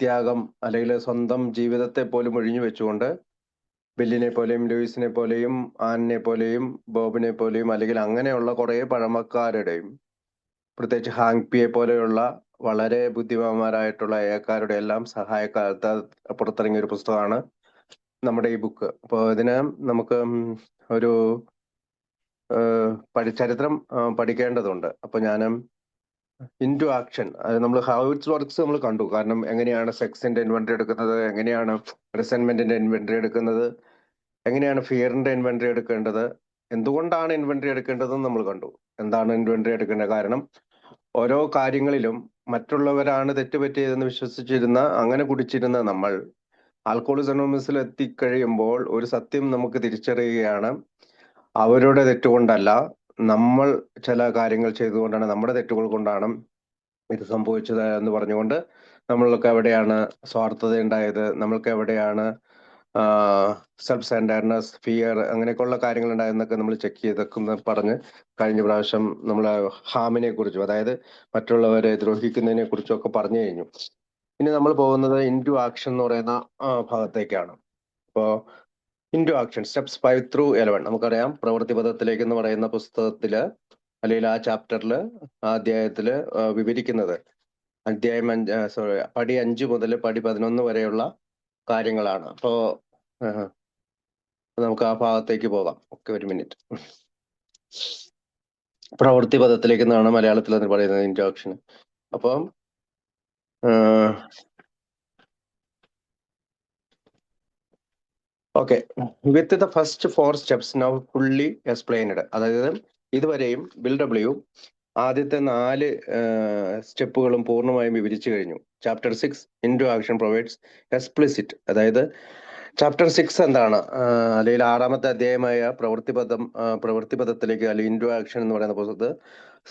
പരിത്യാഗം അല്ലെങ്കിൽ സ്വന്തം ജീവിതത്തെ പോലും ഒഴിഞ്ഞു വെച്ചുകൊണ്ട് ബില്ലിനെ പോലെയും ലൂയിസിനെ പോലെയും ആനിനെ പോലെയും ബോബിനെ പോലെയും അല്ലെങ്കിൽ അങ്ങനെയുള്ള കുറെ പഴമക്കാരുടെയും പ്രത്യേകിച്ച് ഹാങ്പിയെ പോലെയുള്ള വളരെ ബുദ്ധിമാന്മാരായിട്ടുള്ള ഏക്കാരുടെ എല്ലാം സഹായക്കാലത്ത് പുറത്തിറങ്ങിയ ഒരു പുസ്തകമാണ് നമ്മുടെ ഈ ബുക്ക്. അപ്പോൾ ഇതിന് നമുക്ക് ഒരു ചരിത്രം പഠിക്കേണ്ടതുണ്ട്. അപ്പൊ ഞാൻ ഇൻടു ആക്ഷൻ, അത് നമ്മൾ ഹൗ ഇറ്റ്സ് വർക്ക്സ് നമ്മൾ കണ്ടു. കാരണം എങ്ങനെയാണ് സെക്സിന്റെ ഇൻവെന്ററി എടുക്കുന്നത്, എങ്ങനെയാണ് റിസെന്റ്മെന്റിന്റെ ഇൻവെന്ററി എടുക്കുന്നത്, എങ്ങനെയാണ് ഫിയറിന്റെ ഇൻവെന്ററി എടുക്കേണ്ടത്, എന്തുകൊണ്ടാണ് ഇൻവെന്ററി എടുക്കേണ്ടതെന്ന് നമ്മൾ കണ്ടു. എന്താണ് ഇൻവെന്ററി എടുക്കേണ്ട കാരണം? ഓരോ കാര്യങ്ങളിലും മറ്റുള്ളവരാണ് തെറ്റുപറ്റിയതെന്ന് വിശ്വസിച്ചിരുന്ന, അങ്ങനെ കുടിച്ചിരുന്ന നമ്മൾ ആൽക്കഹോളിക്സ് അനോണിമസിൽ എത്തിക്കഴിയുമ്പോൾ ഒരു സത്യം നമുക്ക് തിരിച്ചറിയുകയാണ്. അവരുടെ തെറ്റുകൊണ്ടല്ല, നമ്മൾ ചില കാര്യങ്ങൾ ചെയ്തുകൊണ്ടാണ്, നമ്മുടെ തെറ്റുകൾ കൊണ്ടാണ് ഇത് സംഭവിച്ചത് എന്ന് പറഞ്ഞുകൊണ്ട് നമ്മൾക്ക് എവിടെയാണ് സ്വാർത്ഥത ഉണ്ടായത്, നമ്മൾക്ക് എവിടെയാണ് സെൽഫ് സെന്റർനെസ്, ഫിയർ, അങ്ങനെയൊക്കെയുള്ള കാര്യങ്ങൾ ഉണ്ടായെന്നൊക്കെ നമ്മൾ ചെക്ക് ചെയ്തൊക്കെ പറഞ്ഞ് കഴിഞ്ഞ പ്രാവശ്യം നമ്മൾ ഹാമിനെ കുറിച്ചും, അതായത് മറ്റുള്ളവരെ ദ്രോഹിക്കുന്നതിനെ കുറിച്ചും ഒക്കെ പറഞ്ഞു കഴിഞ്ഞു. ഇനി നമ്മൾ പോകുന്നത് ഇൻടു ആക്ഷൻ എന്ന് പറയുന്ന ഭാഗത്തേക്കാണ്. അപ്പോ ഇൻടു ആക്ഷൻ സ്റ്റെപ്സ് 5 through 11 നമുക്കറിയാം. പ്രവൃത്തിപഥത്തിലേക്ക് എന്ന് പറയുന്ന പുസ്തകത്തില് അല്ലെങ്കിൽ ആ ചാപ്റ്ററിൽ ആ അധ്യായത്തില് വിവരിക്കുന്നത് അധ്യായം പടി 5 മുതൽ പടി 11 വരെയുള്ള കാര്യങ്ങളാണ്. അപ്പോ നമുക്ക് ആ ഭാഗത്തേക്ക് പോകാം. ഓക്കെ, ഒരു മിനിറ്റ്. പ്രവൃത്തിപഥത്തിലേക്ക് എന്നാണ് മലയാളത്തിൽ അതിന് പറയുന്നത്, ഇൻടു ആക്ഷൻ. അപ്പം okay, with the first 4 steps now fully explained. അതായത് ഇതുവരെയും ബിൽ ഡബ്ല്യു ആദ്യത്തെ 4 സ്റ്റെപ്പുകളും പൂർണ്ണമായും വിവരിച്ചു കഴിഞ്ഞു. Chapter 6 into action provides explicit, അതായത് ചാപ്റ്റർ 6 എന്താണ്, അല്ലെങ്കിൽ 6ാമത്തെ അധ്യായമായ പ്രവൃത്തിപഥത്തിലേക്ക് അല്ലെങ്കിൽ ഇൻടു ആക്ഷൻ എന്ന് പറയുന്ന പുസ്തകത്ത്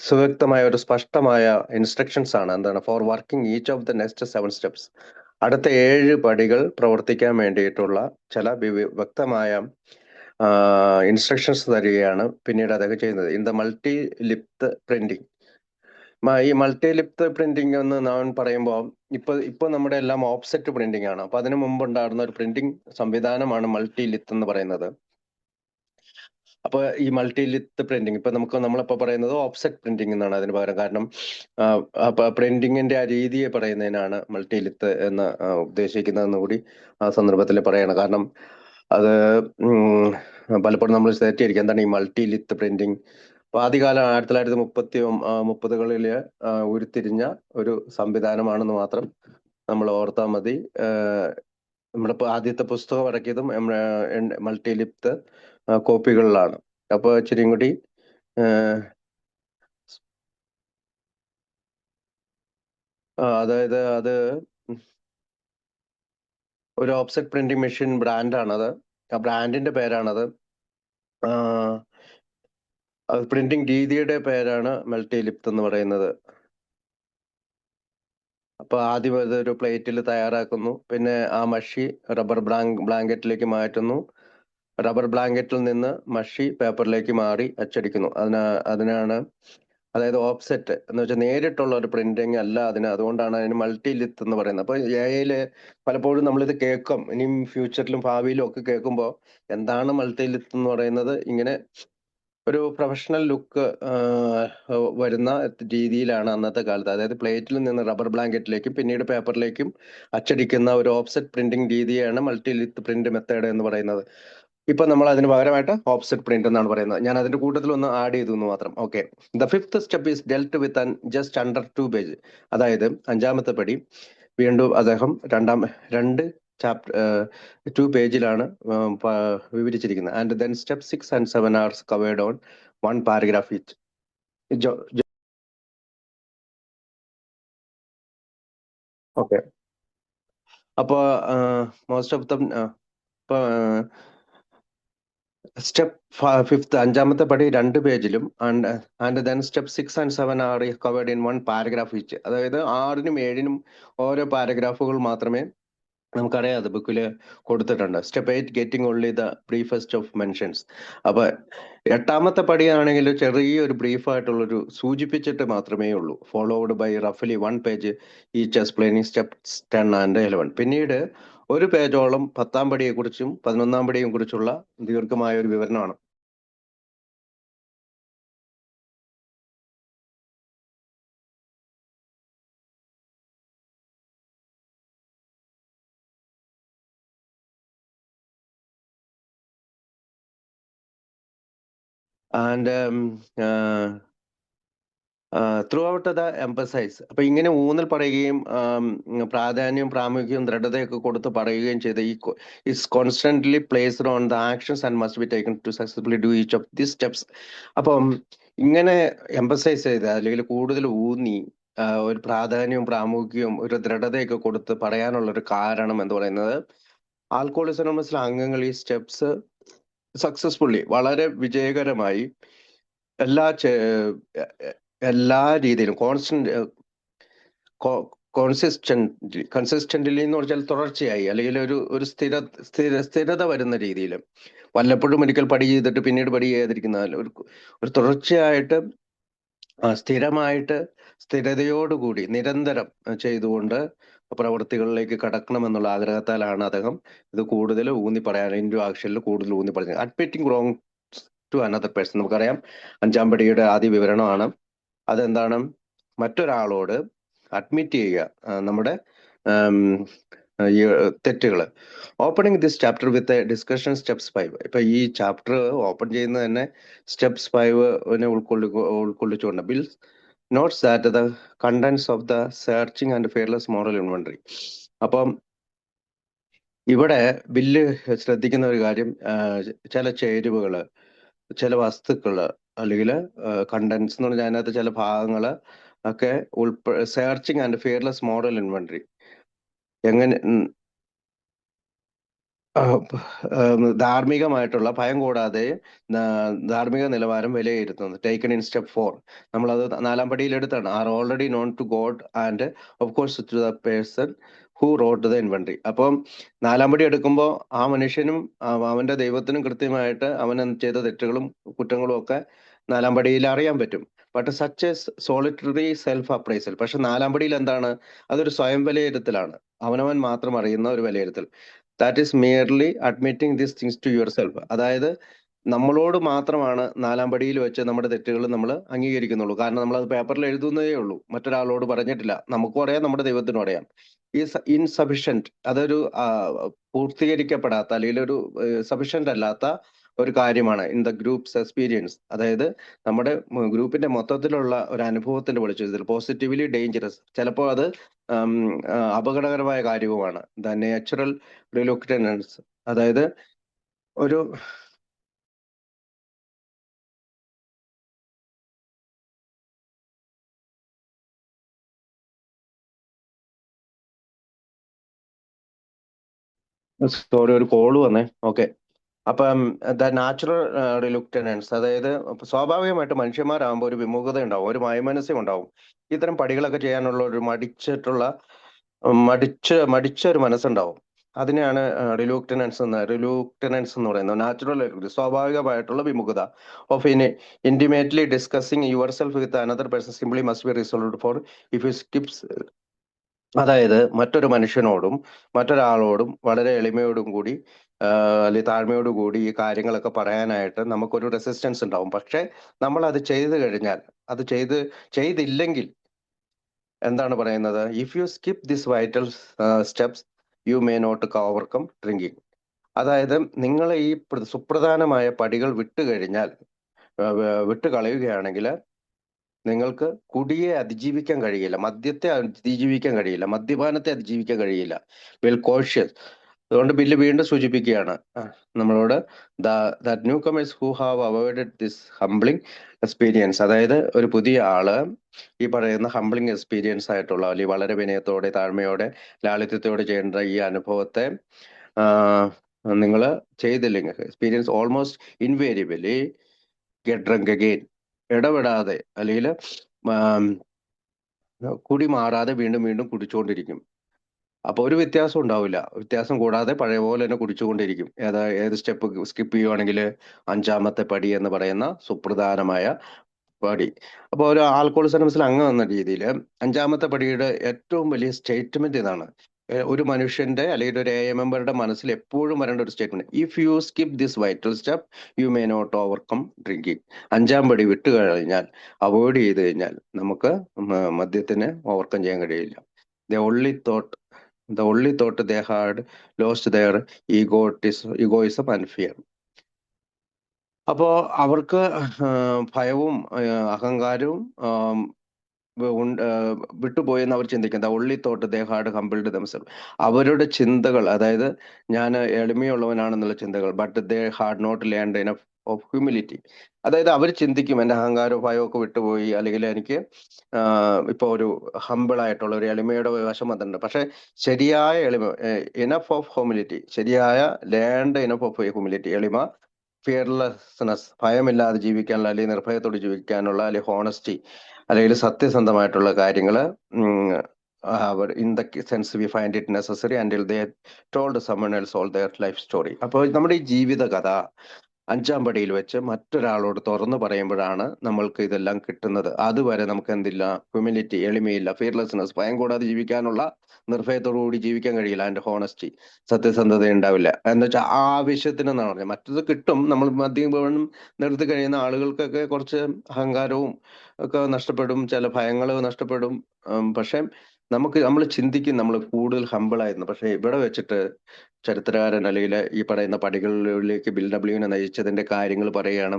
സുവ്യക്തമായ ഒരു സ്പഷ്ടമായ ഇൻസ്ട്രക്ഷൻസ് ആണ്. എന്താണ്? For working each of the next 7 steps. അടുത്ത 7 പടികൾ പ്രവർത്തിക്കാൻ വേണ്ടിയിട്ടുള്ള ചില വ്യക്തമായ ഇൻസ്ട്രക്ഷൻസ് തരികയാണ് പിന്നീട് അതൊക്കെ ചെയ്യുന്നത്. In the multilith printing. ഈ മൾട്ടി ലിപ്ത് പ്രിന്റിംഗ് എന്ന് ഞാൻ പറയുമ്പോൾ ഇപ്പൊ നമ്മുടെ എല്ലാം ഓഫ്സെറ്റ് പ്രിന്റിംഗ് ആണ്. അപ്പൊ അതിനു മുമ്പ് ഉണ്ടായിരുന്ന ഒരു പ്രിന്റിംഗ് സംവിധാനമാണ് മൾട്ടി ലിത്ത് എന്ന് പറയുന്നത്. അപ്പൊ ഈ മൾട്ടി ലിത്ത് പ്രിന്റിംഗ് നമ്മളിപ്പോ പറയുന്നത് ഓഫ്സെറ്റ് പ്രിന്റിംഗ് എന്നാണ് അതിന് പകരം. കാരണം അപ്പൊ പ്രിന്റിങ്ങിന്റെ ആ രീതിയെ പറയുന്നതിനാണ് മൾട്ടി ലിത്ത് എന്ന് ഉദ്ദേശിക്കുന്നതെന്ന് കൂടി ആ സന്ദർഭത്തിൽ പറയണം. കാരണം അത് പലപ്പോഴും നമ്മൾ തെറ്റിയിരിക്കും. എന്താണ് ഈ മൾട്ടി ലിത്ത് പ്രിന്റിംഗ്? അപ്പൊ ആദ്യകാലം 1930കളിൽ ഉരുത്തിരിഞ്ഞ ഒരു സംവിധാനമാണെന്ന് മാത്രം നമ്മൾ ഓർത്താൽ മതി. നമ്മുടെ ആദ്യത്തെ പുസ്തകം ഇറക്കിയതും മൾട്ടി ലിപ്ത് കോപ്പികളിലാണ്. അപ്പൊ ഇച്ചിരിയും കൂടി അതായത് അത് ഒരു ഓഫ്സെറ്റ് പ്രിന്റിംഗ് മെഷീൻ ബ്രാൻഡാണത്. ആ ബ്രാൻഡിന്റെ പേരാണത്. പ്രിന്റിംഗ് രീതിയുടെ പേരാണ് മൾട്ടി ലിപ്ത് എന്ന് പറയുന്നത്. അപ്പൊ ആദ്യം അതൊരു പ്ലേറ്റിൽ തയ്യാറാക്കുന്നു, പിന്നെ ആ മഷി റബ്ബർ ബ്ലാങ്കറ്റിലേക്ക് മാറ്റുന്നു, റബ്ബർ ബ്ലാങ്കറ്റിൽ നിന്ന് മഷി പേപ്പറിലേക്ക് മാറി അച്ചടിക്കുന്നു. അതിനാണ് അതായത് ഓഫ്സെറ്റ് എന്ന് വെച്ചാൽ നേരിട്ടുള്ള ഒരു പ്രിന്റിങ് അല്ല അതുകൊണ്ടാണ് അതിന് മൾട്ടി ലിത്ത് എന്ന് പറയുന്നത്. അപ്പൊ എഐയില് പലപ്പോഴും നമ്മളിത് കേൾക്കും, ഇനിയും ഫ്യൂച്ചറിലും ഭാവിയിലും ഒക്കെ കേൾക്കുമ്പോൾ എന്താണ് മൾട്ടി ലിത്ത് എന്ന് പറയുന്നത്, ഇങ്ങനെ ഒരു പ്രൊഫഷണൽ ലുക്ക് വരുന്ന രീതിയിലാണ് അന്നത്തെ കാലത്ത്, അതായത് പ്ലേറ്റിൽ നിന്ന് റബ്ബർ ബ്ലാങ്കറ്റിലേക്കും പിന്നീട് പേപ്പറിലേക്കും അച്ചടിക്കുന്ന ഒരു ഓഫ്സെറ്റ് പ്രിന്റിംഗ് രീതിയാണ് മൾട്ടി ലിത്ത് പ്രിന്റ് മെത്തേഡ് എന്ന് പറയുന്നത്. ഇപ്പൊ നമ്മൾ അതിന് പകരമായിട്ട് ഓഫ്സെറ്റ് പ്രിന്റ് എന്നാണ് പറയുന്നത്. ഞാൻ അതിന്റെ കൂട്ടത്തിൽ ഒന്ന് ആഡ് ചെയ്തു എന്ന് മാത്രം. Okay, the 5th step is dealt with just under 2 page. അതായത് 5ാമത്തെ പടി വീണ്ടും അദ്ദേഹം 2 പേജിലാണ് വിവരിച്ചിരിക്കുന്നത്. And then step 6 and 7 are covered on 1 paragraph each. Okay, അപ്പൊ most of them step 5th 5ാമത്തെ പടി 2 പേജിലും and then step 6 and 7 are covered in 1 paragraph each. അതായത് 6നും 7നും ഓരോ പാരഗ്രാഫുകൾ മാത്രമേ നമുക്കറിയാം അത് ബുക്കിൽ കൊടുത്തിട്ടുണ്ട്. Step 8 getting only the briefest of mentions. അപ്പൊ 8ാമത്തെ പടിയാണെങ്കിൽ ചെറിയൊരു ബ്രീഫായിട്ടുള്ളൊരു സൂചിപ്പിച്ചിട്ട് മാത്രമേ ഉള്ളൂ. ഫോളോഡ് ബൈ റഫ്ലി 1 page each explaining steps 10 and 11. പിന്നീട് ഒരു പേജോളം 10ാം പടിയെ കുറിച്ചും 11ാം പടിയെ കുറിച്ചുള്ള ദീർഘമായ ഒരു വിവരണമാണ്. And through out the emphasise. അപ്പൊ ഇങ്ങനെ ഊന്നൽ പറയുകയും പ്രാധാന്യവും പ്രാമുഖ്യവും ദൃഢതയൊക്കെ കൊടുത്ത് പറയുകയും ചെയ്ത ഈ is constantly placed on the actions and must be taken to successfully do each of these steps. അപ്പം ഇങ്ങനെ എംപസൈസ് ചെയ്ത് അല്ലെങ്കിൽ കൂടുതൽ ഊന്നി ഒരു പ്രാധാന്യവും പ്രാമുഖ്യവും ഒരു ദൃഢതയൊക്കെ കൊടുത്ത് പറയാനുള്ള ഒരു കാരണം എന്ന് പറയുന്നത്, ആൽക്കഹോളിക്സ് അനോണിമസിലെ അംഗങ്ങൾ ഈ സ്റ്റെപ്സ് സക്സസ്ഫുള്ളി വളരെ വിജയകരമായി എല്ലാ രീതിയിലും കൺസിസ്റ്റന്റ്ലി എന്ന് പറഞ്ഞാൽ തുടർച്ചയായി, അല്ലെങ്കിൽ ഒരു സ്ഥിരത വരുന്ന രീതിയിൽ, വല്ലപ്പോഴും ഒരിക്കൽ പടി ചെയ്തിട്ട് പിന്നീട് പടി ചെയ്യാതിരിക്കുന്ന ഒരു തുടർച്ചയായിട്ട് സ്ഥിരമായിട്ട് സ്ഥിരതയോടുകൂടി നിരന്തരം ചെയ്തുകൊണ്ട് പ്രവൃത്തികളിലേക്ക് കടക്കണമെന്നുള്ള ആഗ്രഹത്താലാണ് അദ്ദേഹം ഇത് കൂടുതൽ ഊന്നി പറയാൻ, ഇൻഡു ആക്ഷനിൽ കൂടുതൽ ഊന്നി പറഞ്ഞത്. Admitting wrong to another person. നമുക്കറിയാം 5ാം പടിയുടെ ആദ്യ വിവരണമാണ്. അതെന്താണ്? മറ്റൊരാളോട് അഡ്മിറ്റ് ചെയ്യുക നമ്മുടെ ഈ തെറ്റുകൾ. Opening this chapter with discussion steps 5. ഇപ്പൊ ഈ ചാപ്റ്റർ ഓപ്പൺ ചെയ്യുന്നത് തന്നെ സ്റ്റെപ്സ് 5 ഉൾക്കൊള്ളിച്ചുകൊണ്ട് Bill's notes that the contents of the searching and fearless moral inventory. അപ്പം ഇവിടെ ബില്ല് ശ്രദ്ധിക്കുന്ന ഒരു കാര്യം, ചില ചേരുവകള്, ചില വസ്തുക്കള്, അല്ലെങ്കിൽ കണ്ടന്റ്സ് എന്ന് പറഞ്ഞാൽ അതിനകത്ത് ചില ഭാഗങ്ങള് ഒക്കെ searching and fearless moral inventory എങ്ങനെ ധാർമ്മികമായിട്ടുള്ള ഭയം കൂടാതെ ധാർമ്മിക നിലവാരം വിലയിരുത്തുന്നത്. Taken in step 4. നമ്മളത് 4ാം പടിയിൽ എടുത്താണ്. Are already known to God and of course to the person who wrote the inventory. അപ്പം 4ാം പടി എടുക്കുമ്പോൾ ആ മനുഷ്യനും അവന്റെ ദൈവത്തിനും കൃത്യമായിട്ട് അവൻ ചെയ്ത തെറ്റുകളും കുറ്റങ്ങളും ഒക്കെ 4ാം പടിയിൽ അറിയാൻ പറ്റും. But such A solitary self appraisal. പക്ഷെ 4ാം പടിയിൽ എന്താണ്? അതൊരു സ്വയം വിലയിരുത്തലാണ്, അവനവൻ മാത്രം അറിയുന്ന ഒരു വിലയിരുത്തൽ. That is merely admitting these things to yourself. അതായത് നമ്മളോട് മാത്രമാണ് 4ാം പടിയിൽ വെച്ച് നമ്മുടെ തെറ്റുകൾ നമ്മൾ അംഗീകരിക്കുന്നുള്ളൂ. കാരണം നമ്മൾ അത് പേപ്പറിൽ എഴുതുന്നതേ ഉള്ളൂ, മറ്റൊരാളോട് പറഞ്ഞിട്ടില്ല. നമുക്കും അറിയാം, നമ്മുടെ ദൈവത്തിനും അറിയാം. ഈ ഇൻസഫിഷ്യന്റ്, അതൊരു പൂർത്തീകരിക്കപ്പെടാത്ത അല്ലെങ്കിൽ ഒരു സഫിഷ്യന്റ് അല്ലാത്ത ഒരു കാര്യമാണ് ഇൻ ദ ഗ്രൂപ്പ്സ് എക്സ്പീരിയൻസ്. അതായത് നമ്മുടെ ഗ്രൂപ്പിന്റെ മൊത്തത്തിലുള്ള ഒരു അനുഭവത്തിന്റെ വെളിച്ചത്തിൽ പോസിറ്റീവ്ലി ഡേഞ്ചറസ്, ചിലപ്പോൾ അത് അപകടകരമായ കാര്യവുമാണ്. The natural റിലുക്റ്റൻസ്. അതായത് ഒരു സോറി, ഒരു കോള് വന്നേ. ഓക്കെ. അപ്പം ദ നാച്ചുറൽ റിലുക്റ്റനൻസ്, അതായത് സ്വാഭാവികമായിട്ട് മനുഷ്യന്മാരാകുമ്പോൾ ഒരു വിമുഖത ഉണ്ടാവും, ഒരു മയമനസ്യം ഉണ്ടാവും. ഇത്തരം പടികളൊക്കെ ചെയ്യാനുള്ള ഒരു മടിച്ച ഒരു മനസ്സുണ്ടാവും. അതിനെയാണ് റിലൂക്റ്റനൻസ് എന്ന് പറയുന്നത്. നാച്ചുറൽ, സ്വാഭാവികമായിട്ടുള്ള വിമുഖത of intimately discussing yourself with another person simply must be resolved for if you skips. അതായത് മറ്റൊരു മനുഷ്യനോടും മറ്റൊരാളോടും വളരെ എളിമയോടും കൂടി അല്ലെങ്കിൽ താഴ്മയോടു കൂടി ഈ കാര്യങ്ങളൊക്കെ പറയാനായിട്ട് നമുക്കൊരു റെസിസ്റ്റൻസ് ഉണ്ടാവും. പക്ഷെ നമ്മൾ അത് ചെയ്തു കഴിഞ്ഞാൽ, അത് ചെയ്തില്ലെങ്കിൽ എന്താണ് പറയുന്നത്? If you skip this vital steps you may not overcome drinking. അതായത് നിങ്ങൾ ഈ സുപ്രധാനമായ പടികൾ വിട്ടു കളയുകയാണെങ്കിൽ നിങ്ങൾക്ക് കുടിയെ അതിജീവിക്കാൻ കഴിയില്ല, മദ്യത്തെ അതിജീവിക്കാൻ കഴിയില്ല, മദ്യപാനത്തെ അതിജീവിക്കാൻ കഴിയില്ല. Well cautious. അതുകൊണ്ട് ബില്ല് വീണ്ടും സൂചിപ്പിക്കുകയാണ് നമ്മളോട്, that newcomers who have avoided this humbling experience. അതായത് ഒരു പുതിയ ആള് ഈ പറയുന്ന ഹംബ്ലിംഗ് എക്സ്പീരിയൻസ് ആയിട്ടുള്ള, അല്ലെങ്കിൽ വളരെ വിനയത്തോടെ താഴ്മയോടെ ലാളിത്യത്തോടെ ചെയ്യേണ്ട ഈ അനുഭവത്തെ നിങ്ങൾ ചെയ്തില്ലെങ്കിൽ, experience almost invariably get drunk again. ഇടപെടാതെ അല്ലെങ്കിൽ കുടി മാറാതെ വീണ്ടും വീണ്ടും കുടിച്ചുകൊണ്ടിരിക്കും. അപ്പൊ ഒരു വ്യത്യാസം ഉണ്ടാവില്ല. വ്യത്യാസം കൂടാതെ പഴയ പോലെ തന്നെ കുടിച്ചുകൊണ്ടിരിക്കും. ഏത് സ്റ്റെപ്പ് സ്കിപ്പ് ചെയ്യുവാണെങ്കിൽ 5ാമത്തെ പടി എന്ന് പറയുന്ന സുപ്രധാനമായ പടി. അപ്പോൾ ഒരു ആൽക്കഹോളിസം അങ്ങ് വന്ന രീതിയിൽ 5ാമത്തെ പടിയുടെ ഏറ്റവും വലിയ സ്റ്റേറ്റ്മെന്റ് ഇതാണ്. ഒരു മനുഷ്യന്റെ അല്ലെങ്കിൽ ഒരു എ മെമ്പറുടെ മനസ്സിൽ എപ്പോഴും വരേണ്ട ഒരു statement: if you skip this vital step you may not overcome drinking. 5ാം പടി വിട്ടു കഴിഞ്ഞാൽ, അവോയ്ഡ് ചെയ്ത് കഴിഞ്ഞാൽ നമുക്ക് മദ്യത്തിന് ഓവർകം ചെയ്യാൻ കഴിയില്ല. The only thought the only thought they had lost their egoism and fear. അപ്പോ അവർക്ക് ഭയവും അഹങ്കാരവും വിട്ടുപോയെന്ന് അവർ ചിന്തിക്കുന്നത്. Only thought they had humbled themselves. അവരുടെ ചിന്തകൾ, അതായത് ഞാൻ എളിമയുള്ളവനാണെന്നുള്ള ചിന്തകൾ, but they had not learned enough of humility. അതായത് അവർ ചിന്തിക്കും എൻ്റെ അഹങ്കാരവും ഭയവും ഒക്കെ വിട്ടുപോയി, അല്ലെങ്കിൽ എനിക്ക് ഇപ്പൊ ഒരു ഹമ്പിൾ ആയിട്ടുള്ള ഒരു എളിമയുടെ വശം വന്നിട്ടുണ്ട്. പക്ഷെ ശരിയായ എളിമ, ഇനഫ് ഓഫ് ഹ്യൂമിലിറ്റി, ശരിയായ ലേൺഡ് ഇനഫ് ഓഫ് ഹ്യൂമിലിറ്റി, എളിമ, ഫിയർലെസ്നെസ്, ഭയമില്ലാതെ ജീവിക്കാനുള്ള, അല്ലെങ്കിൽ നിർഭയത്തോട് ജീവിക്കാനുള്ള, അല്ലെങ്കിൽ ഹോണസ്റ്റി, അല്ലെങ്കിൽ സത്യസന്ധമായിട്ടുള്ള കാര്യങ്ങൾ അവർ in the sense we find it necessary until they told someone else all their life story. അപ്പോൾ നമ്മുടെ ഈ ജീവിത കഥ 5ാം പടിയിൽ വെച്ച് മറ്റൊരാളോട് തുറന്നു പറയുമ്പോഴാണ് നമ്മൾക്ക് ഇതെല്ലാം കിട്ടുന്നത്. അതുവരെ നമുക്ക് എന്തില്ല? ഹ്യൂമിലിറ്റി, എളിമയില്ല, ഫിയർലെസ്നെസ്, ഭയം കൂടാതെ ജീവിക്കാനുള്ള, നിർഭയത്തോടു കൂടി ജീവിക്കാൻ കഴിയില്ല, അതിന്റെ ഹോണസ്റ്റി, സത്യസന്ധത ഉണ്ടാവില്ല. എന്ന് വെച്ചാൽ ആവശ്യത്തിന് എന്നാണ് പറഞ്ഞത്. മറ്റത് കിട്ടും. നമ്മൾ മദ്യം നിർത്തി കഴിയുന്ന ആളുകൾക്കൊക്കെ കുറച്ച് അഹങ്കാരവും ഒക്കെ നഷ്ടപ്പെടും, ചില ഭയങ്ങൾ നഷ്ടപ്പെടും. പക്ഷെ നമ്മൾ ചിന്തിക്കും നമ്മൾ കൂടുതൽ ഹമ്പിൾ ആയിരുന്നു. പക്ഷെ ഇവിടെ വെച്ചിട്ട് ചരിത്രകാരൻ അല്ലെങ്കിൽ ഈ പറയുന്ന പടികളിലേക്ക് ബിൽ ഡബ്ല്യുവിനെ നയിച്ചതിന്റെ കാര്യങ്ങൾ പറയുകയാണ്.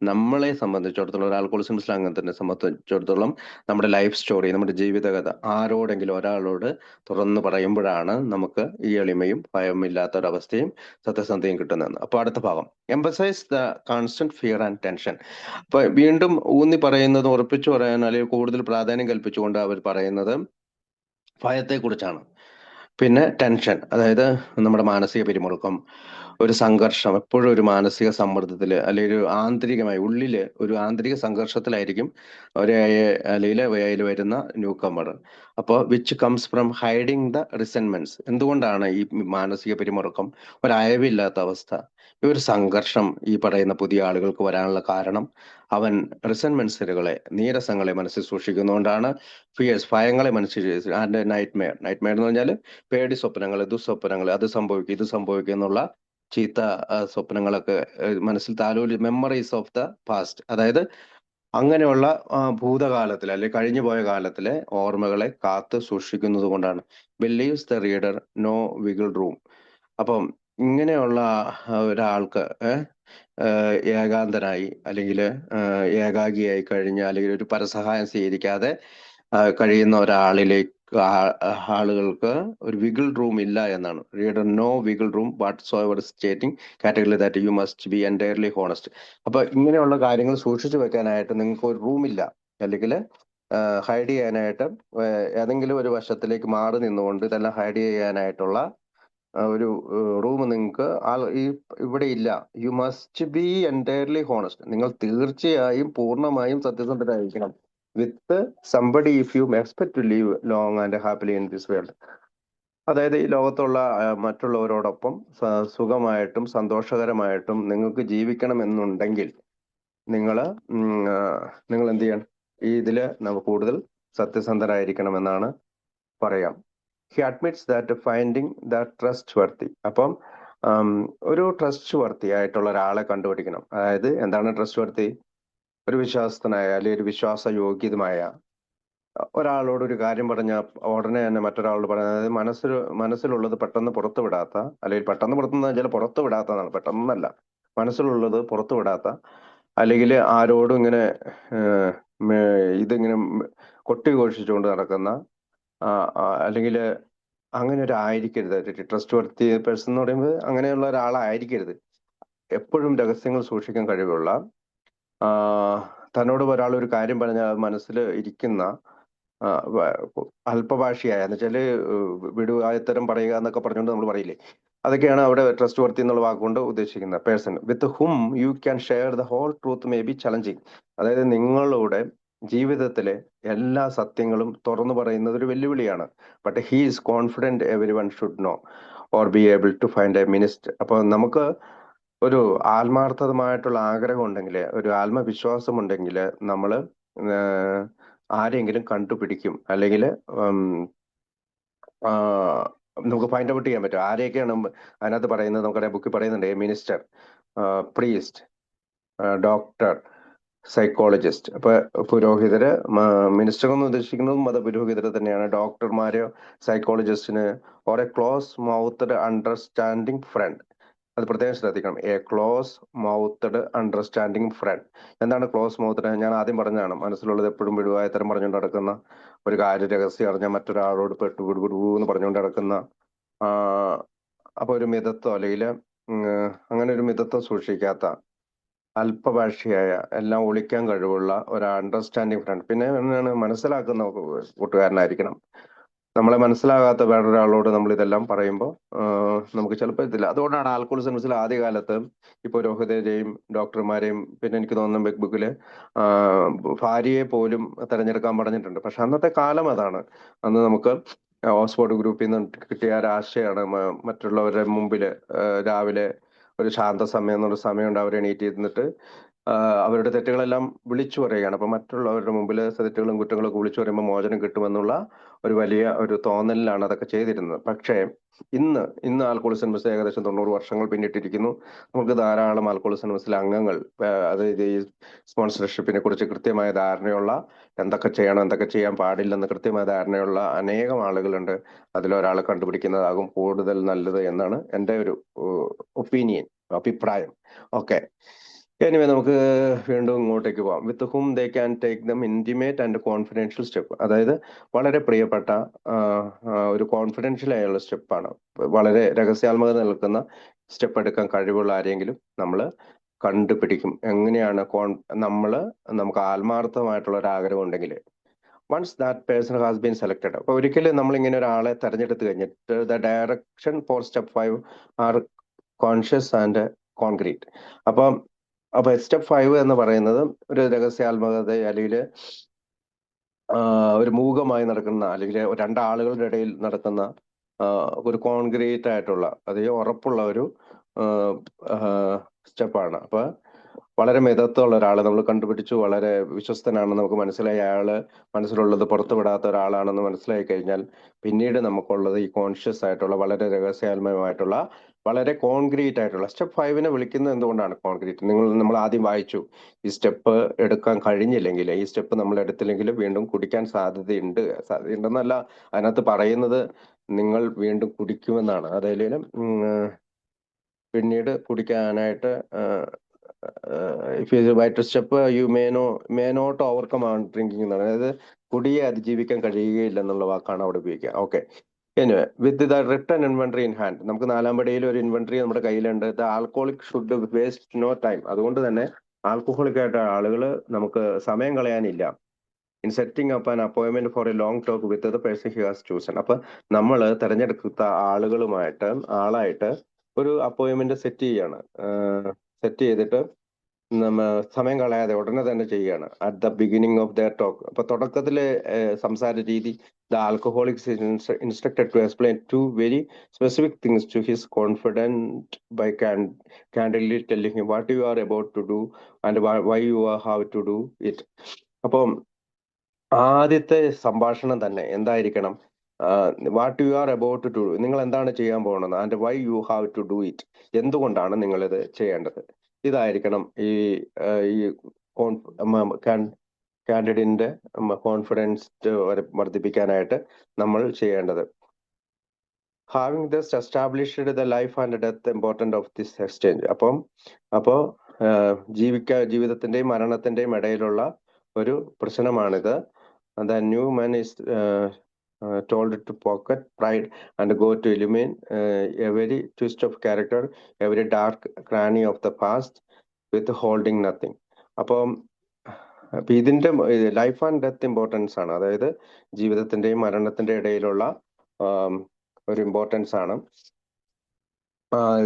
നമ്മളെ സംബന്ധിച്ചിടത്തോളം, ഒരു ആൽക്കഹോളിസം അങ്ങനെ സംബന്ധിച്ചിടത്തോളം, നമ്മുടെ ലൈഫ് സ്റ്റോറി, നമ്മുടെ ജീവിതകഥ ആരോടെങ്കിലും ഒരാളോട് തുറന്നു പറയുമ്പോഴാണ് നമുക്ക് ഈ എളിമയും ഭയമില്ലാത്ത ഒരവസ്ഥയും സത്യസന്ധതയും കിട്ടുന്നതെന്ന്. അപ്പൊ അടുത്ത ഭാഗം, emphasise the constant fear and tension. അപ്പൊ വീണ്ടും ഊന്നി പറയുന്നത്, ഉറപ്പിച്ചു പറയാൻ അല്ലെങ്കിൽ കൂടുതൽ പ്രാധാന്യം കൽപ്പിച്ചുകൊണ്ട് അവർ പറയുന്നത് ഭയത്തെക്കുറിച്ചാണ്. പിന്നെ ടെൻഷൻ, അതായത് നമ്മുടെ മാനസിക പിരിമുറുക്കം, ഒരു സംഘർഷം, എപ്പോഴും ഒരു മാനസിക സമ്മർദ്ദത്തിൽ, അല്ലെങ്കിൽ ഒരു ആന്തരികമായി ഉള്ളില് ഒരു ആന്തരിക സംഘർഷത്തിലായിരിക്കും ഒരു അല്ലെങ്കിൽ അതിൽ വരുന്ന ന്യൂ കമ്മർ. അപ്പോൾ which comes from hiding the resentments. എന്തുകൊണ്ടാണ് ഈ മാനസിക പിരിമുറുക്കം, ഒരു അയവില്ലാത്ത അവസ്ഥ, ഈ ഒരു സംഘർഷം ഈ പറയുന്ന പുതിയ ആളുകൾക്ക് വരാനുള്ള കാരണം? അവൻ റിസെന്റ്മെന്റ്സുകളെ, നീരസങ്ങളെ മനസ്സിൽ സൂക്ഷിക്കുന്നതുകൊണ്ടാണ്. ഫിയേഴ്സ്, ഭയങ്ങളെ മനസ്സിൽ, ആൻഡ് നൈറ്റ് മെയർ എന്ന് പറഞ്ഞാൽ പേടി സ്വപ്നങ്ങൾ, ദുസ്വപ്നങ്ങൾ, അത് സംഭവിക്കും ഇത് സംഭവിക്കും എന്നുള്ള ചീത്ത സ്വപ്നങ്ങളൊക്കെ മനസ്സിൽ താലോലി, മെമ്മറീസ് ഓഫ് ദ പാസ്റ്റ്, അതായത് അങ്ങനെയുള്ള ഭൂതകാലത്തിലെ അല്ലെങ്കിൽ കഴിഞ്ഞു പോയ കാലത്തിലെ ഓർമ്മകളെ കാത്ത് സൂക്ഷിക്കുന്നത് കൊണ്ടാണ്. Believes the reader no wiggle room. അപ്പം ഇങ്ങനെയുള്ള ഒരാൾക്ക് ഏകാന്തനായി, അല്ലെങ്കിൽ ഏകാഗിയായി കഴിഞ്ഞ, അല്ലെങ്കിൽ ഒരു പരസഹായം സ്വീകരിക്കാതെ കഴിയുന്ന ഒരാളിലേക്ക് ആളുകൾക്ക് ഒരു വിഗിൾ റൂം ഇല്ല എന്നാണ്. Reader no wiggle room whatsoever stating category that you must be entirely honest. അപ്പൊ ഇങ്ങനെയുള്ള കാര്യങ്ങൾ സൂക്ഷിച്ചു വെക്കാനായിട്ട് നിങ്ങൾക്ക് ഒരു റൂമില്ല, അല്ലെങ്കിൽ ഹൈഡ് ചെയ്യാനായിട്ട് ഏതെങ്കിലും ഒരു വശത്തിലേക്ക് മാറി നിന്നുകൊണ്ട് ഇതെല്ലാം ഹൈഡ് ചെയ്യാനായിട്ടുള്ള ഒരു റൂം നിങ്ങൾക്ക് ഇവിടെ ഇല്ല. You must be entirely honest. നിങ്ങൾ തീർച്ചയായും പൂർണ്ണമായും സത്യസന്ധരായിരിക്കണം. With somebody if you expect to live long and happily in this world. അതായത് ഈ ലോകത്തുള്ള മറ്റുള്ളവരോടൊപ്പം സുഖമായിട്ടും സന്തോഷകരമായിട്ടും നിങ്ങൾക്ക് ജീവിക്കണം എന്നുണ്ടെങ്കിൽ നിങ്ങൾ എന്ത് ചെയ്യണം? ഇതില് നമുക്ക് കൂടുതൽ സത്യസന്ധരായിരിക്കണമെന്നാണ് പറയാം. He admits that finding the trustworthy. അപ്പം ഒരു ട്രസ്റ്റ് വർത്തി ആയിട്ടുള്ള ഒരാളെ കണ്ടുപിടിക്കണം. അതായത് എന്താണ് ട്രസ്റ്റ് വർത്തി? ഒരു വിശ്വാസത്തിനായ, അല്ലെങ്കിൽ ഒരു വിശ്വാസയോഗ്യതുമായ ഒരാളോട് ഒരു കാര്യം പറഞ്ഞ ഉടനെ തന്നെ മറ്റൊരാളോട് പറയുന്നത്, അതായത് മനസ്സിലുള്ളത് പെട്ടെന്ന് പുറത്തു വിടാത്ത, അല്ലെങ്കിൽ പെട്ടെന്ന് വെച്ചാൽ പുറത്തു വിടാത്തതാണ്, പെട്ടെന്നല്ല, മനസ്സിലുള്ളത് പുറത്തു വിടാത്ത, അല്ലെങ്കിൽ ആരോടും ഇങ്ങനെ ഇതിങ്ങനെ കൊട്ടിഘോഷിച്ചുകൊണ്ട് നടക്കുന്ന, അല്ലെങ്കിൽ അങ്ങനെ ഒരായിരിക്കരുത്. ട്രസ്റ്റ് വർത്തി പേഴ്സൺ എന്ന് പറയുമ്പോൾ അങ്ങനെയുള്ള ഒരാളായിരിക്കരുത്. എപ്പോഴും രഹസ്യങ്ങൾ സൂക്ഷിക്കാൻ കഴിവുള്ള, തന്നോട് ഒരാൾ ഒരു കാര്യം പറഞ്ഞാൽ മനസ്സിൽ ഇരിക്കുന്ന, അല്പഭാഷിയായ, എന്ന് വെച്ചാല് വിടുവായത്തരം പറയുക എന്നൊക്കെ പറഞ്ഞുകൊണ്ട് നമ്മൾ പറയില്ലേ, അതൊക്കെയാണ് അവിടെ ട്രസ്റ്റ് വർത്തി എന്നുള്ള വാക്കുകൊണ്ട് ഉദ്ദേശിക്കുന്നത്. Person with whom you can share the whole truth may be challenging. അതായത് നിങ്ങളുടെ ജീവിതത്തിലെ എല്ലാ സത്യങ്ങളും തുറന്നു പറയുന്നത് ഒരു വെല്ലുവിളിയാണ്. But he is confident every one should know or be able to find a minister. അപ്പൊ നമുക്ക് ഒരു ആത്മാർത്ഥമായിട്ടുള്ള ആഗ്രഹം ഉണ്ടെങ്കിൽ, ഒരു ആത്മവിശ്വാസം ഉണ്ടെങ്കിൽ, നമ്മൾ ആരെങ്കിലും കണ്ടുപിടിക്കും, അല്ലെങ്കിൽ നമുക്ക് ഫൈൻഡ് ഔട്ട് ചെയ്യാൻ പറ്റും ആരെയൊക്കെയാണ് അതിനകത്ത് പറയുന്നത്. നമുക്കറിയാം, ബുക്കിൽ പറയുന്നുണ്ട് മിനിസ്റ്റർ, പ്രീസ്റ്റ്, ഡോക്ടർ, സൈക്കോളജിസ്റ്റ്. അപ്പൊ പുരോഹിതര്, മിനിസ്റ്റർ എന്ന് ഉദ്ദേശിക്കുന്നത് മതപുരോഹിതരെ തന്നെയാണ്. ഡോക്ടർമാര്, സൈക്കോളജിസ്റ്റിന്, or a close mouthed understanding friend. അത് പ്രത്യേകം ശ്രദ്ധിക്കണം. A close mouthed understanding friend. എന്താണ് ക്ലോസ് മൗത്ത്ഡ്? ഞാൻ ആദ്യം പറഞ്ഞതാണ്, മനസ്സിലുള്ളത് എപ്പോഴും വിടുവായ തരം പറഞ്ഞുകൊണ്ട് നടക്കുന്ന, ഒരു കാര്യം രഹസ്യം അറിഞ്ഞാൽ മറ്റൊരാളോട് വിടുവിടൂ എന്ന് പറഞ്ഞുകൊണ്ട് നടക്കുന്ന, അപ്പൊ ഒരു മിതത്വം, അല്ലെങ്കിൽ അങ്ങനെ ഒരു മിതത്വം സൂക്ഷിക്കാത്ത, അല്പഭാഷിയായ, എല്ലാം ഒളിക്കാൻ കഴിവുള്ള ഒരു അണ്ടർസ്റ്റാൻഡിങ് ഫ്രണ്ട്. പിന്നെ എന്താണ്, മനസ്സിലാക്കുന്ന കൂട്ടുകാരനായിരിക്കണം. നമ്മളെ മനസ്സിലാകാത്ത വേറൊരാളോട് നമ്മൾ ഇതെല്ലാം പറയുമ്പോൾ നമുക്ക് ചിലപ്പോൾ ഇതില്ല. അതുകൊണ്ടാണ് ആൽക്കോളിസംസിൽ ആദ്യകാലത്ത് ഈ പുരോഹിതരെയും ഡോക്ടർമാരെയും, പിന്നെ എനിക്ക് തോന്നുന്നു ബുക്കില് ഭാര്യയെ പോലും തെരഞ്ഞെടുക്കാൻ പറഞ്ഞിട്ടുണ്ട്. പക്ഷെ അന്നത്തെ കാലം അതാണ്. അന്ന് നമുക്ക് ഓക്സ്ഫോർഡ് ഗ്രൂപ്പിൽ നിന്ന് കിട്ടിയ ഒരാശയാണ് മറ്റുള്ളവരുടെ മുമ്പില് രാവിലെ ഒരു ശാന്ത സമയം എന്നുള്ള സമയമുണ്ട്. അവർ എണീറ്റ് ഇരുന്നിട്ട് അവരുടെ തെറ്റുകളെല്ലാം വിളിച്ചു പറയുകയാണ്. അപ്പൊ മറ്റുള്ളവരുടെ മുമ്പിൽ തെറ്റുകളും കുറ്റങ്ങളൊക്കെ വിളിച്ചു പറയുമ്പോൾ മോചനം കിട്ടുമെന്നുള്ള ഒരു വലിയ ഒരു തോന്നലിലാണ് അതൊക്കെ ചെയ്തിരുന്നത്. പക്ഷേ ഇന്ന് ആൽക്കോളിസ് അനോണിമസ് ഏകദേശം 90 വർഷങ്ങൾ പിന്നിട്ടിരിക്കുന്നു. നമുക്ക് ധാരാളം ആൽക്കോളിസ് അനോണിമസിലെ അംഗങ്ങൾ, അതായത് ഈ സ്പോൺസർഷിപ്പിനെ കുറിച്ച് കൃത്യമായ ധാരണയുള്ള, എന്തൊക്കെ ചെയ്യണം എന്തൊക്കെ ചെയ്യാൻ പാടില്ലെന്ന് കൃത്യമായ ധാരണയുള്ള അനേകം ആളുകളുണ്ട്. അതിലൊരാളെ കണ്ടുപിടിക്കുന്നതാകും കൂടുതൽ നല്ലത് എന്നാണ് എൻ്റെ ഒരു ഒപ്പീനിയൻ, അഭിപ്രായം. ഓക്കെ, എനിവേ നമുക്ക് വീണ്ടും ഇങ്ങോട്ടേക്ക് പോവാം. With whom they can take them intimate and confidential step. അതായത് വളരെ പ്രിയപ്പെട്ട ഒരു കോൺഫിഡൻഷ്യൽ ആയുള്ള സ്റ്റെപ്പാണ്. വളരെ രഹസ്യാത്മകത നിൽക്കുന്ന സ്റ്റെപ്പ് എടുക്കാൻ കഴിവുള്ള ആരെങ്കിലും നമ്മൾ കണ്ടുപിടിക്കും. എങ്ങനെയാണ് നമുക്ക് ആത്മാർത്ഥമായിട്ടുള്ള ഒരു ആഗ്രഹം ഉണ്ടെങ്കിൽ, once that person has been selected. അപ്പൊ ഒരിക്കലും നമ്മൾ ഇങ്ങനെ ഒരാളെ തെരഞ്ഞെടുത്ത് കഴിഞ്ഞിട്ട് the direction for step 5 are conscious and concrete. അപ്പൊ സ്റ്റെപ്പ് 5 എന്ന് പറയുന്നത് ഒരു രഹസ്യാത്മകത, അല്ലെങ്കിൽ ഒരു മൂകമായി നടക്കുന്ന, അല്ലെങ്കിൽ രണ്ടാളുകളുടെ ഇടയിൽ നടക്കുന്ന ഒരു കോൺക്രീറ്റ് ആയിട്ടുള്ള, അതായത് ഉറപ്പുള്ള ഒരു സ്റ്റെപ്പാണ്. അപ്പൊ വളരെ മിതത്വമുള്ള ഒരാളെ നമ്മൾ കണ്ടുപിടിച്ചു, വളരെ വിശ്വസ്തനാണെന്ന് നമുക്ക് മനസ്സിലായി, അയാള് മനസ്സിലുള്ളത് പുറത്തുവിടാത്ത ഒരാളാണെന്ന് മനസ്സിലായി കഴിഞ്ഞാൽ പിന്നീട് നമുക്കുള്ളത് ഈ കോൺഷ്യസ് ആയിട്ടുള്ള, വളരെ രഹസ്യാത്മകമായിട്ടുള്ള, വളരെ കോൺക്രീറ്റ് ആയിട്ടുള്ള സ്റ്റെപ്പ് 5നെ വിളിക്കുന്നത് എന്തുകൊണ്ടാണ് കോൺക്രീറ്റ്? നമ്മൾ ആദ്യം വായിച്ചു, ഈ സ്റ്റെപ്പ് എടുക്കാൻ കഴിഞ്ഞില്ലെങ്കിൽ, ഈ സ്റ്റെപ്പ് നമ്മൾ എടുത്തില്ലെങ്കിൽ വീണ്ടും കുടിക്കാൻ സാധ്യതയുണ്ടെന്നല്ല അതിനകത്ത് പറയുന്നത്, നിങ്ങൾ വീണ്ടും കുടിക്കുമെന്നാണ്. അതായത് പിന്നീട് കുടിക്കാനായിട്ട് if you right step you may not overcome on drinking എന്നാണ്. അതായത് കുടിയെ അതിജീവിക്കാൻ കഴിയുകയില്ല എന്നുള്ള വാക്കാണ് അവിടെ ഉപയോഗിക്കുക. Okay, anyway with the written inventory in hand, നമുക്ക് 4-ാം പടിയിൽ ഒരു ഇൻവെന്ററി നമ്മുടെ കയ്യിലുണ്ട്. The alcoholic should waste no time. അതുകൊണ്ട് തന്നെ ആൽക്കഹോളിക് ആയിട്ട് ആളുകൾ നമുക്ക് സമയം കളയാനില്ല. In setting up an appointment for a long talk with the person he has chosen. അപ്പൊ നമ്മൾ തെരഞ്ഞെടുത്ത ആളായിട്ട് ഒരു അപ്പോയിന്റ്മെന്റ് സെറ്റ് ചെയ്തിട്ട് സമയം കളയാതെ ഉടനെ തന്നെ ചെയ്യുകയാണ്. At the beginning of their talk. അപ്പൊ തുടക്കത്തിലെ സംസാര രീതി, the alcoholic instructed to explain 2 very specific things to his confidant by candidly telling him what you are about to do and why you have to do it. അപ്പം ആദ്യത്തെ സംഭാഷണം തന്നെ എന്തായിരിക്കണം? What you are about to do, നിങ്ങൾ എന്താണ് ചെയ്യാൻ പോകുന്നത്, and why you have to do it, എന്തുകൊണ്ടാണ് നിങ്ങൾ ഇത് ചെയ്യേണ്ടത്. ഇതായിരിക്കണം ഈ കാൻഡിഡേറ്റിന്റെ കോൺഫിഡൻസ് വർദ്ധിപ്പിക്കാനായിട്ട് നമ്മൾ ചെയ്യേണ്ടത്. Having thus established the life and death important of this exchange. അപ്പോ ജീവിതത്തിന്റെയും മരണത്തിന്റെയും ഇടയിലുള്ള ഒരു പ്രശ്നമാണിത്. The new man is told to pocket pride and go to illumine every twist of character, every dark cranny of the past, withholding nothing. അപ്പൊ ഇതിന്റെ life and death importance ആണ്. അതായത് ജീവിതത്തിന്റെയും മരണത്തിന്റെ ഇടയിലുള്ള ഒരു ഇമ്പോർട്ടൻസ് ആണ്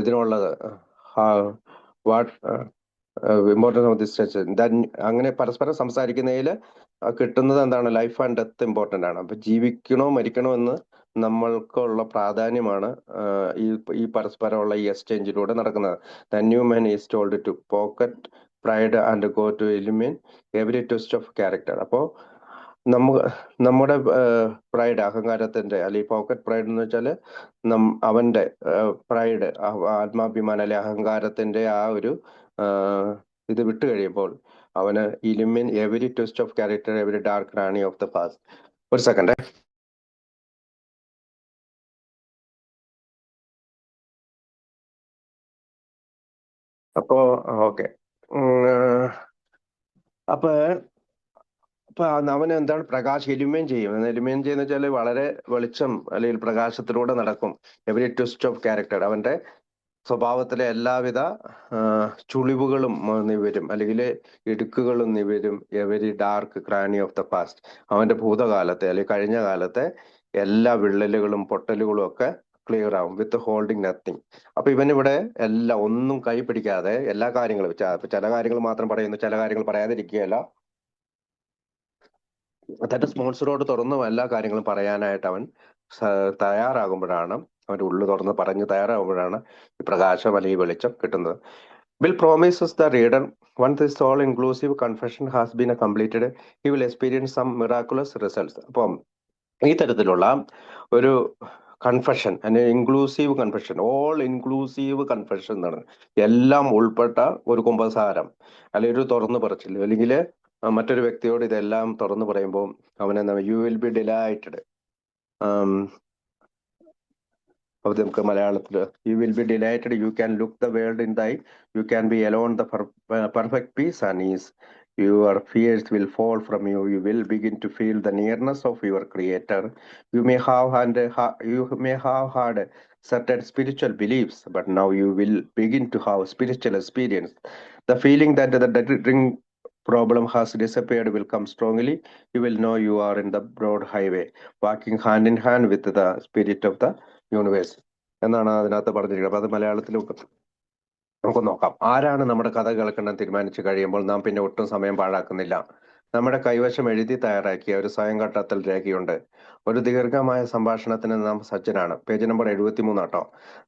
ഇതിനുള്ളത്. What importance of this. അങ്ങനെ പരസ്പരം സംസാരിക്കുന്നതിൽ കിട്ടുന്നത് എന്താണ്? ലൈഫ് ആൻഡ് ഡെത്ത് ഇമ്പോർട്ടന്റ് ആണ്. അപ്പൊ ജീവിക്കണോ മരിക്കണോ എന്ന് നമ്മൾക്കുള്ള പ്രാധാന്യമാണ് ഈ ഈ പരസ്പരമുള്ള ഈ എക്സ്ചേഞ്ചിലൂടെ നടക്കുന്നത്. The new man is told to pocket pride and go to illumine every twist of character. അപ്പോൾ നമ്മുടെ പ്രൈഡ്, അഹങ്കാരത്തിന്റെ, അല്ലെങ്കിൽ പോക്കറ്റ് പ്രൈഡ് എന്ന് വെച്ചാല് അവന്റെ പ്രൈഡ്, ആത്മാഭിമാനം അല്ലെ അഹങ്കാരത്തിന്റെ ആ ഒരു ഇത് വിട്ടു കഴിയുമ്പോൾ അവന് illumine every twist of character, every dark cranny of the past. ഒരു സെക്കൻഡ്. അപ്പോ ഓക്കെ. അപ്പൊ അപ്പൊ അവന് എന്താണ്? പ്രകാശം എലിമിൻ ചെയ്യും. എലിമിൻ ചെയ്യുന്ന വെച്ചാൽ വളരെ വെളിച്ചം അല്ലെങ്കിൽ പ്രകാശത്തിലൂടെ നടക്കും. എവരി ട്വിസ്റ്റ് ഓഫ് ക്യാരക്ടർ, അവന്റെ സ്വഭാവത്തിലെ എല്ലാവിധ ചുളിവുകളും നിവരും, അല്ലെങ്കിൽ ഇടുക്കുകളും നിവരും. Every dark cranny of the past, അവന്റെ ഭൂതകാലത്തെ അല്ലെങ്കിൽ കഴിഞ്ഞ കാലത്തെ എല്ലാ വിള്ളലുകളും പൊട്ടലുകളും ഒക്കെ ക്ലിയർ ആവും. വിത്ത് ഹോൾഡിങ് നത്തിങ്. അപ്പൊ ഇവനിവിടെ ഒന്നും കൈ പിടിക്കാതെ എല്ലാ കാര്യങ്ങളും, ചില കാര്യങ്ങൾ മാത്രം പറയുന്നു, ചില കാര്യങ്ങൾ പറയാതിരിക്കുകയല്ല. തന്റെ സ്പോൺസറോട് തുറന്നു എല്ലാ കാര്യങ്ങളും പറയാനായിട്ട് അവൻ തയ്യാറാകുമ്പോഴാണ്, അവന്റെ ഉള്ളു തുറന്ന് പറഞ്ഞ് തയ്യാറാകുമ്പോഴാണ് ഈ പ്രകാശം അല്ലെങ്കിൽ വെളിച്ചം കിട്ടുന്നത്. Bill promises the reader, once this all-inclusive confession has been completed, he will experience some miraculous results. അപ്പം ഈ തരത്തിലുള്ള ഒരു confession, inclusive confession, all inclusive confession എന്നാണ്, എല്ലാം ഉൾപ്പെട്ട ഒരു കുമ്പസാരം അല്ലെങ്കിൽ ഒരു തുറന്നു പറച്ചിൽ, അല്ലെങ്കിൽ മറ്റൊരു വ്യക്തിയോട് ഇതെല്ലാം തുറന്നു പറയുമ്പോൾ അവനെ യു വിൽ ബി ഡിലൈറ്റഡ്. അത് നമുക്ക് മലയാളത്തില് you will be delighted, you can look the world in thy, you can be alone the perfect peace and ease, your fears will fall from you, you will begin to feel the nearness of your creator. You may have had certain spiritual beliefs, but now you will begin to have spiritual experience. The feeling that the drink problem has disappeared will come strongly. You will know you are in the broad highway, walking hand in hand with the spirit of the universe എന്നാണ് അതിനകത്ത് പറഞ്ഞിരിക്കുന്നത്. അപ്പൊ അത് മലയാളത്തിൽ നമുക്ക് നോക്കാം. ആരാണ് നമ്മുടെ കഥ കേൾക്കണം തീരുമാനിച്ചു കഴിയുമ്പോൾ നാം പിന്നെ ഒട്ടും സമയം പാഴാക്കുന്നില്ല. നമ്മുടെ കൈവശം എഴുതി തയ്യാറാക്കിയ ഒരു സ്വയം കണ്ടെത്തൽ രേഖയുണ്ട്. ഒരു ദീർഘമായ സംഭാഷണത്തിന് നാം സജ്ജനാണ്. പേജ് നമ്പർ 73 കേട്ടോ.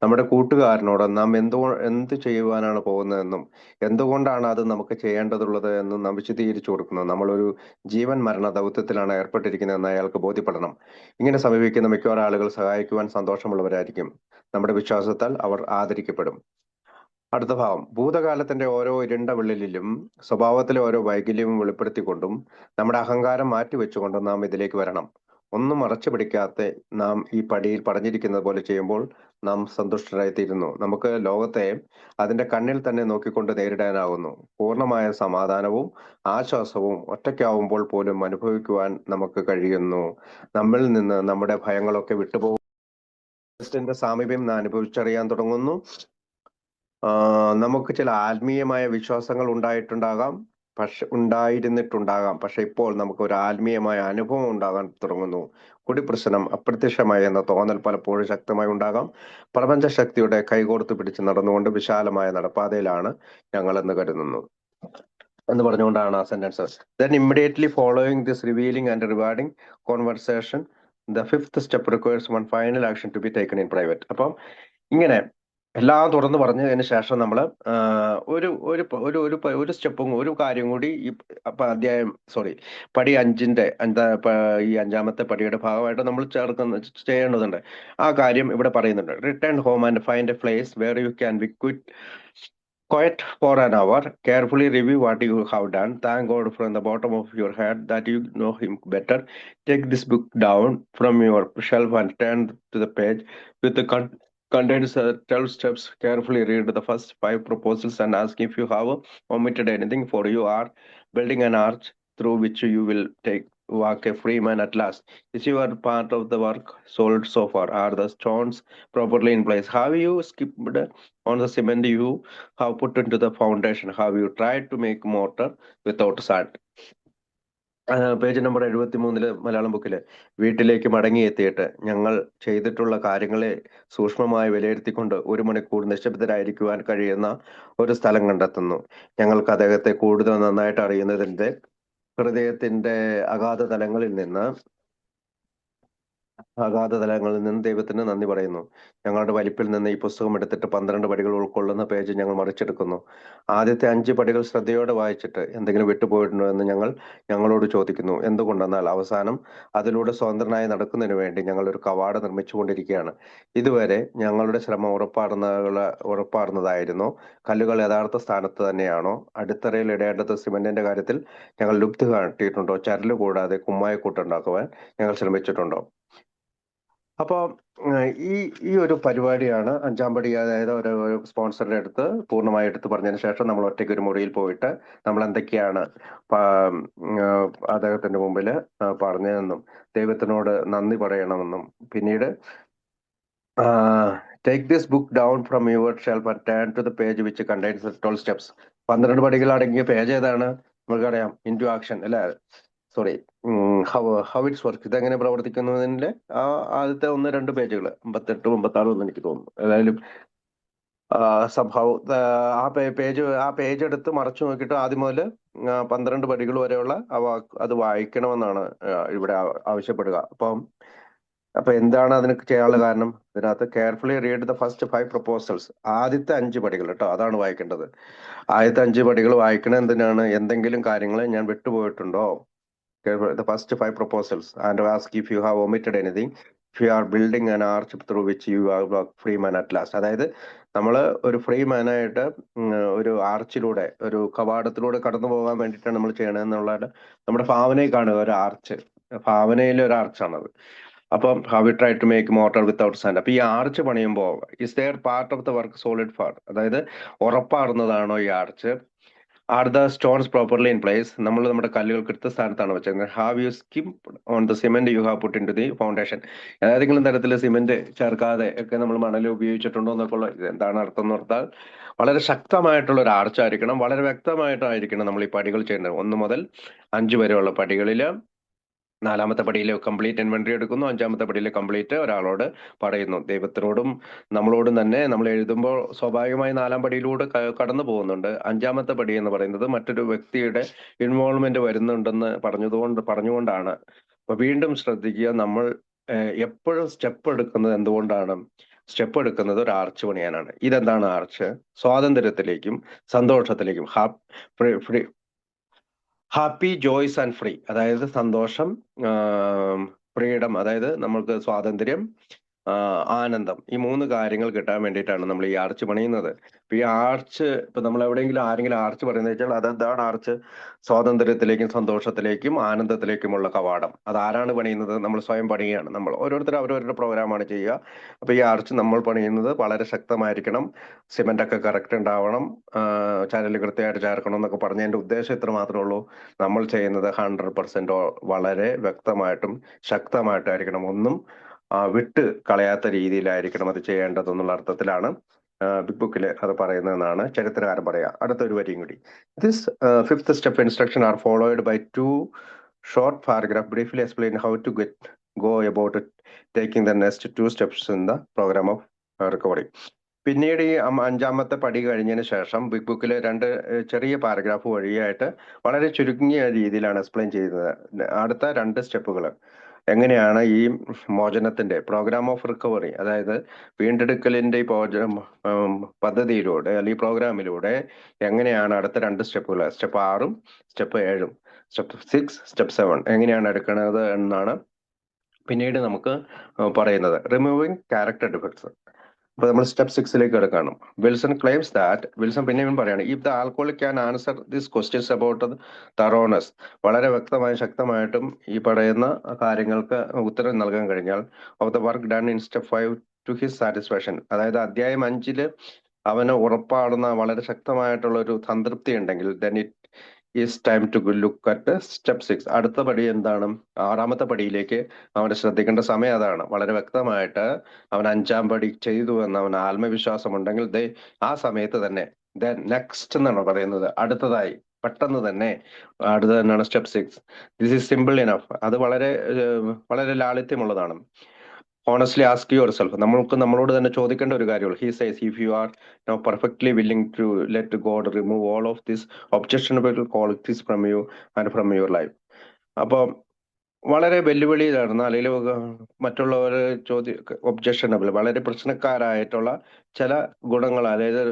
നമ്മുടെ കൂട്ടുകാരനോട് നാം എന്ത് ചെയ്യുവാനാണ് പോകുന്നതെന്നും എന്തുകൊണ്ടാണ് അത് നമുക്ക് ചെയ്യേണ്ടതുള്ളത് എന്നും നാം വിശദീകരിച്ചു കൊടുക്കുന്നു. നമ്മളൊരു ജീവൻ മരണ ദൗത്യത്തിലാണ് ഏർപ്പെട്ടിരിക്കുന്നതെന്ന് അയാൾക്ക് ബോധ്യപ്പെടണം. ഇങ്ങനെ സമീപിക്കുന്ന മിക്കവാറും ആളുകൾ സഹായിക്കുവാൻ സന്തോഷമുള്ളവരായിരിക്കും. നമ്മുടെ വിശ്വാസത്താൽ അവർ ആദരിക്കപ്പെടും. അടുത്ത ഭാഗം. ഭൂതകാലത്തിന്റെ ഓരോ ഇരുണ്ട വിള്ളലിലും സ്വഭാവത്തിലെ ഓരോ വൈകല്യവും വെളിപ്പെടുത്തിക്കൊണ്ടും നമ്മുടെ അഹങ്കാരം മാറ്റിവെച്ചുകൊണ്ടും നാം ഇതിലേക്ക് വരണം. ഒന്നും മറച്ചു പിടിക്കാത്ത നാം ഈ പടിയിൽ പറഞ്ഞിരിക്കുന്നത് പോലെ ചെയ്യുമ്പോൾ നാം സന്തുഷ്ടരായിത്തീരുന്നു. നമുക്ക് ലോകത്തെ അതിന്റെ കണ്ണിൽ തന്നെ നോക്കിക്കൊണ്ട് നേരിടാനാകുന്നു. പൂർണ്ണമായ സമാധാനവും ആശ്വാസവും ഒറ്റയ്ക്കാവുമ്പോൾ പോലും അനുഭവിക്കുവാൻ നമുക്ക് കഴിയുന്നു. നമ്മിൽ നിന്ന് നമ്മുടെ ഭയങ്ങളൊക്കെ വിട്ടുപോകും. സാമീപ്യം നാം അനുഭവിച്ചറിയാൻ തുടങ്ങുന്നു. നമുക്ക് ചില ആത്മീയമായ വിശ്വാസങ്ങൾ ഉണ്ടായിരുന്നിട്ടുണ്ടാകാം. പക്ഷെ ഇപ്പോൾ നമുക്ക് ഒരു ആത്മീയമായ അനുഭവം ഉണ്ടാകാൻ തുടങ്ങുന്നു. കുടിപ്രശ്നം അപ്രത്യക്ഷമായി എന്ന തോന്നൽ പലപ്പോഴും ശക്തമായി ഉണ്ടാകാം. പ്രപഞ്ച ശക്തിയുടെ കൈകോർത്ത് പിടിച്ച് നടന്നുകൊണ്ട് വിശാലമായ നടപ്പാതയിലാണ് ഞങ്ങൾ എന്ന് കരുതുന്നു എന്ന് പറഞ്ഞുകൊണ്ടാണ് ആ sentence. Then immediately following this revealing and rewarding conversation, the fifth step requires one final action to be taken in private. അപ്പം ഇങ്ങനെ എല്ലാം തുറന്നു പറഞ്ഞതിന് ശേഷം നമ്മൾ ഒരു ഒരു ഒരു ഒരു ഒരു സ്റ്റെപ്പും ഒരു കാര്യം കൂടി പടി 5ന്റെ ഈ 5ാമത്തെ പടിയുടെ ഭാഗമായിട്ട് നമ്മൾ ചെയ്യേണ്ടതുണ്ട്. ആ കാര്യം ഇവിടെ പറയുന്നുണ്ട്. Return home and find a place where you can be quiet for an hour, carefully review what you have done, thank God from the bottom of your heart that you know him better. Take this book down from your shelf and turn to the page with the contains 12 steps. Carefully read the first 5 proposals and ask if you have omitted anything, for you are building an arch through which you will walk a free man at last. Is your part of the work sold so far? Are the stones properly in place? Have you skipped on the cement you have put into the foundation? Have you tried to make mortar without sand? Page number 73 Malayalam ബുക്കില് വീട്ടിലേക്ക് മടങ്ങിയെത്തിയിട്ട് ഞങ്ങൾ ചെയ്തിട്ടുള്ള കാര്യങ്ങളെ സൂക്ഷ്മമായി വിലയിരുത്തിക്കൊണ്ട് 1 മണിക്കൂർ നിശബ്ദരായിരിക്കുവാൻ കഴിയുന്ന ഒരു സ്ഥലം കണ്ടെത്തുന്നു. ഞങ്ങൾക്ക് അദ്ദേഹത്തെ കൂടുതൽ നന്നായിട്ട് അറിയുന്നതിന്റെ ഹൃദയത്തിന്റെ അഗാധ തലങ്ങളിൽ നിന്ന് ദൈവത്തിന് നന്ദി പറയുന്നു. ഞങ്ങളുടെ വലിപ്പിൽ നിന്ന് ഈ പുസ്തകം എടുത്തിട്ട് 12 പടികൾ ഉൾക്കൊള്ളുന്ന പേജ് ഞങ്ങൾ മറിച്ചെടുക്കുന്നു. ആദ്യത്തെ 5 പടികൾ ശ്രദ്ധയോടെ വായിച്ചിട്ട് എന്തെങ്കിലും വിട്ടുപോയിട്ടുണ്ടോ എന്ന് ഞങ്ങളോട് ചോദിക്കുന്നു. എന്തുകൊണ്ടെന്നാൽ അവസാനം അതിലൂടെ സ്വതന്ത്രനായി നടക്കുന്നതിന് വേണ്ടി ഞങ്ങൾ ഒരു കവാടം നിർമ്മിച്ചുകൊണ്ടിരിക്കുകയാണ്. ഇതുവരെ ഞങ്ങളുടെ ശ്രമം ഉറപ്പാർന്നതായിരുന്നു. കല്ലുകൾ യഥാർത്ഥ സ്ഥാനത്ത് തന്നെയാണോ? അടിത്തറയിൽ ഇടേണ്ടത് സിമന്റിന്റെ കാര്യത്തിൽ ഞങ്ങൾ ലുപ്തി കാട്ടിയിട്ടുണ്ടോ? ചരല് കൂടാതെ കുമ്മായക്കൂട്ടുണ്ടാക്കുവാൻ ഞങ്ങൾ ശ്രമിച്ചിട്ടുണ്ടോ? അപ്പൊ ഈ ഈ ഒരു പരിപാടിയാണ് 5-ാം പടി. അതായത് ഒരു സ്പോൺസറുടെ അടുത്ത് പൂർണ്ണമായി എടുത്ത് പറഞ്ഞതിന് ശേഷം നമ്മൾ ഒറ്റയ്ക്ക് ഒരു മുറിയിൽ പോയിട്ട് നമ്മൾ എന്തൊക്കെയാണ് അദ്ദേഹത്തിന്റെ മുമ്പിൽ പറഞ്ഞതെന്നും ദൈവത്തിനോട് നന്ദി പറയണമെന്നും പിന്നീട് take this book down from your shelf and turn to the page which contains 12 steps. 12 പടികൾ അടങ്ങിയ പേജ് ഏതാണ്? നമുക്കറിയാം, ഇൻടു ആക്ഷൻ അല്ലെ? സോറി, ഹൗ ഇറ്റ്സ് വർക്ക്, ഇതെങ്ങനെ പ്രവർത്തിക്കുന്നതിന്റെ ആദ്യത്തെ 1-2 പേജുകൾ, 58, 56 എന്ന് എനിക്ക് തോന്നുന്നു. ഏതായാലും സംഭവം ആ പേജ് എടുത്ത് മറച്ചു നോക്കിയിട്ട് ആദ്യം മുതൽ 12 പടികൾ വരെയുള്ള അത് വായിക്കണമെന്നാണ് ഇവിടെ ആവശ്യപ്പെടുക. അപ്പൊ എന്താണ് അതിന് ചെയ്യാനുള്ള കാരണം? ഇതിനകത്ത് carefully read the first 5 proposals. ആദ്യത്തെ 5 പടികൾ കേട്ടോ, അതാണ് വായിക്കേണ്ടത്. ആദ്യത്തെ 5 പടികൾ വായിക്കണത് എന്തിനാണ്? എന്തെങ്കിലും കാര്യങ്ങൾ ഞാൻ വിട്ടുപോയിട്ടുണ്ടോ? The first 5 proposals and ask if you have omitted anything, if you are building an arch through which you are a free man at last. അതായത് നമ്മൾ ഒരു ഫ്രീ മാനായിട്ട് ഒരു ആർച്ചിലൂടെ, ഒരു കവാടത്തിലൂടെ കടന്നു പോകാൻ വേണ്ടിയിട്ടാണ് നമ്മൾ ചെയ്യണമെന്നുള്ളത് നമ്മുടെ ഭാവനയിൽ കാണുക. ഒരു ആർച്ച്, ഭാവനയിലെ ഒരു ആർച്ചാണത്. അപ്പം how we try to make mortar without sand. അപ്പൊ ഈ arch പണിയുമ്പോൾ is there part of the work solid for, അതായത് ഉറപ്പാർന്നതാണോ ഈ arch? Are the stones properly in place? നമ്മൾ നമ്മുടെ കല്ലുകൾ കൃത്യസ്ഥാനത്താണ് വെച്ചത്. Have you skimp on the cement you have put in to the foundation? ഏതെങ്കിലും തരത്തിൽ സിമെന്റ് ചേർക്കാതെ ഒക്കെ നമ്മൾ മണൽ ഉപയോഗിച്ചിട്ടുണ്ടോ എന്നൊക്കെ ഉള്ള എന്താണ് അർത്ഥം എന്ന് പറഞ്ഞാൽ വളരെ ശക്തമായിട്ടുള്ള ഒരു ആർച്ചായിരിക്കണം, വളരെ വ്യക്തമായിട്ടായിരിക്കണം നമ്മൾ ഈ പടികൾ ചെയ്യേണ്ടത്. 1 മുതൽ 5 വരെയുള്ള പടികളിൽ 4-ാമത്തെ പടിയിൽ കംപ്ലീറ്റ് ഇൻവെന്ററി എടുക്കുന്നു. 5-ാമത്തെ പടിയിൽ കംപ്ലീറ്റ് ഒരാളോട് പറയുന്നു. ദൈവത്തിനോടും നമ്മളോടും തന്നെ നമ്മൾ എഴുതുമ്പോൾ സ്വാഭാവികമായി 4-ാം പടിയിലൂടെ കടന്നു പോകുന്നുണ്ട്. 5-ാമത്തെ പടി എന്ന് പറയുന്നത് മറ്റൊരു വ്യക്തിയുടെ ഇൻവോൾവ്മെന്റ് വരുന്നുണ്ടെന്ന് പറഞ്ഞുകൊണ്ടാണ്. അപ്പൊ വീണ്ടും ശ്രദ്ധിക്കുക, നമ്മൾ എപ്പോഴും സ്റ്റെപ്പ് എടുക്കുന്നത് എന്തുകൊണ്ടാണ്? സ്റ്റെപ്പ് എടുക്കുന്നത് ഒരു ആർച്ച് പണിയാനാണ്. ഇതെന്താണ് ആർച്ച്? സ്വാതന്ത്ര്യത്തിലേക്കും സന്തോഷത്തിലേക്കും, ഹാപ്പി, ജോയ്സ് ആൻഡ് ഫ്രീ, അതായത് സന്തോഷം, ഫ്രീഡം, അതായത് നമ്മൾക്ക് സ്വാതന്ത്ര്യം, ആനന്ദം, ഈ 3 കാര്യങ്ങൾ കിട്ടാൻ വേണ്ടിയിട്ടാണ് നമ്മൾ ഈ ആർച്ച് പണിയുന്നത്. ഇപ്പൊ ഈ ആർച്ച്, ഇപ്പൊ നമ്മൾ എവിടെയെങ്കിലും ആരെങ്കിലും ആർച്ച് പറയുന്നത് വെച്ചാൽ അതെന്താണ് ആർച്ച്? സ്വാതന്ത്ര്യത്തിലേക്കും സന്തോഷത്തിലേക്കും ആനന്ദത്തിലേക്കുമുള്ള കവാടം. അതാരാണ് പണിയുന്നത്? നമ്മൾ സ്വയം പണിയുകയാണ്. നമ്മൾ ഓരോരുത്തരും അവരവരുടെ പ്രോഗ്രാമാണ് ചെയ്യുക. അപ്പൊ ഈ ആർച്ച് നമ്മൾ പണിയുന്നത് വളരെ ശക്തമായിരിക്കണം, സിമെന്റ് ഒക്കെ കറക്റ്റ് ഉണ്ടാവണം, ചരല് കൃത്യമായിട്ട് ചേർക്കണം എന്നൊക്കെ പറഞ്ഞതിന്റെ ഉദ്ദേശം ഇത്ര മാത്രമേ ഉള്ളൂ. നമ്മൾ ചെയ്യുന്നത് 100% വളരെ വ്യക്തമായിട്ടും ശക്തമായിട്ടായിരിക്കണം. ഒന്നും വിട്ട് കളയാത്ത രീതിയിലായിരിക്കണം അത് ചെയ്യേണ്ടതെന്നുള്ള അർത്ഥത്തിലാണ് ബിഗ് ബുക്കിൽ അത് പറയുന്നതെന്നാണ് ചരിത്രകാരൻ പറയാ. അടുത്തൊരു വരിയും കൂടി. This 5th step instruction are followed by 2 short paragraph briefly explain how to go about it, taking the next 2 steps in the program of recovery. പിന്നീട് ഈ 5-ാമത്തെ പടി കഴിഞ്ഞതിന് ശേഷം ബിഗ് ബുക്കിൽ 2 ചെറിയ പാരഗ്രാഫ് വഴിയായിട്ട് വളരെ ചുരുങ്ങിയ രീതിയിലാണ് എക്സ്പ്ലെയിൻ ചെയ്യുന്നത്. അടുത്ത 2 സ്റ്റെപ്പുകൾ എങ്ങനെയാണ് ഈ മോചനത്തിന്റെ പ്രോഗ്രാം ഓഫ് റിക്കവറി, അതായത് വീണ്ടെടുക്കലിന്റെ ഈ പദ്ധതിയിലൂടെ അല്ലെങ്കിൽ പ്രോഗ്രാമിലൂടെ എങ്ങനെയാണ് അടുത്ത 2 സ്റ്റെപ്പുകൾ, സ്റ്റെപ്പ് 6-ഉം സ്റ്റെപ്പ് 7-ഉം, സ്റ്റെപ്പ് 6, സ്റ്റെപ്പ് 7 എങ്ങനെയാണ് എടുക്കുന്നത് എന്നാണ് പിന്നീട് നമുക്ക് പറയുന്നത്. Removing character defects. അപ്പൊ നമ്മൾ സ്റ്റെപ്പ് 6ലേക്ക് കിടക്കണം. വിൽസൺ ക്ലെയിംസ് ദാറ്റ്, വിൽസൺ പിന്നെയും പറയാണ്, if the alcoholic can answer this questions about thoroughness, വളരെ വ്യക്തമായും ശക്തമായിട്ടും ഈ പറയുന്ന കാര്യങ്ങൾക്ക് ഉത്തരം നൽകാൻ കഴിഞ്ഞാൽ, of the work done in step 5 to his satisfaction, അതായത് അധ്യായം 5-ല് അവന് ഉറപ്പാടുന്ന വളരെ ശക്തമായിട്ടുള്ള ഒരു സംതൃപ്തി ഉണ്ടെങ്കിൽ, then it is time to look at step 6. അടുത്ത പടി എന്താണ്? 6-ാമത്തെ പടിയിലേക്ക് അവന് ശ്രദ്ധിക്കേണ്ട സമയം അതാണ്. വളരെ വ്യക്തമായിട്ട് അവൻ 5-ാം പടി ചെയ്തു എന്ന് അവന് ആത്മവിശ്വാസം ഉണ്ടെങ്കിൽ ആ സമയത്ത് തന്നെ നെക്സ്റ്റ് എന്നാണ് പറയുന്നത്, അടുത്തതായി പെട്ടെന്ന് തന്നെ അടുത്ത തന്നെയാണ് step 6. This is simple enough. അത് വളരെ വളരെ ലാളിത്യമുള്ളതാണ്. ഹോണസ്റ്റ്ലി ആസ്ക് യുവർ സെൽഫ്, നമ്മൾക്ക് നമ്മളോട് തന്നെ ചോദിക്കേണ്ട ഒരു കാര്യമുള്ളൂ. He says if you are now perfectly willing to let God remove all of this objectionable qualities from you and from your life. അപ്പം വളരെ വെല്ലുവിളിയിലായിരുന്നു, അല്ലെങ്കിൽ മറ്റുള്ളവർ ഒബ്ജക്ഷനബിൾ, വളരെ പ്രശ്നക്കാരായിട്ടുള്ള ചില ഗുണങ്ങൾ, അതായത്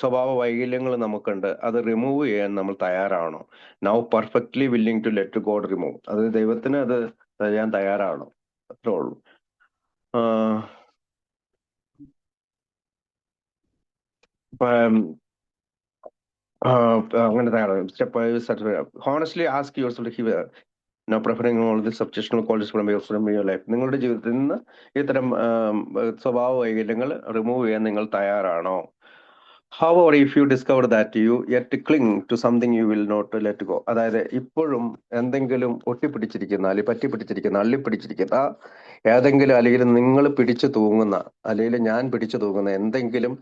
സ്വഭാവ വൈകല്യങ്ങൾ നമുക്കുണ്ട്. അത് റിമൂവ് ചെയ്യാൻ നമ്മൾ തയ്യാറാണോ? Now perfectly willing to let God remove. അത് ദൈവത്തിന് അത് ചെയ്യാൻ തയ്യാറാണോ? അത്രേ ഉള്ളൂ. അങ്ങനെ തയ്യാറാണ്. Step honestly ask yourself no preferring all the subjectional qualities from your life. നിങ്ങളുടെ ജീവിതത്തിൽ നിന്ന് ഇത്തരം സ്വഭാവ വൈകല്യങ്ങൾ റിമൂവ് ചെയ്യാൻ നിങ്ങൾ തയ്യാറാണോ? However, if you discover that you yet cling to something you will not let go, അതായത് ഇപ്പോഴും എന്തെങ്കിലും ഒട്ടിപ്പിടിച്ചിരിക്കുന്ന, അല്ലെങ്കിൽ പറ്റിപ്പിടിച്ചിരിക്കുന്ന, അള്ളിപ്പിടിച്ചിരിക്കുന്ന ഏതെങ്കിലും, അല്ലെങ്കിൽ നിങ്ങൾ പിടിച്ചു തൂങ്ങുന്ന, അല്ലെങ്കിൽ ഞാൻ പിടിച്ചു തൂങ്ങുന്ന എന്തെങ്കിലും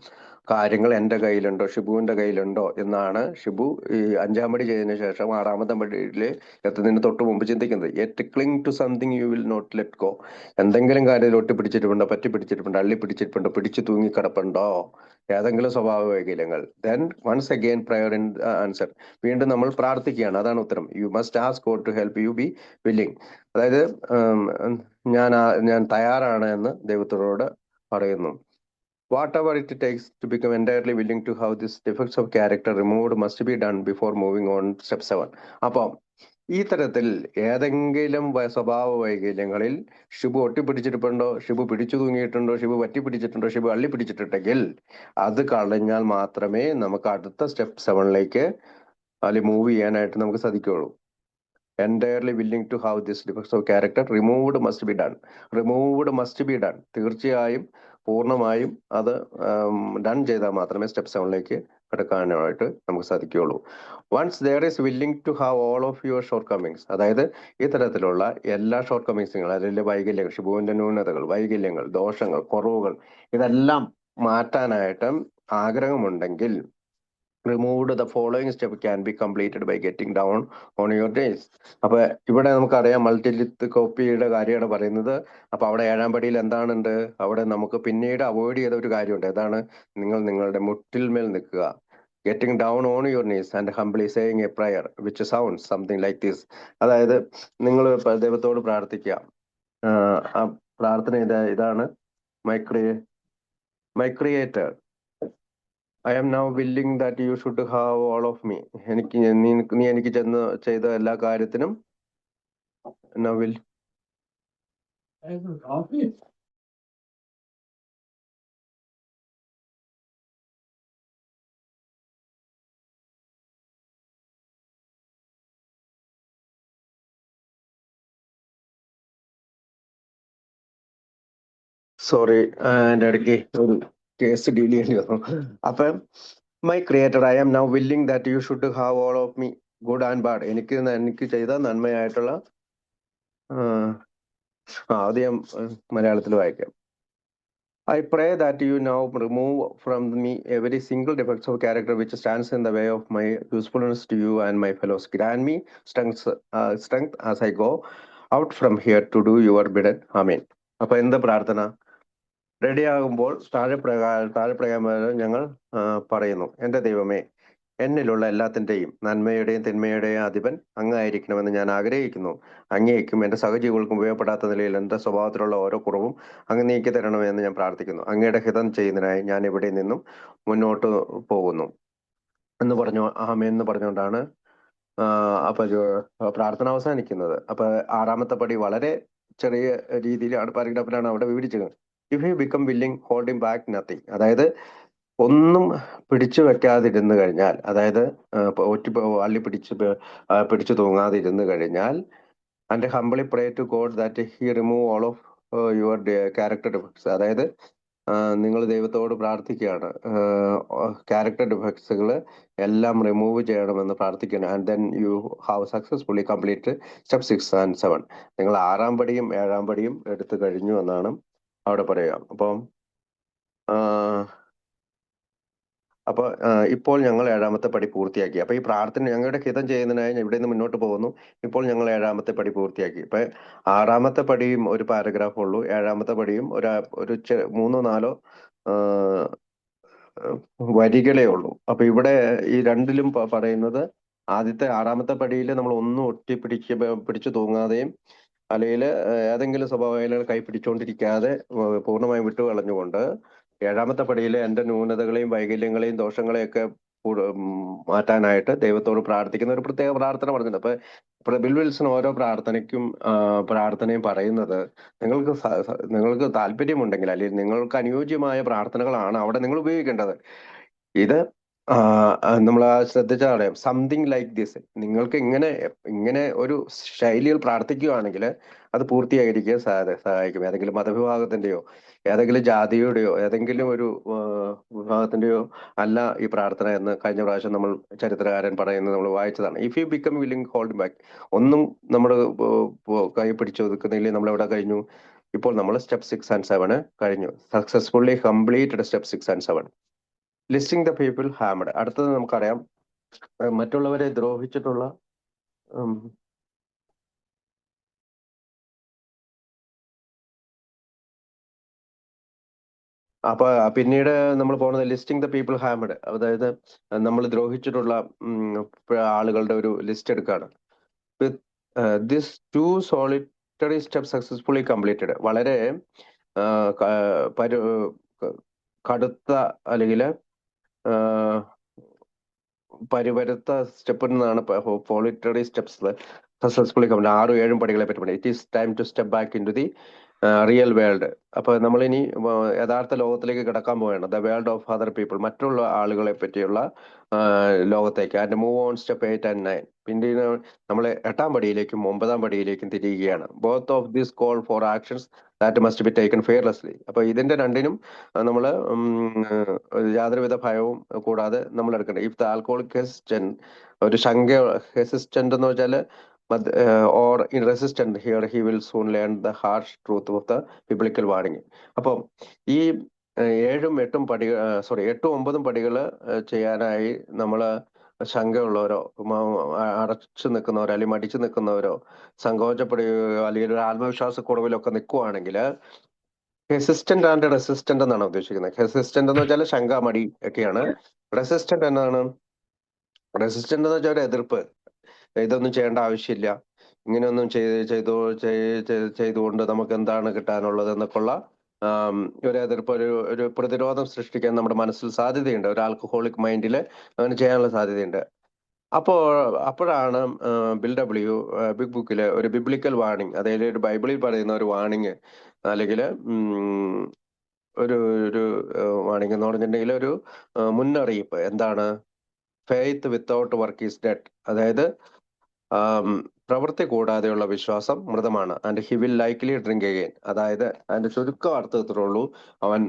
കാര്യങ്ങൾ എൻ്റെ കയ്യിലുണ്ടോ, ഷിബുവിന്റെ കയ്യിലുണ്ടോ എന്നാണ് ഷിബു ഈ 5-ാം പടി ചെയ്തതിനു ശേഷം 6-ാമത്തെ പടിയിൽ എത്തുന്നതിന് തൊട്ട് മുമ്പ് ചിന്തിക്കുന്നത്. Yet cling to something you will not let go. എന്തെങ്കിലും കാര്യത്തിൽ ഒട്ടിപ്പിടിച്ചിട്ടുണ്ടോ, പറ്റിപ്പിടിച്ചിട്ടുണ്ടോ, അള്ളിപ്പിടിച്ചിട്ടുണ്ടോ, പിടിച്ചു തൂങ്ങിക്കിടപ്പുണ്ടോ ഏതെങ്കിലും സ്വഭാവ വൈകല്യങ്ങൾ? Then once again prayer in answer, വീണ്ടും നമ്മൾ പ്രാർത്ഥിക്കുകയാണ്. അതാണ് ഉത്തരം. You must ask God to help you be willing. അതായത് ഞാൻ തയ്യാറാണ് എന്ന് ദൈവത്തോട് പറയുന്നു. Whatever it takes to become entirely willing to have these defects of character removed must be done before moving on step 7. അപ്പം ഈ തരത്തിൽ ഏതെങ്കിലും സ്വഭാവ വൈകല്യങ്ങളിൽ ഷിബു ഒട്ടിപ്പിടിച്ചിട്ടുണ്ടോ, ഷിബു പിടിച്ചു തൂങ്ങിയിട്ടുണ്ടോ, ഷിബു പറ്റിപ്പിടിച്ചിട്ടുണ്ടോ, ഷിബു അള്ളിപ്പിടിച്ചിട്ടുണ്ടെങ്കിൽ അത് കളഞ്ഞാൽ മാത്രമേ നമുക്ക് അടുത്ത സ്റ്റെപ്പ് 7ലേക്ക് അല്ലെങ്കിൽ മൂവ് ചെയ്യാനായിട്ട് നമുക്ക് സാധിക്കുകയുള്ളൂ. entirely willing to have this defects of character removed must be done. Removed must be done. തീർച്ചയായും പൂർണ്ണമായും അത് ഡൺ ചെയ്താൽ മാത്രമേ സ്റ്റെപ്പ് 7ലേക്ക് കിടക്കാനായിട്ട് നമുക്ക് സാധിക്കുകയുള്ളൂ. Once there is willing to have all of your shortcomings, അതായത് ഈ തരത്തിലുള്ള എല്ലാ ഷോർട്ട് കമ്മിങ്സുകൾ, അതിലെ വൈകല്യങ്ങൾ, ഷിബുവിന്റെ ന്യൂനതകൾ, വൈകല്യങ്ങൾ, ദോഷങ്ങൾ, കുറവുകൾ, ഇതെല്ലാം മാറ്റാനായിട്ട് ആഗ്രഹമുണ്ടെങ്കിൽ removed the following step can be completed by getting down on your days. അപ്പൊ ഇവിടെ നമുക്കറിയാം മൾട്ടിലിത്ത് കോപ്പിയുടെ കാര്യമാണ് പറയുന്നത്. അപ്പൊ അവിടെ 7-ാം പടിയിൽ എന്താണുണ്ട്? അവിടെ നമുക്ക് പിന്നീട് അവോയ്ഡ് ചെയ്ത ഒരു കാര്യമുണ്ട്. ഏതാണ്? നിങ്ങൾ നിങ്ങളുടെ മുട്ടിൽമേൽ നിൽക്കുക. Getting down on your knees and humbly saying a prayer which sounds something like this. അതായത് നിങ്ങൾ ദൈവത്തോട് പ്രാർത്ഥിക്കുക. ആ പ്രാർത്ഥന ഇതാണ്: my creator, I am now willing that you should have all of me. നീ എനിക്ക് ചെയ്ത എല്ലാ കാര്യത്തിനും നൗ വിൽ സോറി, എൻ്റെ ഇടയ്ക്ക് ഒരു കേസ് ഡീൽ ചെയ്യേണ്ടി വന്നു. അപ്പം my creator, I am now willing that you should have all of me good and bad. എനിക്ക് ചെയ്ത നന്മയായിട്ടുള്ള അത് ഞാൻ മലയാളത്തിൽ വായിക്കാം. I pray that you now remove from me every single defect of character which stands in the way of my usefulness to you and my fellows. Grant me strength as I go out from here to do your bidden. Amen. അപ്പൊ എന്ത് പ്രാർത്ഥന? റെഡിയാകുമ്പോൾ താഴെ പ്രകാരം ഞങ്ങൾ പറയുന്നു: എൻ്റെ ദൈവമേ, എന്നിലുള്ള എല്ലാത്തിൻ്റെയും നന്മയുടെയും തിന്മയുടെയും അധിപൻ അങ്ങായിരിക്കണമെന്ന് ഞാൻ ആഗ്രഹിക്കുന്നു. അങ്ങേക്കും എൻ്റെ സഹജീവികൾക്കും ഉപയോഗപ്പെടാത്ത നിലയിൽ എൻ്റെ സ്വഭാവത്തിലുള്ള ഓരോ കുറവും അങ്ങ് നീക്കി തരണമെന്ന് ഞാൻ പ്രാർത്ഥിക്കുന്നു. അങ്ങയുടെ ഹിതം ചെയ്യുന്നതിനായി ഞാൻ ഇവിടെ നിന്നും മുന്നോട്ട് പോകുന്നു എന്ന് പറഞ്ഞുകൊണ്ടാണ് അപ്പൊ പ്രാർത്ഥന അവസാനിക്കുന്നത്. അപ്പൊ 6-ാമത്തെ പടി വളരെ ചെറിയ രീതിയിലാണ്, പാരഗ്രാഫിലാണ് അവിടെ വിവരിച്ചത്. If you become willing holding back nothing, അതായത് ഒന്നും പിടിച്ചു വെക്കാതിരുന്നു കഴിഞ്ഞാൽ, അതായത് പിടിച്ചു തൂങ്ങാതിരുന്നു കഴിഞ്ഞാൽ, and humbly pray to God that he remove all of your character defects, അതായത് നിങ്ങൾ ദൈവത്തോട് പ്രാർത്ഥിക്കുകയാണ് ക്യാരക്ടർ ഡിഫക്ട്സുകൾ എല്ലാം റിമൂവ് ചെയ്യണമെന്ന് പ്രാർത്ഥിക്കുകയാണ്. And then you have successfully complete step 6 and 7. നിങ്ങൾ 6-ാം പടിയും 7-ാം പടിയും എടുത്തു കഴിഞ്ഞു എന്നാണ് അവിടെ പറയുക. അപ്പം അപ്പൊ ഇപ്പോൾ ഞങ്ങൾ ഏഴാമത്തെ പടി പൂർത്തിയാക്കി. അപ്പൊ ഈ പ്രാർത്ഥന ഞങ്ങളുടെ ഹിതം ചെയ്യുന്നതിനായി ഇവിടെ നിന്ന് മുന്നോട്ട് പോകുന്നു. ഇപ്പോൾ ഞങ്ങൾ ഏഴാമത്തെ പടി പൂർത്തിയാക്കി. ഇപ്പൊ ആറാമത്തെ പടിയും ഒരു പാരഗ്രാഫ് ഉള്ളൂ. ഏഴാമത്തെ പടിയും മൂന്നോ നാലോ ആ, വരികളേ ഉള്ളൂ. അപ്പൊ ഇവിടെ ഈ രണ്ടിലും പറയുന്നത് ആദ്യത്തെ ആറാമത്തെ പടിയിൽ നമ്മൾ ഒന്നും പിടിച്ചു തൂങ്ങാതെയും അല്ലെങ്കിൽ ഏതെങ്കിലും സ്വഭാവങ്ങൾ കൈ പിടിച്ചുകൊണ്ടിരിക്കാതെ പൂർണ്ണമായും വിട്ടു കളഞ്ഞുകൊണ്ട് ഏഴാമത്തെ പടിയിൽ എന്റെ ന്യൂനതകളെയും വൈകല്യങ്ങളെയും ദോഷങ്ങളെയൊക്കെ മാറ്റാനായിട്ട് ദൈവത്തോട് പ്രാർത്ഥിക്കുന്ന ഒരു പ്രത്യേക പ്രാർത്ഥന പറഞ്ഞിട്ടുണ്ട്. അപ്പൊ ബിൽ വിൽസൺ ഓരോ പ്രാർത്ഥനയ്ക്കും പ്രാർത്ഥനയും പറയുന്നത് നിങ്ങൾക്ക് താല്പര്യമുണ്ടെങ്കിൽ അല്ലെങ്കിൽ നിങ്ങൾക്ക് അനുയോജ്യമായ പ്രാർത്ഥനകളാണ് അവിടെ നിങ്ങൾ ഉപയോഗിക്കേണ്ടത്. ഇത് നമ്മൾ ശ്രദ്ധിച്ചാൽ അറിയാം, സംതിങ് ലൈക്ക് ദിസ്. നിങ്ങൾക്ക് ഇങ്ങനെ ഇങ്ങനെ ഒരു ശൈലിയിൽ പ്രാർത്ഥിക്കുകയാണെങ്കിൽ അത് പൂർത്തീകരിക്കാൻ സഹായിക്കും. ഏതെങ്കിലും മതവിഭാഗത്തിന്റെയോ ഏതെങ്കിലും ജാതിയുടെയോ ഏതെങ്കിലും ഒരു വിഭാഗത്തിന്റെയോ അല്ല ഈ പ്രാർത്ഥന എന്ന് കഴിഞ്ഞ പ്രാവശ്യം നമ്മൾ ചരിത്രകാരൻ പറയുന്നത് നമ്മൾ വായിച്ചതാണ്. If you become willing hold back, ഒന്നും നമ്മുടെ കൈ പിടിച്ചു ഒതുക്കുന്നില്ലേ, നമ്മൾ എവിടെ കഴിഞ്ഞു? ഇപ്പോൾ നമ്മൾ സ്റ്റെപ്പ് 6 and 7 കഴിഞ്ഞു. Successfully completed step 6 and 7. Listing the people harmed. അടുത്തത് നമുക്കറിയാം, മറ്റുള്ളവരെ ദ്രോഹിച്ചിട്ടുള്ള ഉം, അപ്പൊ പിന്നീട് നമ്മൾ പോകുന്നത് ലിസ്റ്റിംഗ് ദ പീപ്പിൾ ഹാമഡ്, അതായത് നമ്മൾ ദ്രോഹിച്ചിട്ടുള്ള ആളുകളുടെ ഒരു ലിസ്റ്റ് എടുക്കുകയാണ്. This 2 solitary step successfully completed. വളരെ കടുത്ത അല്ലെങ്കിൽ പരിവരുത്ത സ്റ്റെപ്പിൽ നിന്നാണ് പോളിറ്ററി സ്റ്റെപ്സ് സക്സസ്ഫുള്ളി കംപ്ലീറ്റ്. 6-7 പടികളെ പറ്റി പറഞ്ഞു. It is time to step back in to the real world. അപ്പൊ നമ്മളിനി യഥാർത്ഥ ലോകത്തിലേക്ക് കിടക്കാൻ പോവുകയാണ്. The world of other people, മറ്റുള്ള ആളുകളെ പറ്റിയുള്ള ലോകത്തേക്ക്. And move on step 8 and 9. പിന്നീട് നമ്മൾ 8-ാം പടിയിലേക്കും 9-ാം പടിയിലേക്കും തിരിയുകയാണ്. Both of this call for actions that must be taken fearlessly. അപ്പൊ ഇതിന്റെ രണ്ടിനും നമ്മൾ യാതൊരുവിധ ഭയവും കൂടാതെ നമ്മൾ എടുക്കണം. ഇഫ് ദ ആൽക്കോളിക് ഹെസിസ്റ്റന്റ്, ഒരു ഹെസിസ്റ്റന്റ് എന്ന് വെച്ചാൽ or in resistant here he will soon learn the harsh truth of the biblical warning. അപ്പം ഈ 7-ഉം 8-ഉം പടികൾ, 8-ഉം 9-ഉം പടികൾ ചെയ്യാനായി നമ്മൾ ശങ്കയുള്ളവരോ അടച്ചു നിൽക്കുന്നവരോ അല്ലെങ്കിൽ മടിച്ചു നിൽക്കുന്നവരോ സങ്കോചപ്പെടുകയോ അല്ലെങ്കിൽ ഒരു ആത്മവിശ്വാസക്കുറവിലൊക്കെ നിൽക്കുവാണെങ്കിൽ, ഹെസിസ്റ്റന്റ് ആൻഡ് റെസിസ്റ്റന്റ് എന്നാണ് ഉദ്ദേശിക്കുന്നത്. ഹെസിസ്റ്റന്റ് എന്ന് വെച്ചാൽ ശങ്ക, മടി ഒക്കെയാണ്. റെസിസ്റ്റന്റ് എന്നാണ്? റെസിസ്റ്റന്റ് എന്ന് വെച്ചാൽ ഒരു എതിർപ്പ്. ഇതൊന്നും ചെയ്യേണ്ട ആവശ്യമില്ല, ഇങ്ങനെയൊന്നും ചെയ്തുകൊണ്ട് നമുക്ക് എന്താണ് കിട്ടാനുള്ളത് എന്നൊക്കെയുള്ള ഒരു എതിർപ്പ്, ഒരു പ്രതിരോധം സൃഷ്ടിക്കാൻ നമ്മുടെ മനസ്സിൽ സാധ്യതയുണ്ട്. ഒരു ആൽക്കഹോളിക് മൈൻഡിൽ അങ്ങനെ ചെയ്യാനുള്ള സാധ്യതയുണ്ട്. അപ്പോഴാണ് ബിൽ ഡബ്ല്യു ബിഗ് ബുക്കിലെ ഒരു ബിബ്ലിക്കൽ വാർണിംഗ്, അതായത് ഒരു ബൈബിളിൽ പറയുന്ന ഒരു വാർണിംഗ് അല്ലെങ്കിൽ ഒരു ഒരു വാർണിംഗ് എന്ന് പറഞ്ഞിട്ടുണ്ടെങ്കിൽ ഒരു മുന്നറിയിപ്പ്. എന്താണ്? Faith without work is dead. അതായത് പ്രവൃത്തി കൂടാതെയുള്ള വിശ്വാസം മൃതമാണ്. And he will likely drink again. അതായത് അതിന്റെ ചുരുക്കം അർത്ഥത്തിലുള്ളൂ, അവൻ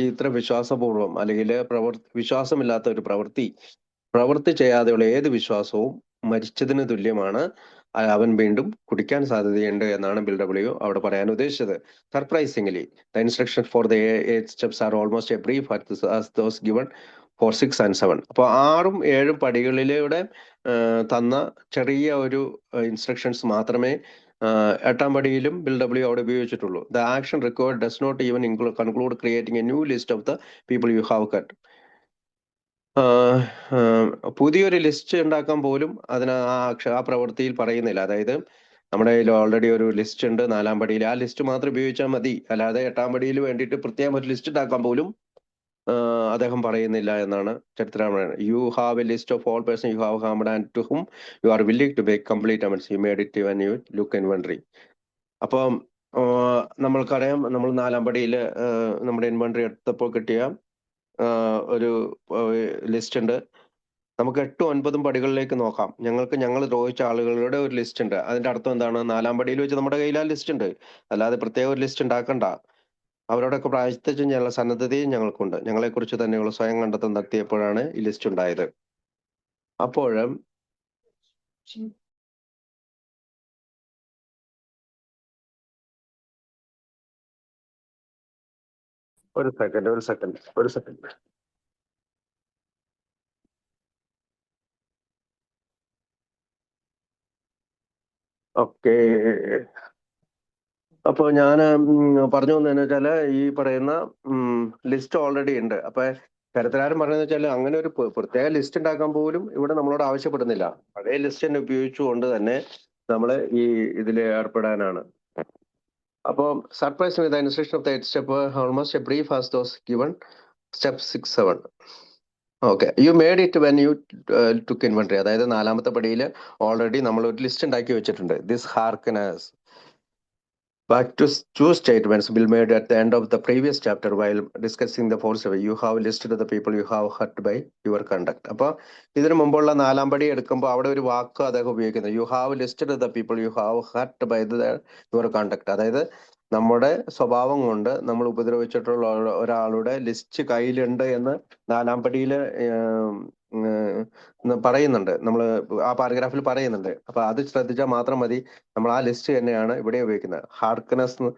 ഇത്ര വിശ്വാസപൂർവം അല്ലെങ്കിൽ വിശ്വാസമില്ലാത്ത ഒരു പ്രവൃത്തി ചെയ്യാതെയുള്ള ഏത് വിശ്വാസവും മരിച്ചതിന് തുല്യമാണ്. അവൻ വീണ്ടും കുടിക്കാൻ സാധ്യതയുണ്ട് എന്നാണ് ബിൽ ഡബ്ല്യു അവിടെ പറയാൻ ഉദ്ദേശിച്ചത്. Surprisingly the instruction for the 8 steps are almost a brief as those given for 6 and 7. അപ്പോൾ 6-ഉം 7-ഉം പടികളിലൂടെ തന്ന ചെറിയ ഒരു ഇൻസ്ട്രക്ഷൻസ് മാത്രമേ 8-ാം പടിയിലും ബിൽ ഡബ്ല്യു അവിടെ ഉപയോഗിച്ചിട്ടുള്ളൂ. The action required does not even conclude creating a new list of the people you have cut. പുതിയൊരു list ഉണ്ടാക്കാൻ പോലും അതിന് ആ പ്രവൃത്തിയിൽ പറയുന്നില്ല. അതായത് നമ്മുടെ കയ്യിൽ ഓൾറെഡി ഒരു ലിസ്റ്റ് ഉണ്ട് 4-ാം പടിയിൽ, ആ ലിസ്റ്റ് മാത്രം ഉപയോഗിച്ചാൽ മതി. അല്ലാതെ 8-ാം പടിയിൽ വേണ്ടിയിട്ട് പ്രത്യേകം ഒരു ലിസ്റ്റ് ഉണ്ടാക്കാൻ പോലും അദ്ദേഹം പറയുന്നില്ല എന്നാണ് ചരിത്രം പറയുന്നത്. You have a list of all person you have harmed and to whom you are willing to make complete amends. You made it when you look inventory. അപ്പം നമ്മൾക്കറിയാം, നമ്മൾ 4-ാം പടിയിൽ നമ്മുടെ ഇൻവെന്ററി എടുത്തപ്പോൾ കിട്ടിയ ഒരു ലിസ്റ്റ് ഉണ്ട്. നമുക്ക് 8-ഉം 9-ഉം പടികളിലേക്ക് നോക്കാം. ഞങ്ങൾ ദ്രോഹിച്ച ആളുകളുടെ ഒരു ലിസ്റ്റ് ഉണ്ട്. അതിന്റെ അർത്ഥം എന്താണ്? 4-ാം പടിയിൽ വെച്ച് നമ്മുടെ കയ്യിൽ ആ ലിസ്റ്റ് ഉണ്ട്. അല്ലാതെ പ്രത്യേക ഒരു ലിസ്റ്റ് ഉണ്ടാക്കണ്ട. അവരോടൊക്കെ പ്രായശ്ചിത്തം ചെയ്യാനുള്ള സന്നദ്ധതയും ഞങ്ങൾക്കുണ്ട്. ഞങ്ങളെക്കുറിച്ച് തന്നെയുള്ള സ്വയം കണ്ടെത്തൽ നടത്തിയപ്പോഴാണ് ഈ ലിസ്റ്റ് ഉണ്ടായത്. അപ്പോഴും ഒരു സെക്കൻഡ്. ഓക്കെ. അപ്പൊ ഞാൻ പറഞ്ഞു വന്നതെന്ന് വെച്ചാല് ഈ പറയുന്ന ലിസ്റ്റ് ഓൾറെഡി ഉണ്ട്. അപ്പൊ കരുത്തരാരും പറയുന്നത് വെച്ചാൽ അങ്ങനെ ഒരു പ്രത്യേക ലിസ്റ്റ് ഉണ്ടാക്കാൻ പോലും ഇവിടെ നമ്മളോട് ആവശ്യപ്പെടുന്നില്ല. പഴയ ലിസ്റ്റ് തന്നെ ഉപയോഗിച്ചുകൊണ്ട് തന്നെ നമ്മൾ ഈ ഇതിൽ ഏർപ്പെടാനാണ്. അപ്പോൾ surprise with instruction of the 8 step almost a brief as those given step 6, 7. Okay, you made it when you took inventory. അതായത് 4ാമത്തെ പടിയിൽ ഓൾറെഡി നമ്മൾ ഒരു ലിസ്റ്റ് ഉണ്ടാക്കി വെച്ചിട്ടുണ്ട്. This harkens back to two statements Bill made at the end of the previous chapter while discussing the force way. You have listed the people you have hurt by your conduct. അപ്പോൾ ഇതിനു മുമ്പുള്ള 4ാം പടി എടുക്കുമ്പോൾ അവിടെ ഒരു വാക്ക് അദ്ദേഹം ഉപയോഗിക്കുന്നത് you have listed the people you have hurt by your conduct. അതായത് നമ്മുടെ സ്വഭാവം കൊണ്ട് നമ്മൾ ഉപദ്രവിച്ചിട്ടുള്ള ഒരാളുടെ ലിസ്റ്റ് കയ്യിലുണ്ട് എന്ന് 4ാം പടിയിൽ പറയുന്നുണ്ട്. നമ്മൾ ആ പാരഗ്രാഫിൽ പറയുന്നുണ്ട്. അപ്പൊ അത് ശ്രദ്ധിച്ചാൽ മാത്രം മതി. നമ്മൾ ആ ലിസ്റ്റ് തന്നെയാണ് ഇവിടെ ഉപയോഗിക്കുന്നത്. Harkens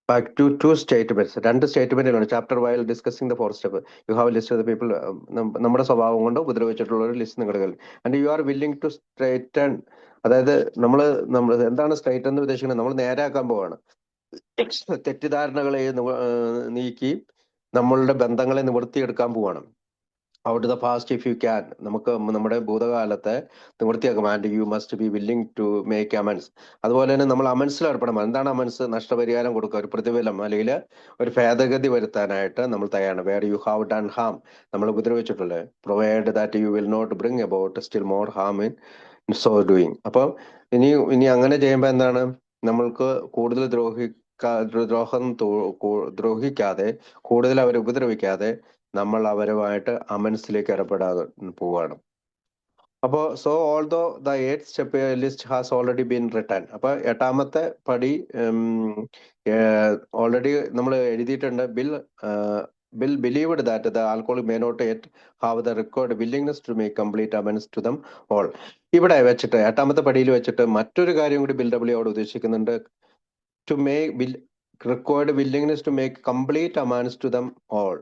back to two statements, 2 സ്റ്റേറ്റ്മെന്റുകളാണ്. Chapter while discussing the 4 step you have list the people. നമ്മുടെ സ്വഭാവം കൊണ്ട് ഉപദ്രവിച്ചിട്ടുള്ള ഒരു ലിസ്റ്റ് നിങ്ങളുടെ കയ്യിൽ. And you are willing to straighten. അതായത് നമ്മൾ എന്താണ് സ്ട്രൈറ്റ് എന്ന് ഉദ്ദേശിക്കുന്നത്? നമ്മൾ നേരാക്കാൻ പോവാണ്. തെറ്റിദ്ധാരണകളെ നീക്കി നമ്മളുടെ ബന്ധങ്ങളെ നിവൃത്തിയെടുക്കാൻ പോവാണ്. Out the past if you can. നമുക്ക് നമ്മുടെ ഭൂതകാലത്തെ നിവൃത്തിയാക്കും. And you must be willing to make amends. അതുപോലെ തന്നെ നമ്മൾ അമൻസിൽ ഏർപ്പെടണം. എന്താണ് അമൻസ്? നഷ്ടപരിഹാരം കൊടുക്കുക, ഒരു പ്രതിഫലം അല്ലെങ്കിൽ ഒരു ഭേദഗതി വരുത്താനായിട്ട് നമ്മൾ തയ്യാറാണ്. Where you have done harm, നമ്മൾ ഉപദ്രവിച്ചിട്ടുള്ളത്. Provide that you will not bring about still more harm in so doing. അപ്പൊ ഇനി അങ്ങനെ ചെയ്യുമ്പോൾ എന്താണ്? നമ്മൾക്ക് കൂടുതൽ ദ്രോഹിക്കാതെ, കൂടുതൽ അവരെ ഉപദ്രവിക്കാതെ നമ്മൾ അവരുമായിട്ട് അമൻസിലേക്ക് ഏർപ്പെടാതെ പോവാണ്. അപ്പോ so although the 8th step list has already been return. അപ്പൊ 8ാമത്തെ പടി ഓൾറെഡി നമ്മൾ എഴുതിയിട്ടുണ്ട്. Bill believed that the alcoholic may not yet have the required willingness to make complete amends to them all. ഇവിടെ വെച്ചിട്ട് 8ാമത്തെ പടിയിൽ വെച്ചിട്ട് മറ്റൊരു കാര്യം കൂടി ബിൽ ഡബ്ല്യുയോട് ഉദ്ദേശിക്കുന്നുണ്ട്. To make required willingness to make complete amends to them all,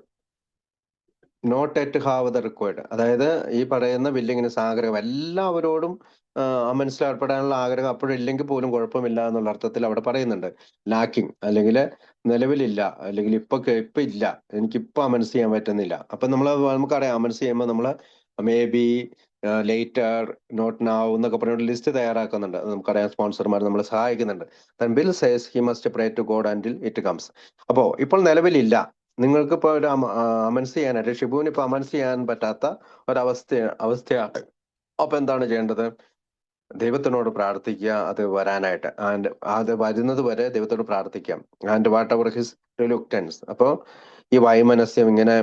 not at have the required. അതായത് ഈ പറയുന്ന വില്ലിങ്ങിനെസ്, ആഗ്രഹം, എല്ലാവരോടും മനസ്സിലേർപ്പെടാനുള്ള ആഗ്രഹം അപ്പോഴില്ലെങ്കിൽ പോലും കുഴപ്പമില്ല എന്നുള്ള അർത്ഥത്തിൽ അവിടെ പറയുന്നുണ്ട്. ലാക്കിങ് അല്ലെങ്കിൽ നിലവിലില്ല, അല്ലെങ്കിൽ ഇപ്പൊ ഇല്ല, എനിക്കിപ്പോ അമൻസ് ചെയ്യാൻ പറ്റുന്നില്ല. അപ്പൊ നമുക്കറിയാം അമൻസ് ചെയ്യുമ്പോൾ നമ്മൾ maybe, later, not now എന്നൊക്കെ പറഞ്ഞ ലിസ്റ്റ് തയ്യാറാക്കുന്നുണ്ട്. നമുക്കറിയാം സ്പോൺസർമാർ നമ്മളെ സഹായിക്കുന്നുണ്ട്. Bill says he must pray to God until it comes. അപ്പോ ഇപ്പോൾ നിലവിലില്ല, നിങ്ങൾക്ക് ഇപ്പൊ ഒരു അമൻസ് ചെയ്യാനായിട്ട്, ഷിബുവിന് ഇപ്പൊ അമൻസ് ചെയ്യാൻ പറ്റാത്ത അവസ്ഥയാണ്. അപ്പൊ എന്താണ് ചെയ്യേണ്ടത്? ദൈവത്തിനോട് പ്രാർത്ഥിക്കുക അത് വരാനായിട്ട്. ആൻഡ് അത് വരുന്നത് വരെ ദൈവത്തോട് പ്രാർത്ഥിക്കാം. And whatever his reluctance. അപ്പോ ഈ വൈമനസ്യം, ഇങ്ങനെ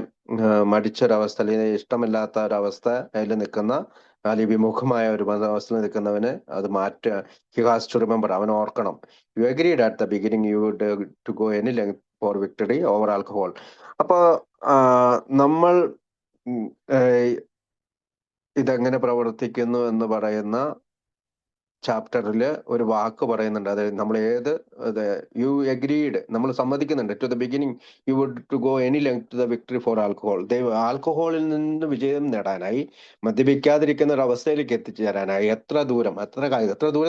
മടിച്ചൊരവസ്ഥ അല്ലെങ്കിൽ ഇഷ്ടമില്ലാത്ത ഒരവസ്ഥ അതിൽ നിൽക്കുന്ന, അല്ലെങ്കിൽ വിമുഖമായ ഒരു അവസ്ഥയിൽ നിൽക്കുന്നവന് അത് മാറ്റുക. ഹി ഹാസ് ടു റിമെമ്പർ, അവൻ ഓർക്കണം. You agreed at the beginning you would to go any length for victory over alcohol. അപ്പൊ നമ്മൾ ഇതെങ്ങനെ പ്രവർത്തിക്കുന്നു എന്ന് പറയുന്ന ചാപ്റ്ററിൽ ഒരു വാക്ക് പറയുന്നുണ്ട്. അത് നമ്മൾ യു അഗ്രീഡ്, നമ്മൾ സമ്മതിക്കുന്നുണ്ട്. To the beginning you would to go any length to the victory for alcohol. ആൽക്കഹോളിൽ നിന്ന് വിജയം നേടാനായി, മദ്യപിക്കാതിരിക്കുന്ന ഒരു അവസ്ഥയിലേക്ക് എത്തിച്ചേരാനായി എത്ര ദൂരം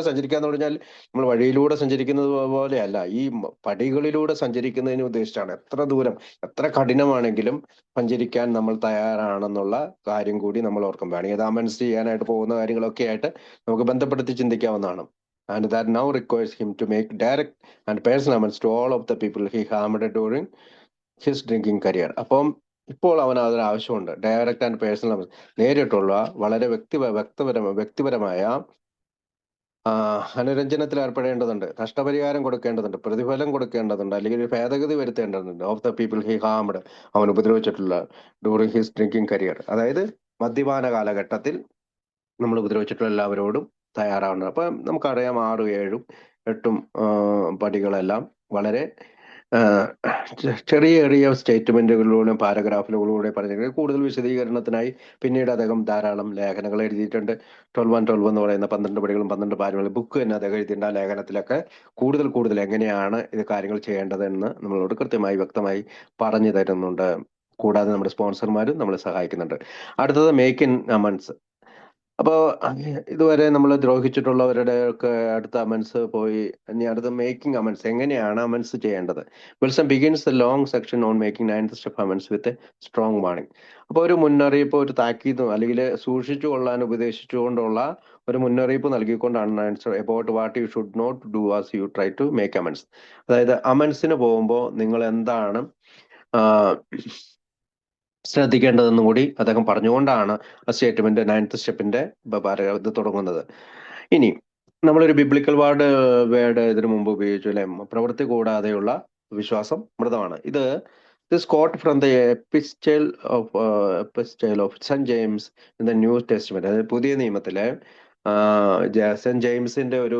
സഞ്ചരിക്കാന്ന് പറഞ്ഞാൽ നമ്മൾ വഴിയിലൂടെ സഞ്ചരിക്കുന്നത് പോലെയല്ല, ഈ പടികളിലൂടെ സഞ്ചരിക്കുന്നതിന് ഉദ്ദേശിച്ചാണ്. എത്ര ദൂരം, എത്ര കഠിനമാണെങ്കിലും സഞ്ചരിക്കാൻ നമ്മൾ തയ്യാറാണെന്നുള്ള കാര്യം കൂടി നമ്മൾ ഓർക്കും. വേണമെങ്കിൽ അത് അമൻസ് ചെയ്യാനായിട്ട് പോകുന്ന കാര്യങ്ങളൊക്കെ ആയിട്ട് നമുക്ക് ബന്ധപ്പെടുത്തി ചിന്തിക്കാവുന്നതാണ്. And that now requires him to make direct and personal amends to all of the people he harmed during his drinking career. അപ്പം ഇപ്പോൾ അവന് അതൊരു ആവശ്യമുണ്ട്. ഡയറക്റ്റ് ആൻഡ് പേഴ്സണൽ അമൻസ്, നേരിട്ടുള്ള വളരെ വ്യക്തിപരമായ അനുരഞ്ജനത്തിൽ ഏർപ്പെടേണ്ടതുണ്ട്. നഷ്ടപരിഹാരം കൊടുക്കേണ്ടതുണ്ട്, പ്രതിഫലം കൊടുക്കേണ്ടതുണ്ട്, അല്ലെങ്കിൽ ഒരു ഭേദഗതി വരുത്തേണ്ടതുണ്ട്. Of the people he harmed, അവൻ ഉപദ്രവിച്ചിട്ടുള്ള ഡ്യൂറിങ് ഹിസ് ഡ്രിങ്കിങ് കരിയർ. അതായത് മദ്യപാന കാലഘട്ടത്തിൽ നമ്മൾ ഉപദ്രവിച്ചിട്ടുള്ള എല്ലാവരോടും തയ്യാറാവുന്നത്. അപ്പൊ നമുക്കറിയാം 6, 7, 8 പടികളെല്ലാം വളരെ ചെറിയ സ്റ്റേറ്റ്മെന്റുകളിലൂടെ, പാരഗ്രാഫുകളിലൂടെ പറഞ്ഞിരിക്കുന്നത്. കൂടുതൽ വിശദീകരണത്തിനായി പിന്നീട് അദ്ദേഹം ധാരാളം ലേഖനങ്ങൾ എഴുതിയിട്ടുണ്ട്. 12 എന്ന് പറയുന്ന 12 പടികളും 12 പാരകളും ബുക്ക് തന്നെ അദ്ദേഹം എഴുതിയിട്ടുണ്ട്. ആ ലേഖനത്തിലൊക്കെ കൂടുതൽ എങ്ങനെയാണ് ഇത് കാര്യങ്ങൾ ചെയ്യേണ്ടതെന്ന് നമ്മളോട് കൃത്യമായി വ്യക്തമായി പറഞ്ഞു തരുന്നുണ്ട്. കൂടാതെ നമ്മുടെ സ്പോൺസർമാരും നമ്മളെ സഹായിക്കുന്നുണ്ട്. അടുത്തത് മേക്ക് ഇൻ അമൻസ്. അപ്പോൾ ഇതുവരെ നമ്മൾ ദ്രോഹിച്ചിട്ടുള്ളവരുടെ ഒക്കെ അടുത്ത അമൻസ് പോയി ഇനി അടുത്ത മേക്കിംഗ് അമൻസ്, എങ്ങനെയാണ് അമൻസ് ചെയ്യേണ്ടത്? Wilson begins the long section on making ninth step amends with strong warning. അപ്പോൾ ഒരു മുന്നറിയിപ്പ്, ഒരു താക്കീതും അല്ലെങ്കിൽ സൂക്ഷിച്ചു കൊള്ളാൻ ഉപദേശിച്ചുകൊണ്ടുള്ള ഒരു മുന്നറിയിപ്പ് നൽകിക്കൊണ്ടാണ് answer about what you should not do as you try to make amends. അതായത് അമൻസിന് പോകുമ്പോൾ നിങ്ങൾ എന്താണ് ശ്രദ്ധിക്കേണ്ടതെന്നും കൂടി അദ്ദേഹം പറഞ്ഞുകൊണ്ടാണ് ആ സ്റ്റേറ്റ്മെന്റ് നയൻത് സ്റ്റെപ്പിന്റെ ഇത് തുടങ്ങുന്നത്. ഇനി നമ്മളൊരു ബിബ്ലിക്കൽ വേർഡ് ഇതിനു മുമ്പ് ഉപയോഗിച്ചു അല്ലെ, പ്രവൃത്തി കൂടാതെയുള്ള വിശ്വാസം മൃതമാണ്. This quote from the epistle of Saint James in the New Testament, അതായത് പുതിയ നിയമത്തിലെ സെന്റ് ജെയിംസിന്റെ ഒരു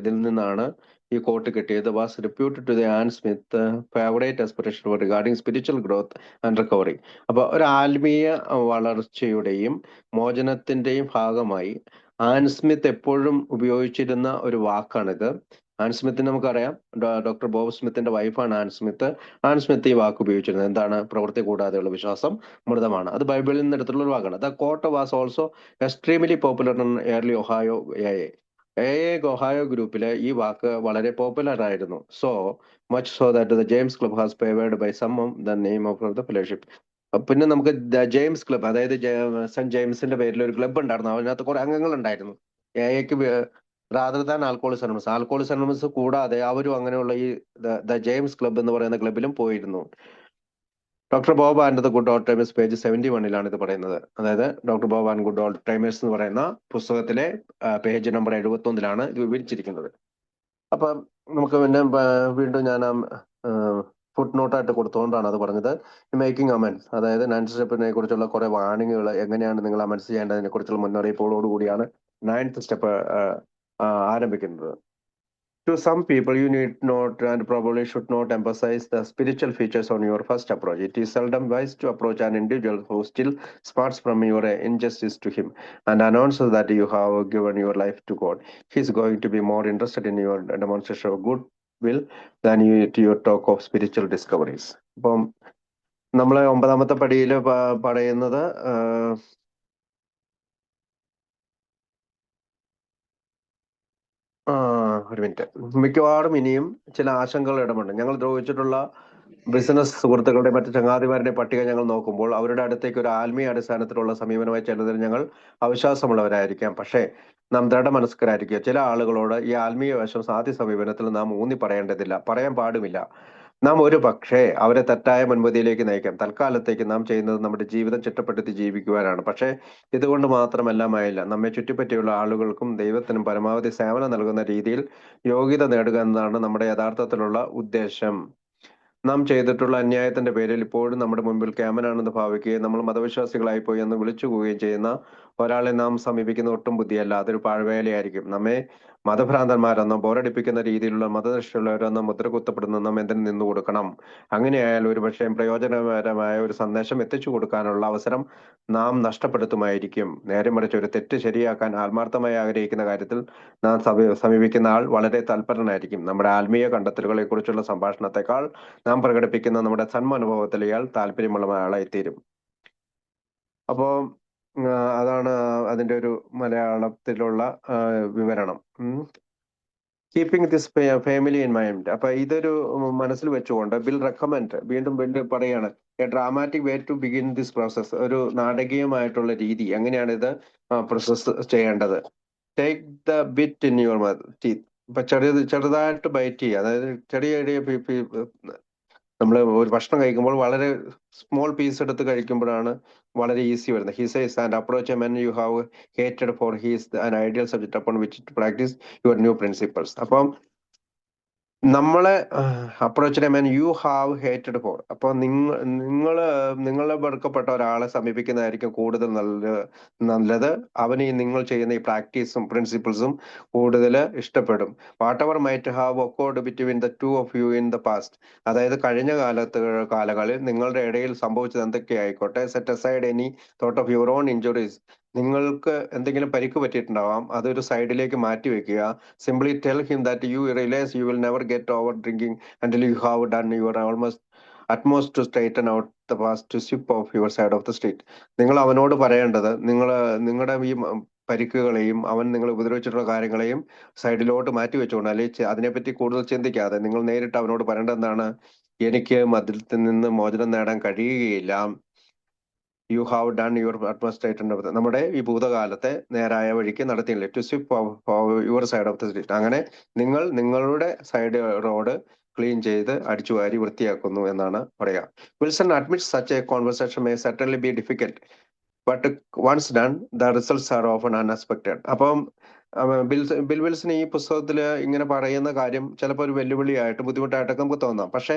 ഇതിൽ നിന്നാണ് ഈ കോട്ട് കിട്ടിയത്. Was reputed to the Anne Smith favourite expression regarding spiritual growth and recovery. അപ്പൊ ഒരു ആത്മീയ വളർച്ചയുടെയും മോചനത്തിന്റെയും ഭാഗമായി ആൻ സ്മിത്ത് എപ്പോഴും ഉപയോഗിച്ചിരുന്ന ഒരു വാക്കാണിത്. ആൻ സ്മിത്തിന് നമുക്കറിയാം, ഡോക്ടർ ബോബ് സ്മിത്തിന്റെ വൈഫാണ് ആൻ സ്മിത്ത്. ആൻ സ്മിത്ത് ഈ വാക്ക് ഉപയോഗിച്ചിരുന്നത് എന്താണ്? പ്രവൃത്തി കൂടാതെയുള്ള വിശ്വാസം മൃതമാണ്. അത് ബൈബിളിൽ നിന്ന് എടുത്തുള്ള ഒരു വാക്കാണ്. The quote was also extremely popular in early Ohio Ohio ഗ്രൂപ്പില് ഈ വാക്ക് വളരെ പോപ്പുലർ ആയിരുന്നു. So much so that the James club has favoured by some the name of the fellowship. പിന്നെ നമുക്ക് ദ ജെയിംസ് ക്ലബ്, അതായത് സെന്റ് ജെയിംസിന്റെ പേരിൽ ഒരു ക്ലബ്ബ് ഉണ്ടായിരുന്നു. അതിനകത്ത് കുറെ അംഗങ്ങൾ ഉണ്ടായിരുന്നു. എക്ക് റാദർ ദാൻ ആൽക്കോളിസ് അനോണിമസ് കൂടാതെ അവരും അങ്ങനെയുള്ള ഈ ദ ജെയിംസ് ക്ലബ് എന്ന് പറയുന്ന ക്ലബിലും പോയിരുന്നു. Doctor Bob and the good old timers page 71 ഇത് പറയുന്നത്. അതായത് doctor Bob and good old timers എന്ന് പറയുന്ന പുസ്തകത്തിലെ പേജ് നമ്പർ 71 ഇത് വിവരിച്ചിരിക്കുന്നത്. അപ്പൊ നമുക്ക് പിന്നെ വീണ്ടും ഞാൻ ഫുട് നോട്ടായിട്ട് കൊടുത്തുകൊണ്ടാണ് അത് പറഞ്ഞത്. മേക്കിംഗ് അമൻസ്, അതായത് നയൻത് സ്റ്റെപ്പിനെ കുറിച്ചുള്ള കുറെ വാണിങ്ങുകൾ, എങ്ങനെയാണ് നിങ്ങൾ അമൻസ് ചെയ്യേണ്ടതിനെ കുറിച്ചുള്ള മുന്നറിയിപ്പുകളോട് കൂടിയാണ് നയൻത് സ്റ്റെപ്പ് ആരംഭിക്കുന്നത്. To some people, you need not and probably should not emphasize the spiritual features on your first approach. It is seldom wise to approach an individual who still smarts from your injustice to him and announces that you have given your life to God. He is going to be more interested in your demonstration of goodwill than to your talk of spiritual discoveries. അപ്പം നമ്മളെ 9ാമത്തെ പടിയിൽ പറയുന്നത് ഒരു minute, മിക്കവാറും ഇനിയും ചില ആശങ്കകൾ ഇടമുണ്ട്. ഞങ്ങൾ ദ്രോഹിച്ചിട്ടുള്ള ബിസിനസ് സുഹൃത്തുക്കളുടെ മറ്റു ചങ്ങാതിമാരുടെ പട്ടിക ഞങ്ങൾ നോക്കുമ്പോൾ അവരുടെ അടുത്തേക്ക് ഒരു ആത്മീയ അടിസ്ഥാനത്തിലുള്ള സമീപനമായി ചെല്ലുന്നതിൽ ഞങ്ങൾ അവിശ്വാസമുള്ളവരായിരിക്കാം. പക്ഷേ നാം ദൃഢമനസ്കരായിരിക്കുക. ചില ആളുകളോട് ഈ ആത്മീയ വശം സാധ്യ സമീപനത്തിൽ നാം ഊന്നി പറയേണ്ടതില്ല, പറയാൻ പാടുമില്ല. നാം ഒരു പക്ഷേ അവരെ തെറ്റായ മുൻപതിയിലേക്ക് നയിക്കാം. തൽക്കാലത്തേക്ക് നാം ചെയ്യുന്നത് നമ്മുടെ ജീവിതം ചിട്ടപ്പെടുത്തി ജീവിക്കുവാനാണ്. പക്ഷേ ഇതുകൊണ്ട് മാത്രമെല്ലാമായില്ല. നമ്മെ ചുറ്റിപ്പറ്റിയുള്ള ആളുകൾക്കും ദൈവത്തിനും പരമാവധി സേവനം നൽകുന്ന രീതിയിൽ യോഗ്യത നേടുക എന്നതാണ് നമ്മുടെ യഥാർത്ഥത്തിലുള്ള ഉദ്ദേശം. നാം ചെയ്തിട്ടുള്ള അന്യായത്തിന്റെ പേരിൽ ഇപ്പോഴും നമ്മുടെ മുമ്പിൽ ക്യാമനാണെന്ന് ഭാവിക്കുകയും നമ്മൾ മതവിശ്വാസികളായിപ്പോയി എന്ന് വിളിച്ചുകൂവുകയും ചെയ്യുന്ന ഒരാളെ നാം സമീപിക്കുന്ന ഒട്ടും ബുദ്ധിയല്ല, അതൊരു പാഴ്വേലയായിരിക്കും. നമ്മെ മതഭ്രാന്തന്മാരെന്നോ ബോറടിപ്പിക്കുന്ന രീതിയിലുള്ള മതനിഷ്ഠയുള്ളവരെന്നോ മുദ്ര കുത്തപ്പെടുന്ന നാം എന്തിനു നിന്നു കൊടുക്കണം? അങ്ങനെയായാൽ ഒരുപക്ഷെ പ്രയോജനകരമായ ഒരു സന്ദേശം എത്തിച്ചു കൊടുക്കാനുള്ള അവസരം നാം നഷ്ടപ്പെടുത്തുമായിരിക്കും. നേരെ മറിച്ച് ഒരു തെറ്റ് ശരിയാക്കാൻ ആത്മാർത്ഥമായി ആഗ്രഹിക്കുന്ന കാര്യത്തിൽ നാം സമീപിക്കുന്ന ആൾ വളരെ തൽപരനായിരിക്കും. നമ്മുടെ ആത്മീയ കണ്ടെത്തലുകളെ കുറിച്ചുള്ള സംഭാഷണത്തെക്കാൾ നാം പ്രകടിപ്പിക്കുന്ന നമ്മുടെ സന്മനുഭവത്തിൽ ഇയാൾ താല്പര്യമുള്ള ആളായിത്തീരും. അപ്പോ അതാണ് അതിന്റെ ഒരു മലയാളത്തിലുള്ള വിവരണം. Keeping this family in mind. അപ്പൊ ഇതൊരു മനസ്സിൽ വെച്ചുകൊണ്ട് ബിൽ റെക്കമെൻഡ്, വീണ്ടും പറയാണ്, a dramatic way to begin this process, ഒരു നാടകീയമായിട്ടുള്ള രീതി, എങ്ങനെയാണ് ഇത് പ്രോസസ് ചെയ്യേണ്ടത്. Take the bit in your teeth. ഇപ്പൊ ചെറുതായിട്ട് ബൈറ്റ് ചെയ്യുക, അതായത് ചെറിയ നമ്മൾ ഒരു ഭക്ഷണം കഴിക്കുമ്പോൾ വളരെ സ്മോൾ പീസ് എടുത്ത് കഴിക്കുമ്പോഴാണ് വളരെ ഈസി വരുന്നത്. He says and approach a men you have hated for his an ideal subject upon which to practise your new principles. അപ്പം നമ്മളെ approach men you have hated for, അപ്പൊ നിങ്ങളെ വെറുക്കപ്പെട്ട ഒരാളെ സമീപിക്കുന്നതായിരിക്കും കൂടുതൽ നല്ലത്. അവന് നിങ്ങൾ ചെയ്യുന്ന ഈ പ്രാക്ടീസും പ്രിൻസിപ്പിൾസും കൂടുതൽ ഇഷ്ടപ്പെടും. Whatever might have occurred between the two of you in the past, അതായത് കഴിഞ്ഞ കാലങ്ങളിൽ നിങ്ങളുടെ ഇടയിൽ സംഭവിച്ചത് എന്തൊക്കെ ആയിക്കോട്ടെ. Set aside any thought of your own injuries, നിങ്ങൾക്ക് എന്തെങ്കിലും പരിക്ക് പറ്റിയിട്ടുണ്ടാവാം, അതൊരു സൈഡിലേക്ക് മാറ്റി വെക്കുക. Simply tell him that you realise you will never get over drinking until you have done your almost utmost to straighten out the past to sweep off your side of the street. നിങ്ങൾ അവനോട് പറയേണ്ടത് നിങ്ങളുടെ ഈ പരിക്കുകളെയും അവൻ നിങ്ങളെ ഉപദ്രവിച്ചിട്ടുള്ള കാര്യങ്ങളെയും സൈഡിലോട്ട് മാറ്റി വെച്ചുകൊണ്ട് അല്ലെങ്കിൽ അതിനെപ്പറ്റി കൂടുതൽ ചിന്തിക്കാതെ നിങ്ങൾ നേരിട്ട് അവനോട് പറയേണ്ടത് എന്താണ്? എനിക്ക് മദ്യത്തിൽ നിന്ന് മോചനം നേടാൻ കഴിയുകയില്ല. You have done your utmost. നമ്മുടെ ഈ ഭൂതകാലത്തെ നേരായ വഴിക്ക് നടത്തിയില്ലേ, to sweep your side of the street. അങ്ങനെ നിങ്ങൾ നിങ്ങളുടെ സൈഡ് റോഡ് ക്ലീൻ ചെയ്ത് അടിച്ചുവാരി വൃത്തിയാക്കുന്നു എന്നാണ് പറയാ. Wilson admits such a conversation may certainly be difficult, but once done the results are often unexpected. അപ്പം ബിൽ വിൽസൺ ഈ പുസ്തകത്തിൽ ഇങ്ങനെ പറയുന്ന കാര്യം ചിലപ്പോൾ ഒരു വെല്ലുവിളിയായിട്ട് ബുദ്ധിമുട്ടായിട്ടൊക്കെ നമുക്ക് തോന്നാം. പക്ഷെ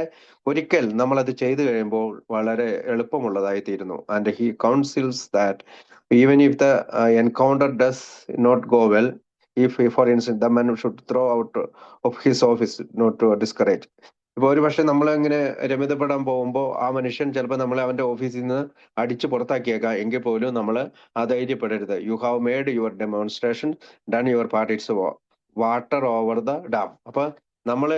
ഒരിക്കൽ നമ്മൾ അത് ചെയ്തു കഴിയുമ്പോൾ വളരെ എളുപ്പമുള്ളതായി തീരുന്നു. And he counsels that even if the encounter does not go well, if for instance the man should throw out of his office not to discourage. ഇപ്പൊ ഒരു പക്ഷെ നമ്മളിങ്ങനെ രമിതപ്പെടാൻ പോകുമ്പോൾ ആ മനുഷ്യൻ ചിലപ്പോൾ നമ്മളെ അവന്റെ ഓഫീസിൽ നിന്ന് അടിച്ച് പുറത്താക്കിയേക്കാം. എങ്കിൽ പോലും നമ്മൾ അധൈര്യപ്പെടരുത്. You have made your demonstration, done your part, it's water over the dam. അപ്പൊ നമ്മള്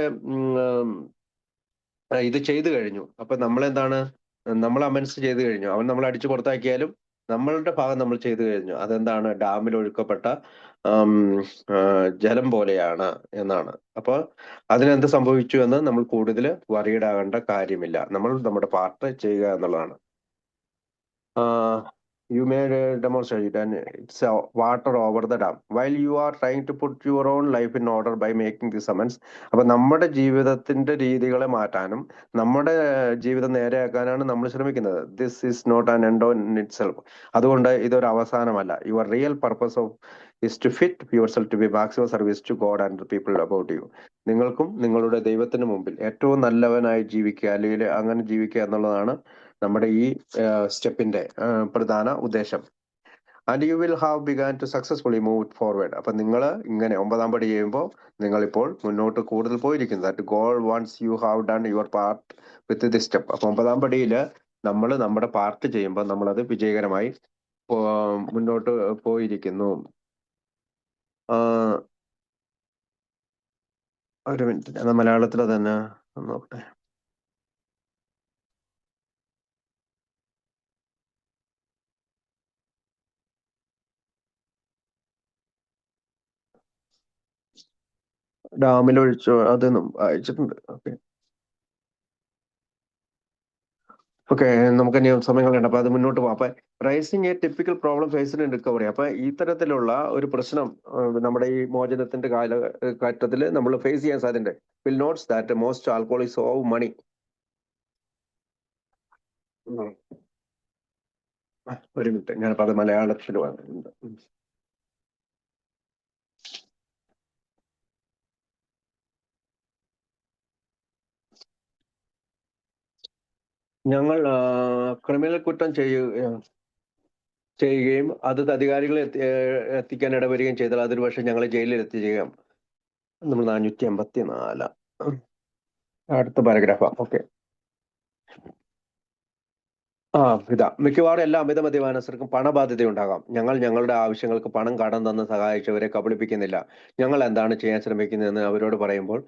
ഇത് ചെയ്തു കഴിഞ്ഞു. അപ്പൊ നമ്മളെന്താണ്, നമ്മൾ അമൻസ് ചെയ്തു കഴിഞ്ഞു. അവൻ നമ്മളെ അടിച്ചു പുറത്താക്കിയാലും നമ്മളുടെ ഭാഗം നമ്മൾ ചെയ്തു കഴിഞ്ഞു. അതെന്താണ്, ഡാമിൽ ഒഴുക്കപ്പെട്ട ആം, ആ, ജലം പോലെയാണ് എന്നാണ്. അപ്പൊ അതിനെന്ത് സംഭവിച്ചു എന്ന് നമ്മൾ കൂടുതൽ worried ആകേണ്ട കാര്യമില്ല. നമ്മൾ നമ്മുടെ പാർട്ട് ചെയ്യുക എന്നുള്ളതാണ്. You made a demonstration and it's water over the dam. While you are trying to put your own life in order by making this amends. അപ്പൊ നമ്മുടെ ജീവിതത്തിന്റെ രീതികളെ മാറ്റാനും നമ്മുടെ ജീവിതം നേരെയാക്കാനാണ് നമ്മൾ ശ്രമിക്കുന്നത്. This is not an end in itself. അതുകൊണ്ട് ഇതൊരു അവസാനമല്ല. Your real purpose of is to fit yourself to be maximum service to God and people about you. നിങ്ങൾക്കും നിങ്ങളുടെ ദൈവത്തിന് മുമ്പിൽ ഏറ്റവും നല്ലവനായി ജീവിക്കുക, അല്ലെങ്കിൽ അങ്ങനെ ജീവിക്കുക എന്നുള്ളതാണ് നമ്മുടെ ഈ സ്റ്റെപ്പിന്റെ പ്രധാന ഉദ്ദേശം. And you will have began to successfully move forward. അപ്പൊ നിങ്ങൾ ഇങ്ങനെ 9ാം പടി ചെയ്യുമ്പോൾ നിങ്ങൾ ഇപ്പോൾ മുന്നോട്ട് കൂടുതൽ പോയിരിക്കുന്നത്. That goal once you have done your part with this step. അപ്പൊ 9ാം പടിയിൽ നമ്മൾ നമ്മുടെ പാർട്ട് ചെയ്യുമ്പോൾ നമ്മളത് വിജയകരമായി മുന്നോട്ട് പോയിരിക്കുന്നു. ഒരു മിനിറ്റ്, ഞാൻ മലയാളത്തിൽ തന്നെ നോക്കട്ടെ. ഡാമിൽ ഒഴിച്ചു അത് അയച്ചിട്ടുണ്ട്. ഓക്കെ ഓക്കെ, നമുക്ക് ഇനി സമയങ്ങളുണ്ട്. അപ്പൊ അത് മുന്നോട്ട് പോകാം. അപ്പൊ raising a typical problem faced in recovery. അപ്പൊ ഇത്തരത്തിലുള്ള ഒരു പ്രശ്നം നമ്മുടെ ഈ മോചനത്തിന്റെ കാലഘട്ടത്തിൽ നമ്മൾ ഫേസ് ചെയ്യാൻ സാധ്യതയുണ്ട്. വിൽ നോട്ട്സ് ദാറ്റ് മോസ്റ്റ് ആൽക്കോളിക്സ് ഓവ് മണി. ഒരു മിനിറ്റ്, ഞാനിപ്പോ അത് മലയാളത്തിൽ വന്നിട്ടുണ്ട്. ഞങ്ങൾ ക്രിമിനൽ കുറ്റം ചെയ്യുകയും അത് അധികാരികളെ എത്തിക്കാൻ ഇടവരികയും ചെയ്താൽ അതൊരു പക്ഷേ ഞങ്ങളെ ജയിലിൽ എത്തിച്ചേക്കാം. നമ്മൾ 454 അടുത്ത പാരഗ്രാഫാ. ഓക്കെ. മിക്കവാറും എല്ലാ അമിത മദ്യപാനസ്ഥർക്കും പണബാധ്യതയുണ്ടാകാം. ഞങ്ങൾ ഞങ്ങളുടെ ആവശ്യങ്ങൾക്ക് പണം കടം തന്ന് സഹായിച്ചവരെ കബളിപ്പിക്കുന്നില്ല. ഞങ്ങൾ എന്താണ് ചെയ്യാൻ ശ്രമിക്കുന്നതെന്ന് അവരോട് പറയുമ്പോൾ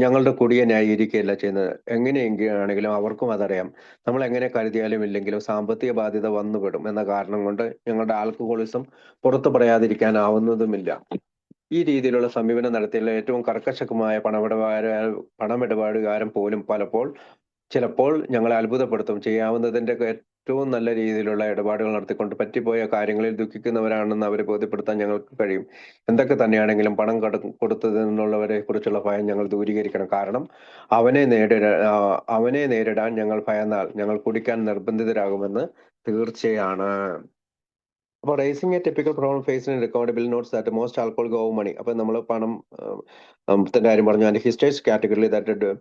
ഞങ്ങളുടെ കുടിയെ ന്യായീകരിക്കുകയല്ല ചെയ്യുന്നത്. എങ്ങനെയെങ്കിലാണെങ്കിലും അവർക്കും അതറിയാം. നമ്മൾ എങ്ങനെ കരുതിയാലും ഇല്ലെങ്കിലും സാമ്പത്തിക ബാധ്യത വന്നുപെടും എന്ന കാരണം കൊണ്ട് ഞങ്ങളുടെ ആൽക്കഹോളിസം പുറത്തു പറയാതിരിക്കാനാവുന്നതുമില്ല. ഈ രീതിയിലുള്ള സമീപനം നടത്തിയുള്ള ഏറ്റവും കർക്കശമായ പണമിടപാടുകാരൻ പോലും ചിലപ്പോൾ ഞങ്ങളെ അത്ഭുതപ്പെടുത്തും. ചെയ്യാവുന്നതിന്റെ ഏറ്റവും നല്ല രീതിയിലുള്ള ഇടപാടുകൾ നടത്തിക്കൊണ്ട് പറ്റിപ്പോയ കാര്യങ്ങളിൽ ദുഃഖിക്കുന്നവരാണെന്ന് അവരെ ബോധ്യപ്പെടുത്താൻ ഞങ്ങൾക്ക് കഴിയും. എന്തൊക്കെ തന്നെയാണെങ്കിലും പണം കൊടുത്തതിനുള്ളവരെ കുറിച്ചുള്ള ഭയം ഞങ്ങൾ ദൂരീകരിക്കണം. കാരണം അവനെ നേരിടാൻ ഞങ്ങൾ ഭയന്നാൽ ഞങ്ങൾ കുടിക്കാൻ നിർബന്ധിതരാകുമെന്ന് തീർച്ചയാണ്. അപ്പോൾ raising a typical problem faced in recordable notes that most alcohol go money. അപ്പൊ നമ്മൾ പണം കാര്യം പറഞ്ഞു. And he stresses category that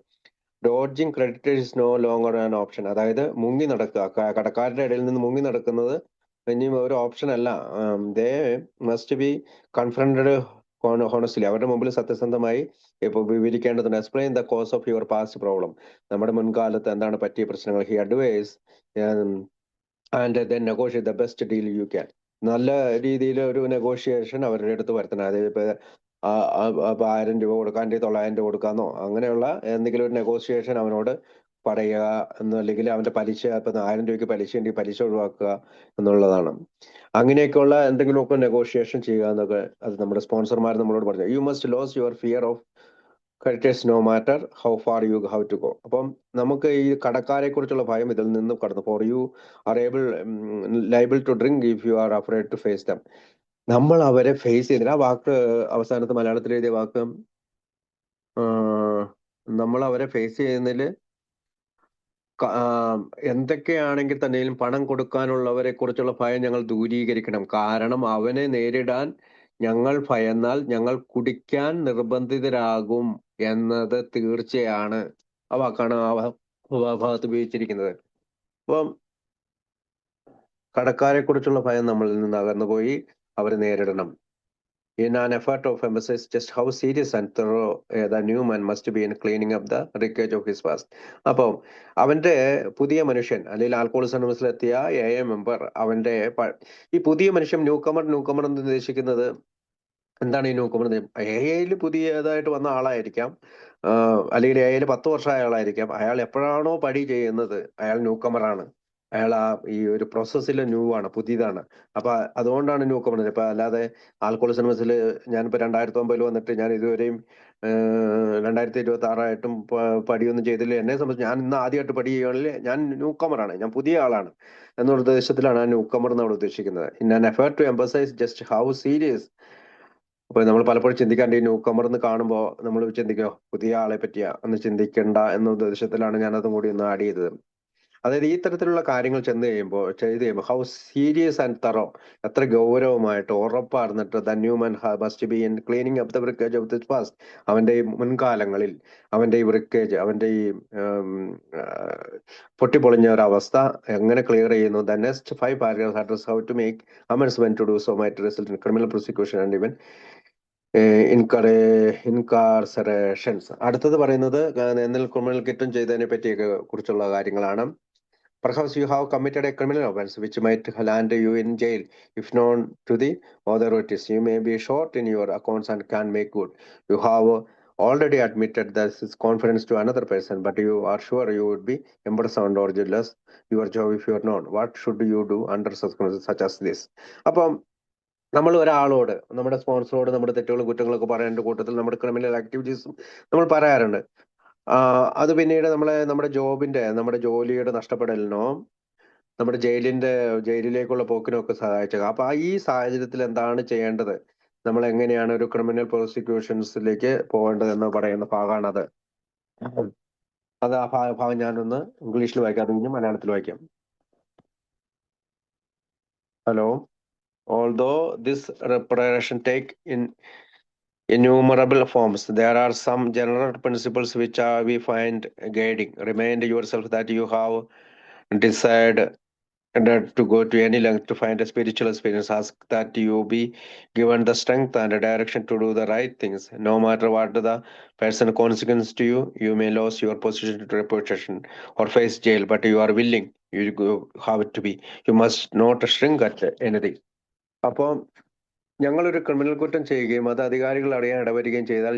dodging creditors is no longer an option. അതായത് മുങ്ങി നടക്കുക, കടക്കാരുടെ ഇടയിൽ നിന്ന് മുങ്ങി നടക്കുന്നത് ഇനി ഒരു ഓപ്ഷൻ അല്ല. They must be confronted honestly. അവരുടെ മുമ്പിൽ സത്യസന്ധമായി ഇപ്പൊ വിവരിക്കേണ്ടതുണ്ട്. Explain the cause of your past problem. നമ്മുടെ മുൻകാലത്ത് എന്താണ് പറ്റിയ പ്രശ്നങ്ങൾ. He advise and then negotiate the best deal you can. നല്ല രീതിയിൽ ഒരു നെഗോഷിയേഷൻ അവരുടെ അടുത്ത് വരുത്തണം. അതായത് ഇപ്പൊ 1000 രൂപ കൊടുക്കാൻ 900 കൊടുക്കാന്നോ അങ്ങനെയുള്ള എന്തെങ്കിലും ഒരു നെഗോഷിയേഷൻ അവനോട് പറയുക എന്നല്ലെങ്കിൽ അവന്റെ പലിശ ഇപ്പൊ 1000 രൂപയ്ക്ക് പലിശ ഉണ്ടെങ്കിൽ പലിശ ഒഴിവാക്കുക എന്നുള്ളതാണ്. അങ്ങനെയൊക്കെയുള്ള എന്തെങ്കിലുമൊക്കെ നെഗോഷിയേഷൻ ചെയ്യുക എന്നൊക്കെ അത് നമ്മുടെ സ്പോൺസർമാർ നമ്മളോട് പറഞ്ഞു. You must lose your fear of creditors no matter how far you how to go. അപ്പം നമുക്ക് ഈ കടക്കാരെ കുറിച്ചുള്ള ഭയം ഇതിൽ നിന്നും കടന്നു. For you are liable to drink if you are afraid to face them. നമ്മൾ അവരെ ഫേസ് ചെയ്തില്ല. ആ വാക്ക് അവസാനത്ത് മലയാളത്തിൽ എഴുതിയ വാക്ക് നമ്മൾ അവരെ ഫേസ് ചെയ്യുന്നതിൽ എന്തൊക്കെയാണെങ്കിൽ തന്നെയും പണം കൊടുക്കാനുള്ളവരെ കുറിച്ചുള്ള ഭയം ഞങ്ങൾ ദൂരീകരിക്കണം. കാരണം അവനെ നേരിടാൻ ഞങ്ങൾ ഭയന്നാൽ ഞങ്ങൾ കുടിക്കാൻ നിർബന്ധിതരാകും എന്നത് തീർച്ചയാണ്. ആ വാക്കാണ് ആ ഭാഗത്ത് ഉപയോഗിച്ചിരിക്കുന്നത്. അപ്പം കടക്കാരെ കുറിച്ചുള്ള ഭയം നമ്മളിൽ നിന്ന് അകന്നുപോയി അവരെ നേരിടണം. In an effort of emphasize just how serious and thorough the new man must be in cleaning up the wreckage of his past. അപ്പം അവന്റെ പുതിയ മനുഷ്യൻ അല്ലെങ്കിൽ ആൽക്കോളിസ് അനോണിമസിലെത്തിയ AA മെമ്പർ അവന്റെ ഈ പുതിയ മനുഷ്യൻ ന്യൂകമർ എന്ന് ഉദ്ദേശിക്കുന്നത് എന്താണ്? ഈ ന്യൂകമർ AA പുതിയതായിട്ട് വന്ന ആളായിരിക്കാം, അല്ലെങ്കിൽ AA 10 വർഷമായ ആളായിരിക്കാം. അയാൾ എപ്പോഴാണോ പടി ചെയ്യുന്നത് അയാൾ ന്യൂകമറാണ്. അയാൾ ഈ ഒരു പ്രോസസ്സിൽ ന്യൂ ആണ്, പുതിയതാണ്. അപ്പൊ അതുകൊണ്ടാണ് ന്യൂ കമർ. ഇപ്പൊ അല്ലാതെ ആൽക്കോളിസ് അനോണിമസിൽ ഞാനിപ്പോ 2009 വന്നിട്ട് ഞാൻ ഇതുവരെയും 2026 പടിയൊന്നും ചെയ്തില്ല. എന്നെ സംബന്ധിച്ച് ഞാൻ ഇന്ന് ആദ്യമായിട്ട് പടി ചെയ്യുകയാണെങ്കിൽ ഞാൻ ന്യൂ കമറാണ്, ഞാൻ പുതിയ ആളാണ് എന്നുള്ള ഉദ്ദേശത്തിലാണ് ആ ന്യൂ കമർ നമ്മൾ ഉദ്ദേശിക്കുന്നത്. In an effort to emphasize just how serious. അപ്പൊ നമ്മൾ പലപ്പോഴും ചിന്തിക്കാണ്ട് ഈ ന്യൂ കമർ എന്ന് കാണുമ്പോൾ നമ്മൾ ചിന്തിക്കോ പുതിയ ആളെ പറ്റിയാ ഒന്ന് ചിന്തിക്കണ്ട എന്ന ഉദ്ദേശത്തിലാണ് ഞാൻ അതും കൂടി ഒന്ന് ആഡ് ചെയ്തത്. അതായത് ഈ തരത്തിലുള്ള കാര്യങ്ങൾ ചെയ്ത് കഴിയുമ്പോൾ ഹൗ സീരിയസ് ആൻഡ് തറോ, എത്ര ഗൗരവമായിട്ട് ഉറപ്പാർന്നിട്ട് the new man must be in cleaning up the breakage of this past. അവന്റെ ഈ മുൻകാലങ്ങളിൽ അവന്റെ ഈ ബ്രിക്കേജ്, അവന്റെ ഈ പൊട്ടിപ്പൊളിഞ്ഞ ഒരു അവസ്ഥ എങ്ങനെ ക്ലിയർ ചെയ്യുന്നു. The next 5 paragraphs address how to make amendment to do so might result in criminal prosecution and even incarcerations. അടുത്തത് പറയുന്നത് എന്തെങ്കിലും ക്രിമിനൽ കുറ്റം ചെയ്തതിനെ പറ്റിയൊക്കെ കുറിച്ചുള്ള കാര്യങ്ങളാണ്. Perhaps you have committed a criminal offense which might land you in jail if known to the authorities. You may be short in your accounts and can make good. You have already admitted this is confidence to another person, but you are sure you would be embarrassed or jealous your job if you are known. What should you do under circumstances such as this? അപ്പം നമ്മൾ ഒരാളോട്, നമ്മുടെ സ്പോൺസറോട് നമ്മുടെ തെറ്റുകളും കുറ്റങ്ങളൊക്കെ പറയേണ്ട കൂട്ടത്തിൽ നമ്മുടെ criminal ആക്ടിവിറ്റീസും നമ്മൾ പറയാറുണ്ട്. അത് പിന്നീട് നമ്മുടെ ജോലിയുടെ നഷ്ടപ്പെടലിനോ നമ്മുടെ ജയിലിലേക്കുള്ള പോക്കിനോ ഒക്കെ സഹായിച്ചേക്കാം. അപ്പൊ ഈ സാഹചര്യത്തിൽ എന്താണ് ചെയ്യേണ്ടത്, നമ്മൾ എങ്ങനെയാണ് ഒരു ക്രിമിനൽ പ്രോസിക്യൂഷൻസിലേക്ക് പോകേണ്ടത് എന്ന് പറയുന്ന ഭാഗമാണത്. അത് ആ ഭാഗം ഞാനൊന്ന് ഇംഗ്ലീഷിൽ വായിക്കാം, അത് കഴിഞ്ഞ് മലയാളത്തിൽ വായിക്കാം. Hello. Although this reparation take in innumerable forms, there are some general principles which we find guiding. Remind yourself that you have decided to go to any length to find a spiritual experience. Ask that you be given the strength and the direction to do the right things. No matter what the person consequence to you, you may lose your position to reputation or face jail, but you are willing, you have it to be. You must not shrink at anything. അപ്പം ഞങ്ങളൊരു criminal കുറ്റം ചെയ്യുകയും അത് അധികാരികൾ അറിയാൻ ഇടവരികയും ചെയ്താൽ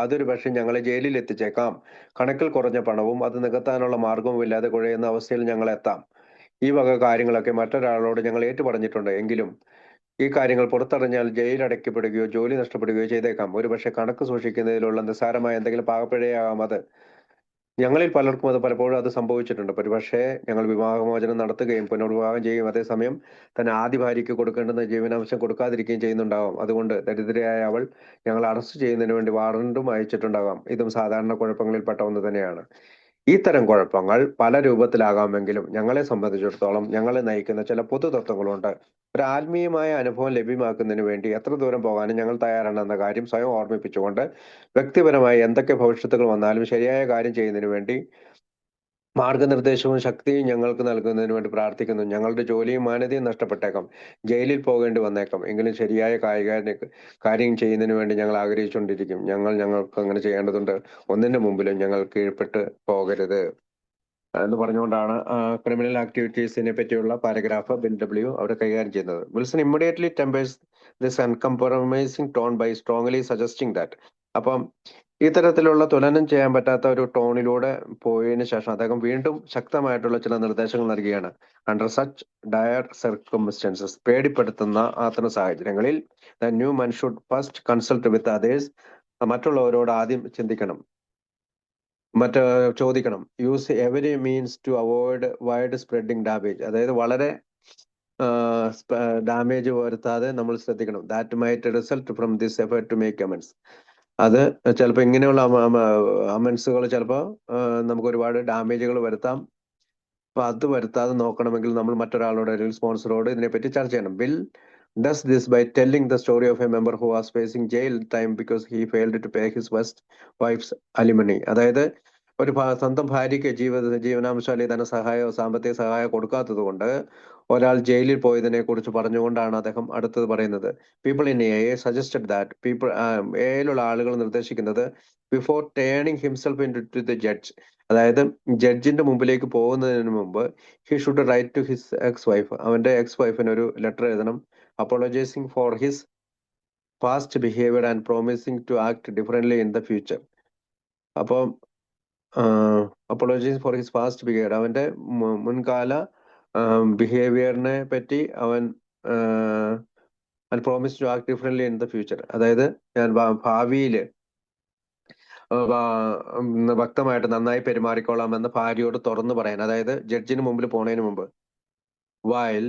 അതൊരു പക്ഷെ ഞങ്ങളെ ജയിലിൽ എത്തിച്ചേക്കാം. കണക്കിൽ കുറഞ്ഞ പണവും അത് നികത്താനുള്ള മാർഗവും ഇല്ലാതെ കുഴയുന്ന അവസ്ഥയിൽ ഞങ്ങൾ എത്താം. ഈ വക കാര്യങ്ങളൊക്കെ മറ്റൊരാളോട് ഞങ്ങൾ ഏറ്റുപറഞ്ഞിട്ടുണ്ട്. എങ്കിലും ഈ കാര്യങ്ങൾ പുറത്തറിഞ്ഞാൽ ജയിലടയ്ക്കപ്പെടുകയോ ജോലി നഷ്ടപ്പെടുകയോ ചെയ്തേക്കാം. ഒരുപക്ഷെ കണക്ക് സൂക്ഷിക്കുന്നതിലുള്ള നിസ്സാരമായ എന്തെങ്കിലും പാകപ്പിഴയാകാം അത്. ഞങ്ങളിൽ പലർക്കും പലപ്പോഴും അത് സംഭവിച്ചിട്ടുണ്ട്. ഒരുപക്ഷെ ഞങ്ങൾ വിവാഹമോചനം നടത്തുകയും പുനർവിവാഹം ചെയ്യുകയും അതേസമയം തന്നെ ആദ്യ ഭാര്യയ്ക്ക് കൊടുക്കേണ്ടുന്ന ജീവനാംശം കൊടുക്കാതിരിക്കുകയും ചെയ്യുന്നുണ്ടാവാം. അതുകൊണ്ട് ദരിദ്രയായ അവൾ ഞങ്ങൾ അറസ്റ്റ് ചെയ്യുന്നതിന് വേണ്ടി വാറണ്ടും അയച്ചിട്ടുണ്ടാകാം. ഇതും സാധാരണ കുഴപ്പങ്ങളിൽപ്പെട്ട ഒന്ന് തന്നെയാണ്. ഇത്തരം കുഴപ്പങ്ങൾ പല രൂപത്തിലാകാമെങ്കിലും ഞങ്ങളെ സംബന്ധിച്ചിടത്തോളം ഞങ്ങളെ നയിക്കുന്ന ചില പൊതുതത്വങ്ങളുണ്ട്. ഒരു ആത്മീയമായ അനുഭവം ലഭ്യമാക്കുന്നതിന് വേണ്ടി എത്ര ദൂരം പോകാനും ഞങ്ങൾ തയ്യാറാണെന്ന കാര്യം സ്വയം ഓർമ്മിപ്പിച്ചുകൊണ്ട് വ്യക്തിപരമായി എന്തൊക്കെ ഭവിഷ്യത്തുകൾ വന്നാലും ശരിയായ കാര്യം ചെയ്യുന്നതിന് വേണ്ടി മാർഗനിർദ്ദേശവും ശക്തിയും ഞങ്ങൾക്ക് നൽകുന്നതിന് വേണ്ടി പ്രാർത്ഥിക്കുന്നു. ഞങ്ങളുടെ ജോലിയും മാന്യതയും നഷ്ടപ്പെട്ടേക്കാം, ജയിലിൽ പോകേണ്ടി വന്നേക്കാം. എങ്കിലും ശരിയായ കാര്യം ചെയ്യുന്നതിന് വേണ്ടി ഞങ്ങൾ ആഗ്രഹിച്ചുകൊണ്ടിരിക്കും. ഞങ്ങൾക്ക് അങ്ങനെ ചെയ്യേണ്ടതുണ്ട്. ഒന്നിന്റെ മുമ്പിലും ഞങ്ങൾ കീഴ്പ്പെട്ട് പോകരുത് എന്ന് പറഞ്ഞുകൊണ്ടാണ് ക്രിമിനൽ ആക്ടിവിറ്റീസിനെ പറ്റിയുള്ള പാരഗ്രാഫ് ബിൽ ഡബ്ല്യു അവിടെ കൈകാര്യം ചെയ്യുന്നത്. Wilson immediately tempers this uncompromising tone by strongly suggesting that. അപ്പം ഇത്തരത്തിലുള്ള തുലനം ചെയ്യാൻ പറ്റാത്ത ഒരു ടോണിലൂടെ പോയതിനു ശേഷം അദ്ദേഹം വീണ്ടും ശക്തമായിട്ടുള്ള ചില നിർദ്ദേശങ്ങൾ നൽകുകയാണ്. അണ്ടർ സച്ച് ഡയർ സർക്കംസ്റ്റൻസസ്, പേടിപ്പെടുത്തുന്ന അത്തരം സാഹചര്യങ്ങളിൽ the new man should first consult with others, മറ്റുള്ളവരോട് ആദ്യം ചിന്തിക്കണം, ചോദിക്കണം. Use every means to avoid wide spreading damage, അതായത് വളരെ ഡാമേജ് വരുത്താതെ നമ്മൾ ശ്രദ്ധിക്കണം. That might result from this effort to make amends, അത് ചിലപ്പോൾ ഇങ്ങനെയുള്ള അമൻസുകൾ ചിലപ്പോൾ നമുക്ക് ഒരുപാട് ഡാമേജുകൾ വരുത്താം. അപ്പൊ അത് വരുത്താതെ നോക്കണമെങ്കിൽ നമ്മൾ മറ്റൊരാളോട് അല്ലെങ്കിൽ സ്പോൺസറോട് ഇതിനെപ്പറ്റി ചർച്ച ചെയ്യണം. Bill does this by telling the story of a member who was facing jail time because he failed to pay his first wife's alimony. അതായത് ഒരു സ്വന്തം ഭാര്യയ്ക്ക് ജീവനാംശം അല്ലെങ്കിൽ ധനസഹായമോ സാമ്പത്തിക സഹായം കൊടുക്കാത്തത് കൊണ്ട് ഒരാൾ ജയിലിൽ പോയതിനെ കുറിച്ച് പറഞ്ഞുകൊണ്ടാണ് അദ്ദേഹം അടുത്തത് പറയുന്നത്. People in A suggested that എയിലുള്ള ആളുകൾ നിർദ്ദേശിക്കുന്നത് before turning himself in to the judge, അതായത് ജഡ്ജിന്റെ മുമ്പിലേക്ക് പോകുന്നതിന് മുമ്പ് he should write to his ex wife, അവന്റെ എക്സ് വൈഫിന് ഒരു ലെറ്റർ എഴുതണം, apologising for his past behaviour and promising to act differently in the future. അപ്പം apologise for his past behaviour, അവന്റെ മുൻകാല ബിഹേവിയറിനെ പറ്റി അവൻ promise to act differently in the future, അതായത് ഞാൻ ഭാവിയിൽ വ്യക്തമായിട്ട് നന്നായി പെരുമാറിക്കോളാം എന്ന് ഭാര്യയോട് തുറന്നു പറയാൻ, അതായത് ജഡ്ജിന് മുമ്പിൽ പോണതിന് മുമ്പ്. While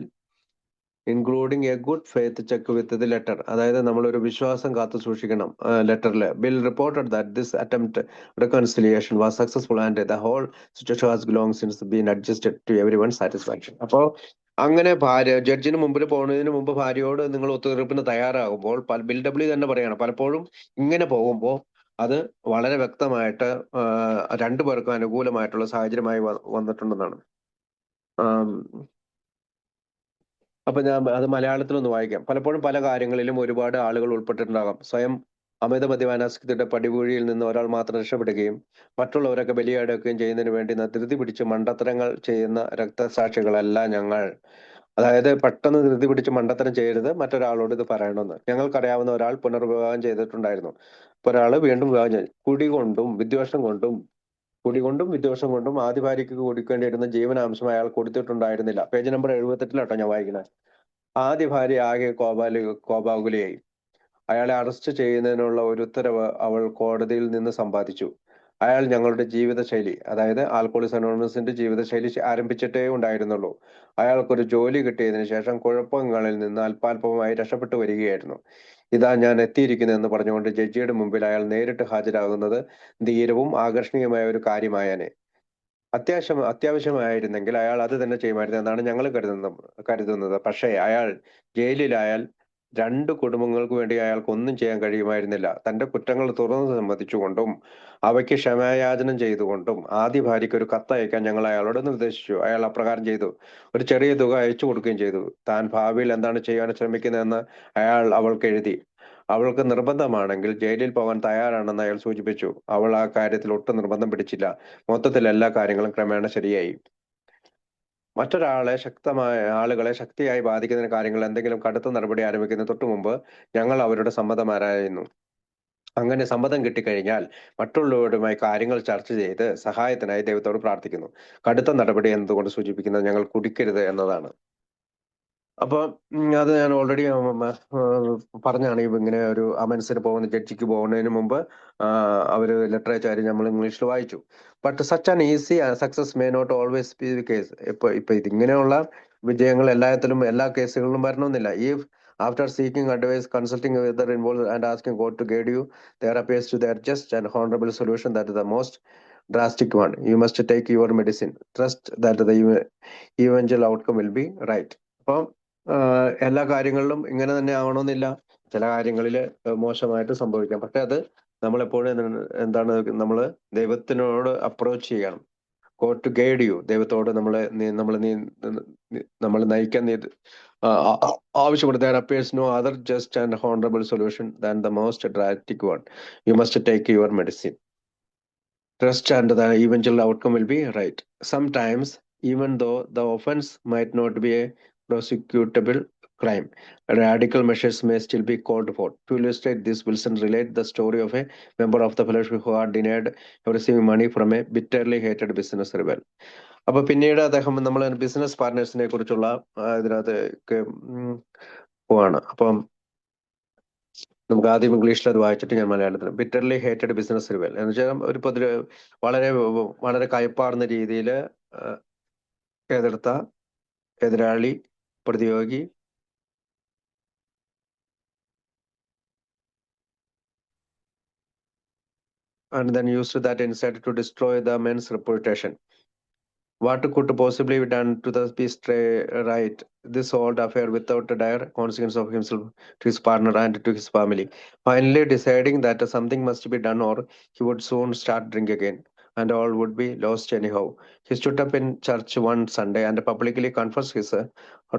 including a good faith check with the letter, അതായത് നമ്മളൊരു വിശ്വാസം കാത്തു സൂക്ഷിക്കണം ലെറ്ററിൽ. Bill reported that this attempt reconciliation was successful and the whole situation has long since been adjusted to everyone satisfaction. അപ്പോൾ അങ്ങനെ ജഡ്ജിന് മുമ്പിൽ പോകുന്നതിന് മുമ്പ് ഭാര്യയോട് നിങ്ങൾ ഒത്തുതീർപ്പിന് തയ്യാറാകുമ്പോൾ, ബിൽ ഡബ്ല്യു തന്നെ പറയാണ്, പലപ്പോഴും ഇങ്ങനെ പോകുമ്പോൾ അത് വളരെ വ്യക്തമായിട്ട് രണ്ടുപേർക്കും അനുകൂലമായിട്ടുള്ള സാഹചര്യമായി വന്നിട്ടുണ്ടെന്നാണ്. അപ്പൊ ഞാൻ അത് മലയാളത്തിലൊന്ന് വായിക്കാം. പലപ്പോഴും പല കാര്യങ്ങളിലും ഒരുപാട് ആളുകൾ ഉൾപ്പെട്ടിട്ടുണ്ടാകാം. സ്വയം അമിത മദ്യപാനാസക്തിയുടെ പടികുഴിയിൽ നിന്ന് ഒരാൾ മാത്രം രക്ഷപ്പെടുകയും മറ്റുള്ളവരൊക്കെ ബലിയാടുകയും ചെയ്യുന്നതിന് വേണ്ടി ധൃതി പിടിച്ച് മണ്ടത്തരങ്ങൾ ചെയ്യുന്ന രക്തസാക്ഷികളല്ല ഞങ്ങൾ. അതായത് പെട്ടെന്ന് ധൃതി പിടിച്ച് മണ്ടത്തരം ചെയ്യരുത്, മറ്റൊരാളോട് ഇത് പറയണമെന്ന്. ഞങ്ങൾക്കറിയാവുന്ന ഒരാൾ പുനർവിവാഹം ചെയ്തിട്ടുണ്ടായിരുന്നു. ഇപ്പൊ ഒരാള് വീണ്ടും വിവാഹം ചെയ്തു. കുടികൊണ്ടും വിദ്വേഷം കൊണ്ടും ആദ്യ ഭാര്യയ്ക്ക് കൊടുക്കേണ്ടിയിരുന്ന ജീവനാംശം അയാൾ കൊടുത്തിട്ടുണ്ടായിരുന്നില്ല. പേജ് നമ്പർ 78 ഞാൻ വായിക്കുന്നത്. ആദ്യ ഭാര്യ ആകെ കോപാകുലയായി. അയാളെ അറസ്റ്റ് ചെയ്യുന്നതിനുള്ള ഒരു ഉത്തരവ് അവൾ കോടതിയിൽ നിന്ന് സമ്പാദിച്ചു. അയാൾ ഞങ്ങളുടെ ജീവിതശൈലി, അതായത് ആൽക്കോളിക്സ് അനോണിമസിന്റെ ജീവിതശൈലി ആരംഭിച്ചിട്ടേ ഉണ്ടായിരുന്നുള്ളൂ. അയാൾക്കൊരു ജോലി കിട്ടിയതിനു ശേഷം കുഴപ്പങ്ങളിൽ നിന്ന് അല്പാൽപമായി രക്ഷപ്പെട്ടു വരികയായിരുന്നു. ഇതാ ഞാൻ എത്തിയിരിക്കുന്നു എന്ന് പറഞ്ഞുകൊണ്ട് ജഡ്ജിയുടെ മുമ്പിൽ അയാൾ നേരിട്ട് ഹാജരാകുന്നത് ധീരവും ആകർഷണീയമായ ഒരു കാര്യമായേനെ. അത്യാവശ്യമായിരുന്നെങ്കിൽ അയാൾ അത് തന്നെ ചെയ്യുമായിരുന്നു എന്നാണ് ഞങ്ങൾ കരുതുന്നത്. പക്ഷേ അയാൾ ജയിലിലായാൽ 2 കുടുംബങ്ങൾക്ക് വേണ്ടി അയാൾക്ക് ഒന്നും ചെയ്യാൻ കഴിയുമായിരുന്നില്ല. തന്റെ കുറ്റങ്ങൾ തുറന്നു സമ്മതിച്ചുകൊണ്ടും അവയ്ക്ക് ക്ഷമായാചനം ചെയ്തുകൊണ്ടും ആദ്യ ഭാര്യയ്ക്ക് ഒരു കത്തയക്കാൻ ഞങ്ങൾ അയാളോട് നിർദ്ദേശിച്ചു. അയാൾ അപ്രകാരം ചെയ്തു. ഒരു ചെറിയ തുക അയച്ചു കൊടുക്കുകയും ചെയ്തു. താൻ ഭാവിയിൽ എന്താണ് ചെയ്യാൻ ശ്രമിക്കുന്നതെന്ന് അയാൾ അവൾക്ക് എഴുതി. അവൾക്ക് നിർബന്ധമാണെങ്കിൽ ജയിലിൽ പോകാൻ തയ്യാറാണെന്ന് അയാൾ സൂചിപ്പിച്ചു. അവൾ ആ കാര്യത്തിൽ ഒട്ടും നിർബന്ധം പിടിച്ചില്ല. മൊത്തത്തിൽ എല്ലാ കാര്യങ്ങളും ക്രമേണ ശരിയായി. ആളുകളെ ശക്തിയായി ബാധിക്കുന്ന കാര്യങ്ങൾ എന്തെങ്കിലും കടുത്ത നടപടി ആരംഭിക്കുന്നതിന് തൊട്ടു മുമ്പ് ഞങ്ങൾ അവരുടെ സമ്മതം ആരായുന്നു. അങ്ങനെ സമ്മതം കിട്ടിക്കഴിഞ്ഞാൽ മറ്റുള്ളവരുമായി കാര്യങ്ങൾ ചർച്ച ചെയ്ത് സഹായത്തിനായി ദൈവത്തോട് പ്രാർത്ഥിക്കുന്നു. കടുത്ത നടപടി എന്നതുകൊണ്ട് സൂചിപ്പിക്കുന്നത് ഞങ്ങൾ കുടിക്കരുത് എന്നതാണ്. അപ്പൊ അത് ഞാൻ ഓൾറെഡി പറഞ്ഞാണ്. ഇങ്ങനെ ഒരു അമൻസിന് പോകുന്ന ജഡ്ജിക്ക് പോകുന്നതിന് മുമ്പ് അവര് ലെറ്റർ അയച്ച കാര്യം നമ്മൾ ഇംഗ്ലീഷിൽ വായിച്ചു. But such an easy success may not always be the case. ഇപ്പൊ ഇതിങ്ങനെയുള്ള വിജയങ്ങൾ എല്ലാത്തിലും എല്ലാ കേസുകളിലും വരണമെന്നില്ല. If after seeking advice, consulting with other involved and asking God to guide you, there appears to their just and honorable solution that is the most drastic one. You must take your medicine. Trust that the eventual outcome will be right. അപ്പം എല്ലാ കാര്യങ്ങളിലും ഇങ്ങനെ തന്നെ ആവണമെന്നില്ല. ചില കാര്യങ്ങളിൽ മോശമായിട്ട് സംഭവിക്കാം. പക്ഷെ അത് നമ്മളെപ്പോഴും എന്താണ്, നമ്മൾ ദൈവത്തിനോട് അപ്രോച്ച് ചെയ്യണം. God to guide you. ദൈവത്തോട് നമ്മൾ നയിക്കാൻ ആവശ്യപ്പെടും. There appears no other just and honorable solution than the most drastic one. You must take your medicine. Trust and the eventual outcome will be right. Sometimes, even though the offense might not be a prosecutable crime. Radical measures may still be called for. To illustrate this, Wilson relate the story of a member of the fellowship who had denied receiving money from a bitterly hated business rival. അപ്പൊ പിന്നീട് അദ്ദേഹം നമ്മൾ business പാർട്ട്നേഴ്സിനെ കുറിച്ചുള്ള ഇതിനകത്ത് പോവാണ്. അപ്പം നമുക്ക് ആദ്യം ഇംഗ്ലീഷിൽ അത് വായിച്ചിട്ട് ഞാൻ മലയാളത്തിൽ. ബിറ്റർലി ഹേറ്റഡ് ബിസിനസ് റിവൽ എന്ന് വെച്ചാൽ ഒരു വളരെ വളരെ കയപ്പാർന്ന രീതിയിൽ എതിർത്ത എതിരാളി, പ്രതിയോഗി, and then used that instead to destroy the man's reputation. What could possibly be done to the peace right this old affair without a dire consequence of himself, to his partner, and to his family? Finally, deciding that something must be done, or he would soon start drinking again, and all would be lost anyhow. He stood up in church one Sunday and publicly confessed his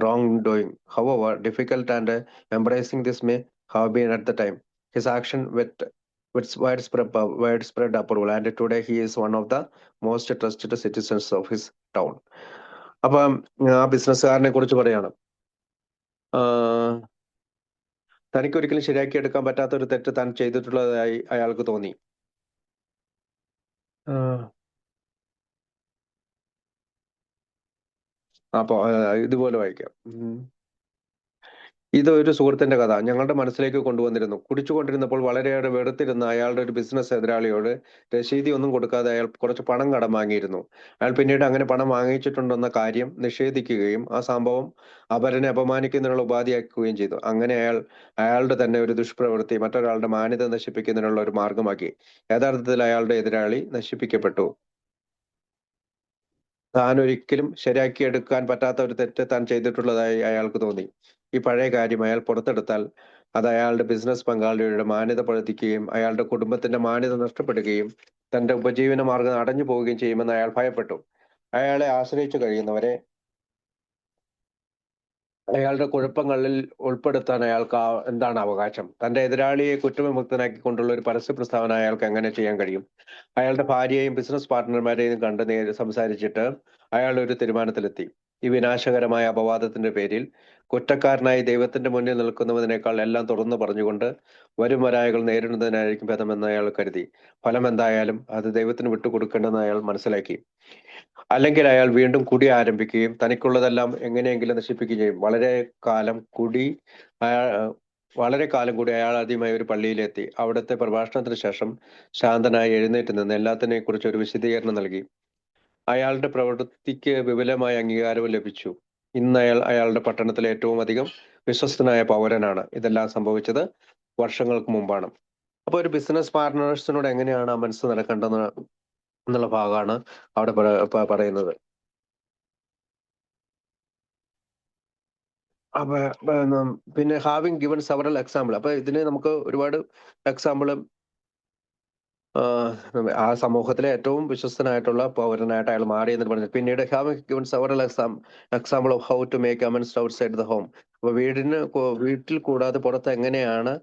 wrongdoing. However difficult and embracing this may have been at the time, his action with widespread approval, and today he is one of the most trusted citizens of his town. അപ്പം ആ ബിസിനസ്സുകാരനെ കുറിച്ച് പറയാണ്, തനിക്ക് ഒരിക്കലും ശരിയാക്കി എടുക്കാൻ പറ്റാത്ത ഒരു തെറ്റ് താൻ ചെയ്തിട്ടുള്ളതായി അയാൾക്ക് തോന്നി. അപ്പൊ ഇതുപോലെ വായിക്കാം. ഇതൊരു സുഹൃത്തിന്റെ കഥ ഞങ്ങളുടെ മനസ്സിലേക്ക് കൊണ്ടുവന്നിരുന്നു. കുടിച്ചുകൊണ്ടിരുന്നപ്പോൾ വളരെയേറെ വെറുത്തിരുന്ന അയാളുടെ ഒരു ബിസിനസ് എതിരാളിയോട് രശീതി ഒന്നും കൊടുക്കാതെ അയാൾ കുറച്ച് പണം കടം വാങ്ങിയിരുന്നു. അയാൾ പിന്നീട് അങ്ങനെ പണം വാങ്ങിച്ചിട്ടുണ്ടെന്ന കാര്യം നിഷേധിക്കുകയും ആ സംഭവം അപരനെ അപമാനിക്കുന്നതിനുള്ള ഉപാധിയാക്കുകയും ചെയ്തു. അങ്ങനെ അയാളുടെ തന്നെ ഒരു ദുഷ്പ്രവൃത്തി മറ്റൊരാളുടെ മാന്യത നശിപ്പിക്കുന്നതിനുള്ള ഒരു മാർഗമാക്കി. യഥാർത്ഥത്തിൽ അയാളുടെ എതിരാളി നശിപ്പിക്കപ്പെട്ടു. താൻ ഒരിക്കലും ശരിയാക്കിയെടുക്കാൻ പറ്റാത്ത ഒരു തെറ്റ് താൻ ചെയ്തിട്ടുള്ളതായി അയാൾക്ക് തോന്നി. ഈ പഴയ കാര്യം അയാൾ പുറത്തെടുത്താൽ അത് അയാളുടെ ബിസിനസ് പങ്കാളിയുടെ മാന്യത പഴുതിക്കുകയും അയാളുടെ കുടുംബത്തിന്റെ മാന്യത നഷ്ടപ്പെടുകയും തന്റെ ഉപജീവന മാർഗം അടഞ്ഞു പോവുകയും ചെയ്യുമെന്ന് അയാൾ ഭയപ്പെട്ടു. അയാളെ ആശ്രയിച്ചു കഴിയുന്നവരെ അയാളുടെ കുഴപ്പങ്ങളിൽ ഉൾപ്പെടുത്താൻ അയാൾക്ക് എന്താണ് അവകാശം? തന്റെ എതിരാളിയെ കുറ്റവിമുക്തനാക്കിക്കൊണ്ടുള്ള ഒരു പരസ്യ പ്രസ്താവന അയാൾക്ക് എങ്ങനെ ചെയ്യാൻ കഴിയും? അയാളുടെ ഭാര്യയെയും ബിസിനസ് പാർട്ട്ണർമാരെയും കണ്ട് സംസാരിച്ചിട്ട് അയാൾ ഒരു തീരുമാനത്തിലെത്തി. ഈ വിനാശകരമായ അപവാദത്തിന്റെ പേരിൽ കുറ്റക്കാരനായി ദൈവത്തിന്റെ മുന്നിൽ നിൽക്കുന്നതിനേക്കാൾ എല്ലാം തുറന്നു പറഞ്ഞുകൊണ്ട് വരും വരായകൾ നേരിടുന്നതിനായിരിക്കും ഭേദമെന്ന് അയാൾ കരുതി. ഫലം എന്തായാലും അത് ദൈവത്തിന് വിട്ടുകൊടുക്കേണ്ടെന്ന് അയാൾ മനസ്സിലാക്കി. അല്ലെങ്കിൽ അയാൾ വീണ്ടും കുടി ആരംഭിക്കുകയും തനിക്കുള്ളതെല്ലാം എങ്ങനെയെങ്കിലും നശിപ്പിക്കുകയും ചെയ്യും. വളരെ കാലം കൂടി അയാൾ ആദ്യമായി ഒരു പള്ളിയിലെത്തി. അവിടുത്തെ പ്രഭാഷണത്തിന് ശേഷം ശാന്തനായി എഴുന്നേറ്റ് നിന്ന് എല്ലാത്തിനെ കുറിച്ച് ഒരു വിശദീകരണം നൽകി. അയാളുടെ പ്രവൃത്തിക്ക് വിപുലമായ അംഗീകാരവും ലഭിച്ചു. ഇന്ന് അയാളുടെ പട്ടണത്തിലെ ഏറ്റവും അധികം വിശ്വസ്തനായ പൗരനാണ്. ഇതെല്ലാം സംഭവിച്ചത് വർഷങ്ങൾക്ക് മുമ്പാണ്. അപ്പൊ ഒരു ബിസിനസ് പാർട്ട്നേഴ്സിനോട് എങ്ങനെയാണ് ആ മനസ്സ് നടക്കേണ്ടത് എന്നുള്ള ഭാഗമാണ് അവിടെ പറയുന്നത്. അപ്പൊ പിന്നെ ഹാവിങ് ഗിവൺ സെവറൽ എക്സാമ്പിൾ. അപ്പൊ ഇതിന് നമുക്ക് ഒരുപാട് എക്സാമ്പിളും ആ സമൂഹത്തിലെ ഏറ്റവും വിശ്വസ്തനായിട്ടുള്ള പൗരനായിട്ട് അയാൾ മാറി എന്ന് പറഞ്ഞു. പിന്നീട് having given several example of how to make amends outside the home. അപ്പൊ വീട്ടിൽ കൂടാതെ പുറത്ത് എങ്ങനെയാണ്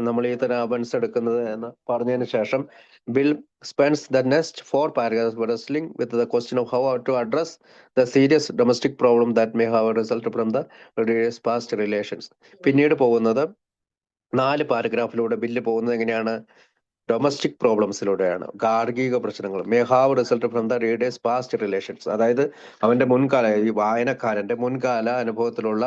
നമ്മൾ ഈ തരം അമൻസ് എടുക്കുന്നത് എന്ന് പറഞ്ഞതിന് ശേഷം bill spends the next 4 paragraphs wrestling with the question of how to address the serious domestic problem that may have resulted from the various past relations. പിന്നീട് പോകുന്നത് 4 പാരഗ്രാഫിലൂടെ ബില്ല് പോകുന്നത് എങ്ങനെയാണ്? ഡൊമസ്റ്റിക് പ്രോബ്ലംസിലൂടെയാണ്. ഗാർഹിക പ്രശ്നങ്ങൾ may have result from the reader's past relations. അതായത് അവന്റെ ഈ വായനക്കാരന്റെ മുൻകാല അനുഭവത്തിലുള്ള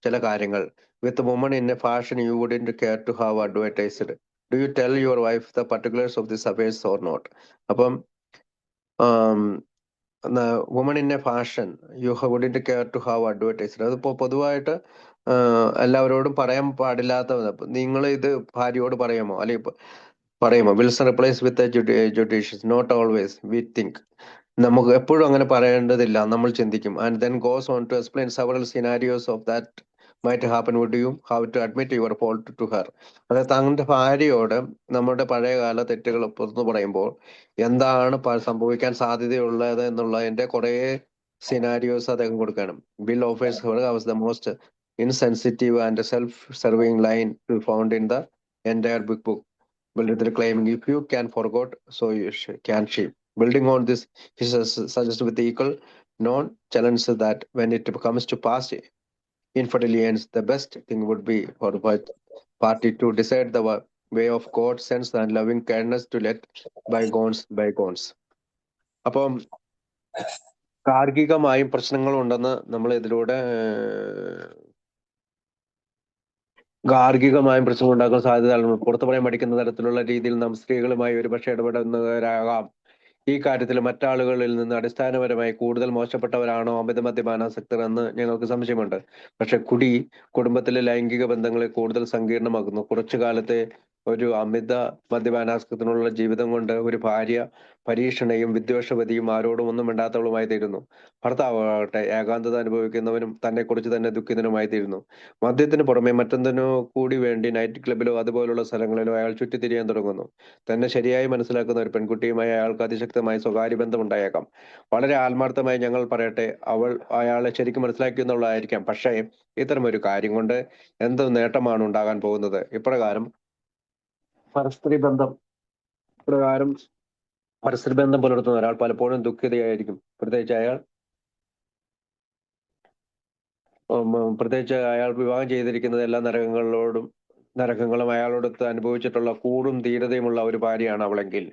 ചില കാര്യങ്ങൾ. With woman in a fashion you wouldn't care to have advertised. Do you tell your wife the particulars of this affairs or not? അപ്പം woman in a fashion you wouldn't care to have advertised. അതിപ്പോ പൊതുവായിട്ട് എല്ലാവരോടും പറയാൻ പാടില്ലാത്ത, നിങ്ങൾ ഇത് ഭാര്യയോട് പറയാമോ അല്ലെങ്കിൽ പറയുമോ? Wilson replies with judicious not always we think. നമുക്ക് എപ്പോഴും അങ്ങനെ പറയേണ്ടതില്ല, നമ്മൾ ചിന്തിക്കും. And then goes on to explain several scenarios of that might happen would you have to admit your fault to her. അതായത് തങ്ങളുടെ ഭാര്യയോട് നമ്മുടെ പഴയകാല തെറ്റുകൾ പുറത്തു പറയുമ്പോൾ എന്താണ് സംഭവിക്കാൻ സാധ്യതയുള്ളത് എന്നുള്ളതിന്റെ കുറെ സിനാരിയോസ് അദ്ദേഹം കൊടുക്കണം. Bill offers her was the most insensitive and self-serving line to found in the entire book. They're claiming if you can forget, so you can she. Building on this, he suggests with the equal non-challenge that when it comes to past infidelity ends, the best thing would be for both party to decide the way of God sense and loving kindness to let bygones. അപ്പം ഗാർഹികമായും പ്രശ്നങ്ങളുണ്ടെന്ന് നമ്മൾ ഇതിലൂടെ ഗാർഹികമായും പ്രശ്നം ഉണ്ടാക്കാൻ സാധ്യത പുറത്തു പറയാൻ മടിക്കുന്ന തരത്തിലുള്ള രീതിയിൽ നാം സ്ത്രീകളുമായി ഒരുപക്ഷെ ഇടപെടുന്നവരാകാം. ഈ കാര്യത്തിൽ മറ്റാളുകളിൽ നിന്ന് അടിസ്ഥാനപരമായി കൂടുതൽ മോശപ്പെട്ടവരാണോ അമിത മദ്യപാനാസക്തർ എന്ന് ഞങ്ങൾക്ക് സംശയമുണ്ട്. പക്ഷെ കുടി കുടുംബത്തിലെ ലൈംഗിക ബന്ധങ്ങളെ കൂടുതൽ സങ്കീർണമാക്കുന്നു. കുറച്ചു കാലത്തെ ഒരു അമിത മദ്യപാനാസക്തനുള്ള ജീവിതം കൊണ്ട് ഒരു ഭാര്യ പരീക്ഷണയും വിദ്വേഷവതിയും ആരോടും ഒന്നും മിണ്ടാത്തവളുമായി തീരുന്നു. ഭർത്താവട്ടെ ഏകാന്തത അനുഭവിക്കുന്നവനും തന്നെക്കുറിച്ച് തന്നെ ദുഃഖിതനുമായി തീരുന്നു. മദ്യത്തിന് പുറമെ മറ്റെന്തിനോ കൂടി വേണ്ടി നൈറ്റ് ക്ലബിലോ അതുപോലുള്ള സ്ഥലങ്ങളിലോ അയാൾ ചുറ്റിത്തിരിയാൻ തുടങ്ങുന്നു. തന്നെ ശരിയായി മനസ്സിലാക്കുന്ന ഒരു പെൺകുട്ടിയുമായി അയാൾക്ക് അതിശക്തമായ സ്വകാര്യ ബന്ധം ഉണ്ടായേക്കാം. വളരെ ആത്മാർത്ഥമായി ഞങ്ങൾ പറയട്ടെ, അവൾ അയാളെ ശരിക്കും മനസ്സിലാക്കിയെന്നുള്ളതായിരിക്കാം. പക്ഷേ ഇത്തരം ഒരു കാര്യം കൊണ്ട് എന്ത് നേട്ടമാണ് ഉണ്ടാകാൻ പോകുന്നത്? ഇപ്രകാരം പരസ്പര ബന്ധം പുലർത്തുന്ന ഒരാൾ പലപ്പോഴും ദുഃഖിതയായിരിക്കും. പ്രത്യേകിച്ച് അയാൾ വിവാഹം ചെയ്തിരിക്കുന്നത് എല്ലാ നരകങ്ങളും അയാളോടൊത്ത് അനുഭവിച്ചിട്ടുള്ള കൂടും ധീരതയുമുള്ള ഒരു ഭാര്യയാണ് അവളെങ്കിൽ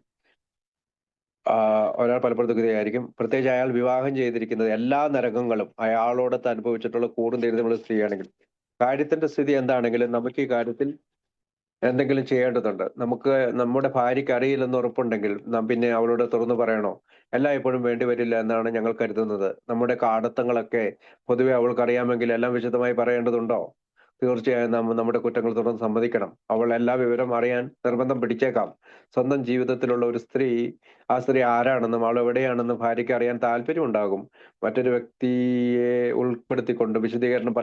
ഒരാൾ പലപ്പോഴും ദുഃഖിതയായിരിക്കും. പ്രത്യേകിച്ച് അയാൾ വിവാഹം ചെയ്തിരിക്കുന്നത് എല്ലാ നരകങ്ങളും അയാളോടൊത്ത് അനുഭവിച്ചിട്ടുള്ള കൂടും ധീരതയുമുള്ള സ്ത്രീയാണെങ്കിൽ. കാര്യത്തിന്റെ സ്ഥിതി എന്താണെങ്കിലും നമുക്ക് ഈ കാര്യത്തിൽ എന്തെങ്കിലും ചെയ്യേണ്ടതുണ്ട്. നമുക്ക് നമ്മുടെ ഭാര്യയ്ക്ക് അറിയില്ലെന്ന് ഉറപ്പുണ്ടെങ്കിൽ നാം പിന്നെ അവളോട് തുറന്നു പറയണോ? എല്ലായ്പ്പോഴും വേണ്ടി വരില്ല എന്നാണ് ഞങ്ങൾ കരുതുന്നത്. നമ്മുടെ കാടത്തങ്ങളൊക്കെ പൊതുവെ അവൾക്ക് അറിയാമെങ്കിൽ എല്ലാം വിശദമായി പറയേണ്ടതുണ്ടോ? തീർച്ചയായും നാം നമ്മുടെ കുറ്റങ്ങൾ തുറന്ന് സമ്മതിക്കണം. അവൾ എല്ലാ വിവരം അറിയാൻ നിർബന്ധം പിടിച്ചേക്കാം. സ്വന്തം ജീവിതത്തിലുള്ള ഒരു സ്ത്രീ, ആ സ്ത്രീ ആരാണെന്നും അവൾ എവിടെയാണെന്നും ഭാര്യയ്ക്ക് അറിയാൻ താല്പര്യമുണ്ടാകും. മറ്റൊരു വ്യക്തിയെ ഉൾപ്പെടുത്തിക്കൊണ്ട് വിശദീകരണം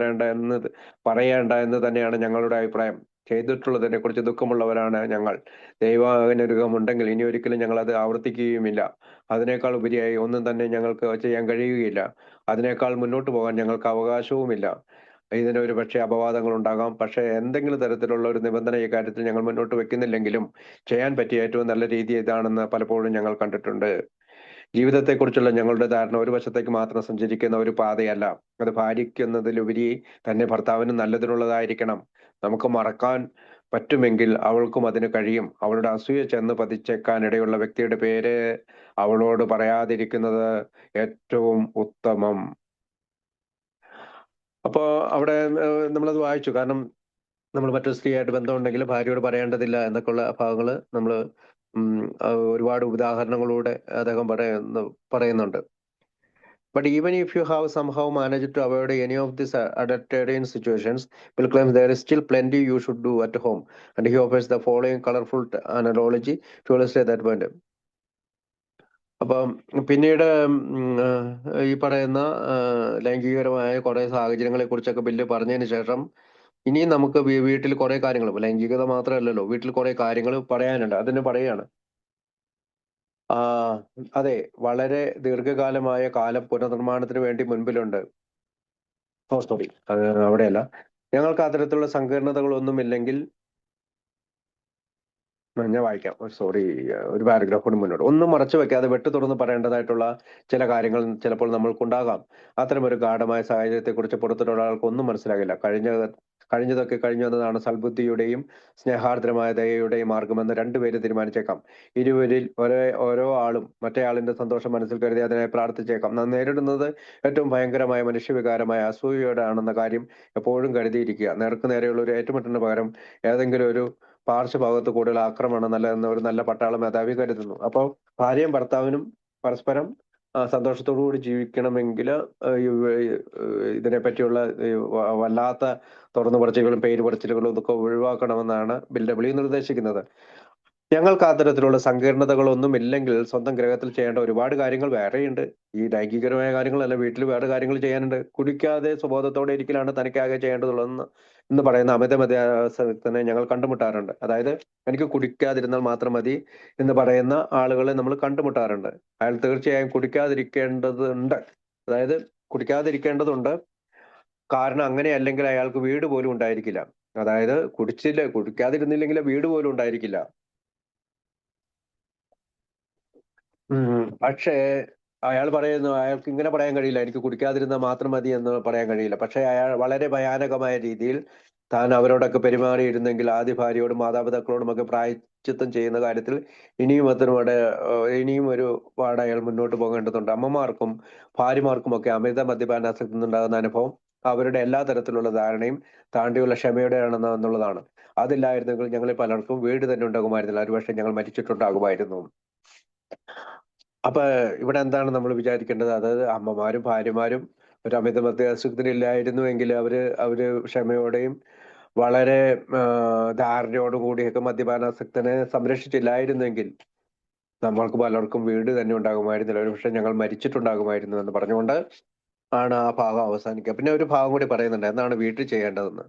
പറയേണ്ട എന്ന് തന്നെയാണ് ഞങ്ങളുടെ അഭിപ്രായം. ചെയ്തിട്ടുള്ളതിനെ കുറിച്ച് ദുഃഖമുള്ളവരാണ് ഞങ്ങൾ. ദൈവാനുഗ്രഹമുണ്ടെങ്കിൽ ഇനി ഒരിക്കലും ഞങ്ങൾ അത് ആവർത്തിക്കുകയുമില്ല. അതിനേക്കാൾ ഉപരിയായി ഒന്നും തന്നെ ഞങ്ങൾക്ക് ചെയ്യാൻ കഴിയുകയില്ല. അതിനേക്കാൾ മുന്നോട്ട് പോകാൻ ഞങ്ങൾക്ക് അവകാശവുമില്ല. ഇതിന് ഒരു പക്ഷേ അപവാദങ്ങൾ ഉണ്ടാകാം. പക്ഷേ എന്തെങ്കിലും തരത്തിലുള്ള ഒരു നിബന്ധന ഈ കാര്യത്തിൽ ഞങ്ങൾ മുന്നോട്ട് വെക്കുന്നില്ലെങ്കിലും ചെയ്യാൻ പറ്റിയ ഏറ്റവും നല്ല രീതി ഇതാണെന്ന് പലപ്പോഴും ഞങ്ങൾ കണ്ടിട്ടുണ്ട്. ജീവിതത്തെക്കുറിച്ചുള്ള ഞങ്ങളുടെ ധാരണ ഒരു വശത്തേക്ക് മാത്രം സഞ്ചരിക്കുന്ന ഒരു പാതയല്ല. അത് ഭാര്യയ്ക്കെന്നതിലുപരി തന്നെ ഭർത്താവിന് നല്ലതിനുള്ളതായിരിക്കണം. നമുക്ക് മറക്കാൻ പറ്റുമെങ്കിൽ അവൾക്കും അതിന് കഴിയും. അവളുടെ അസൂയ ചെന്ന് പതിച്ചേക്കാനിടയുള്ള വ്യക്തിയുടെ പേര് അവളോട് പറയാതിരിക്കുന്നത് ഏറ്റവും ഉത്തമം. അപ്പോ അവിടെ നമ്മളത് വായിച്ചു. കാരണം നമ്മൾ മറ്റൊരു സ്ത്രീയായിട്ട് ബന്ധമുണ്ടെങ്കിൽ ഭാര്യയോട് പറയേണ്ടതില്ല എന്നൊക്കെയുള്ള ഭാഗങ്ങള് നമ്മൾ ഒരുപാട് ഉദാഹരണങ്ങളൂടെ അദ്ദേഹം പറയുന്നുണ്ട്. But even if you have somehow managed to avoid any of these adulterine situations, Bill claims there is still plenty you should do at home. And he offers the following colorful analogy to illustrate that point. അപ്പം പിന്നീട് ഈ പറയുന്ന ലൈംഗികപരമായ കുറെ സാഹചര്യങ്ങളെ കുറിച്ചൊക്കെ bill പറഞ്ഞതിന് ശേഷം ഇനിയും നമുക്ക് വീട്ടിൽ കുറെ കാര്യങ്ങൾ, ലൈംഗികത മാത്രമല്ലല്ലോ, വീട്ടിൽ കുറെ കാര്യങ്ങൾ പറയാനുണ്ട്. അതിന് പറയാണ്, അതെ, വളരെ ദീർഘകാലമായ കാലം പുനർനിർമ്മാണത്തിന് വേണ്ടി മുൻപിലുണ്ട്. സോറി, അവിടെയല്ല. ഞങ്ങൾക്ക് അത്തരത്തിലുള്ള സങ്കീർണതകളൊന്നുമില്ലെങ്കിൽ ഞാൻ വായിക്കാം. സോറി, ഒരു പാരഗ്രാഫ് കൂടി മുന്നോട്ട്. ഒന്നും മറച്ചു വെക്കാതെ വെട്ടു തുറന്ന് പറയേണ്ടതായിട്ടുള്ള ചില കാര്യങ്ങൾ ചിലപ്പോൾ നമ്മൾക്കുണ്ടാകാം. അത്തരമൊരു ഗാഢമായ സാഹചര്യത്തെക്കുറിച്ച് പുറത്തുള്ള ഒരാൾക്ക് ഒന്നും മനസ്സിലാകില്ല. കഴിഞ്ഞതൊക്കെ കഴിഞ്ഞു എന്നതാണ് സൽബുദ്ധിയുടെയും സ്നേഹാർദ്രമായ ദയയുടെയും മാർഗമെന്ന് രണ്ടുപേര് തീരുമാനിച്ചേക്കാം. ഇരുവരിൽ ഓരോ ആളും മറ്റേയാളിന്റെ സന്തോഷം മനസ്സിൽ കരുതി അതിനായി പ്രാർത്ഥിച്ചേക്കാം. നാം നേരിടുന്നത് ഏറ്റവും ഭയങ്കരമായ മനുഷ്യവികാരമായ അസൂയയോടാണെന്ന കാര്യം എപ്പോഴും കരുതിയിരിക്കുക. നേർക്ക് നേരെയുള്ള ഒരു ഏറ്റുമുട്ടലിന് പകരം ഏതെങ്കിലും ഒരു പാർശ്വഭാഗത്ത് കൂടുതൽ ആക്രമണം നല്ലതെന്ന് ഒരു നല്ല പട്ടാള മേധാവി കരുതുന്നു. അപ്പോൾ ഭാര്യയും ഭർത്താവിനും പരസ്പരം സന്തോഷത്തോടു കൂടി ജീവിക്കണമെങ്കിൽ ഇതിനെ പറ്റിയുള്ള വല്ലാത്ത തുറന്നു പറച്ചിലുകളും പേര് പറച്ചിലുകളും ഇതൊക്കെ ഒഴിവാക്കണമെന്നാണ് ബിൽ ഡബ്ല്യു നിർദ്ദേശിക്കുന്നത്. ഞങ്ങൾക്ക് അത്തരത്തിലുള്ള സങ്കീർണതകളൊന്നും ഇല്ലെങ്കിൽ സ്വന്തം ഗ്രഹത്തിൽ ചെയ്യേണ്ട ഒരുപാട് കാര്യങ്ങൾ വേറെയുണ്ട്. ഈ ലൈംഗികരമായ കാര്യങ്ങളല്ല, വീട്ടിൽ വേറെ കാര്യങ്ങൾ ചെയ്യാനുണ്ട്. കുടിക്കാതെ സ്വബോധത്തോടെ ഇരിക്കലാണ് തനിക്കാകെ ചെയ്യേണ്ടതുള്ളതെന്ന് പറയുന്ന അമിത മദ്യാസക്തനെ ഞങ്ങൾ കണ്ടുമുട്ടാറുണ്ട്. അതായത് എനിക്ക് കുടിക്കാതിരുന്നാൽ മാത്രം മതി എന്ന് പറയുന്ന ആളുകളെ നമ്മൾ കണ്ടുമുട്ടാറുണ്ട്. അയാൾ തീർച്ചയായും കുടിക്കാതിരിക്കേണ്ടതുണ്ട്. കാരണം അങ്ങനെ അല്ലെങ്കിൽ അയാൾക്ക് വീട് പോലും ഉണ്ടായിരിക്കില്ല. അതായത് കുടിക്കാതിരുന്നില്ലെങ്കിൽ വീട് പോലും ഉണ്ടായിരിക്കില്ല. പക്ഷേ അയാൾ പറയുന്നു അയാൾക്ക് ഇങ്ങനെ പറയാൻ കഴിയില്ല, എനിക്ക് കുടിക്കാതിരുന്നാൽ മാത്രം മതി എന്ന് പറയാൻ കഴിയില്ല. പക്ഷെ അയാൾ വളരെ ഭയാനകമായ രീതിയിൽ താൻ അവരോടൊക്കെ പെരുമാറിയിരുന്നെങ്കിൽ ആദ്യ ഭാര്യയോടും മാതാപിതാക്കളോടും ഒക്കെ പ്രായശ്ചിത്തം ചെയ്യുന്ന കാര്യത്തിൽ ഇനിയും ഇനിയും ഒരു പാട് അയാൾ മുന്നോട്ട് പോകേണ്ടതുണ്ട്. അമ്മമാർക്കും ഭാര്യമാർക്കും ഒക്കെ അമിത മദ്യപാനാസക്തി നിന്നുണ്ടാകുന്ന അനുഭവം അവരുടെ എല്ലാ തരത്തിലുള്ള ധാരണയും താണ്ടിയുള്ള ക്ഷമയോടെയാണെന്നുള്ളതാണ്. അതില്ലായിരുന്നെങ്കിൽ ഞങ്ങളിൽ പലർക്കും വീട് തന്നെ ഉണ്ടാകുമായിരുന്നില്ല, ഒരുപക്ഷെ ഞങ്ങൾ മരിച്ചിട്ടുണ്ടാകുമായിരുന്നു. അപ്പൊ ഇവിടെ എന്താണ് നമ്മൾ വിചാരിക്കേണ്ടത്? അതായത് അമ്മമാരും ഭാര്യമാരും ഒരു അമിത മദ്യാസക്തരില്ലായിരുന്നുവെങ്കിൽ അവര് ക്ഷമയോടെയും വളരെ ധാരണയോടും കൂടിയൊക്കെ മദ്യപാനാസക്തനെ സംരക്ഷിച്ചില്ലായിരുന്നെങ്കിൽ നമ്മൾക്ക് പലർക്കും വീട് തന്നെ ഉണ്ടാകുമായിരുന്നില്ല, ഒരുപക്ഷെ ഞങ്ങൾ മരിച്ചിട്ടുണ്ടാകുമായിരുന്നു എന്ന് പറഞ്ഞുകൊണ്ട് ആണ് ആ ഭാഗം അവസാനിക്കുക. പിന്നെ ഒരു ഭാഗം കൂടി പറയുന്നുണ്ട് എന്താണ് വീട്ടിൽ ചെയ്യേണ്ടതെന്ന്.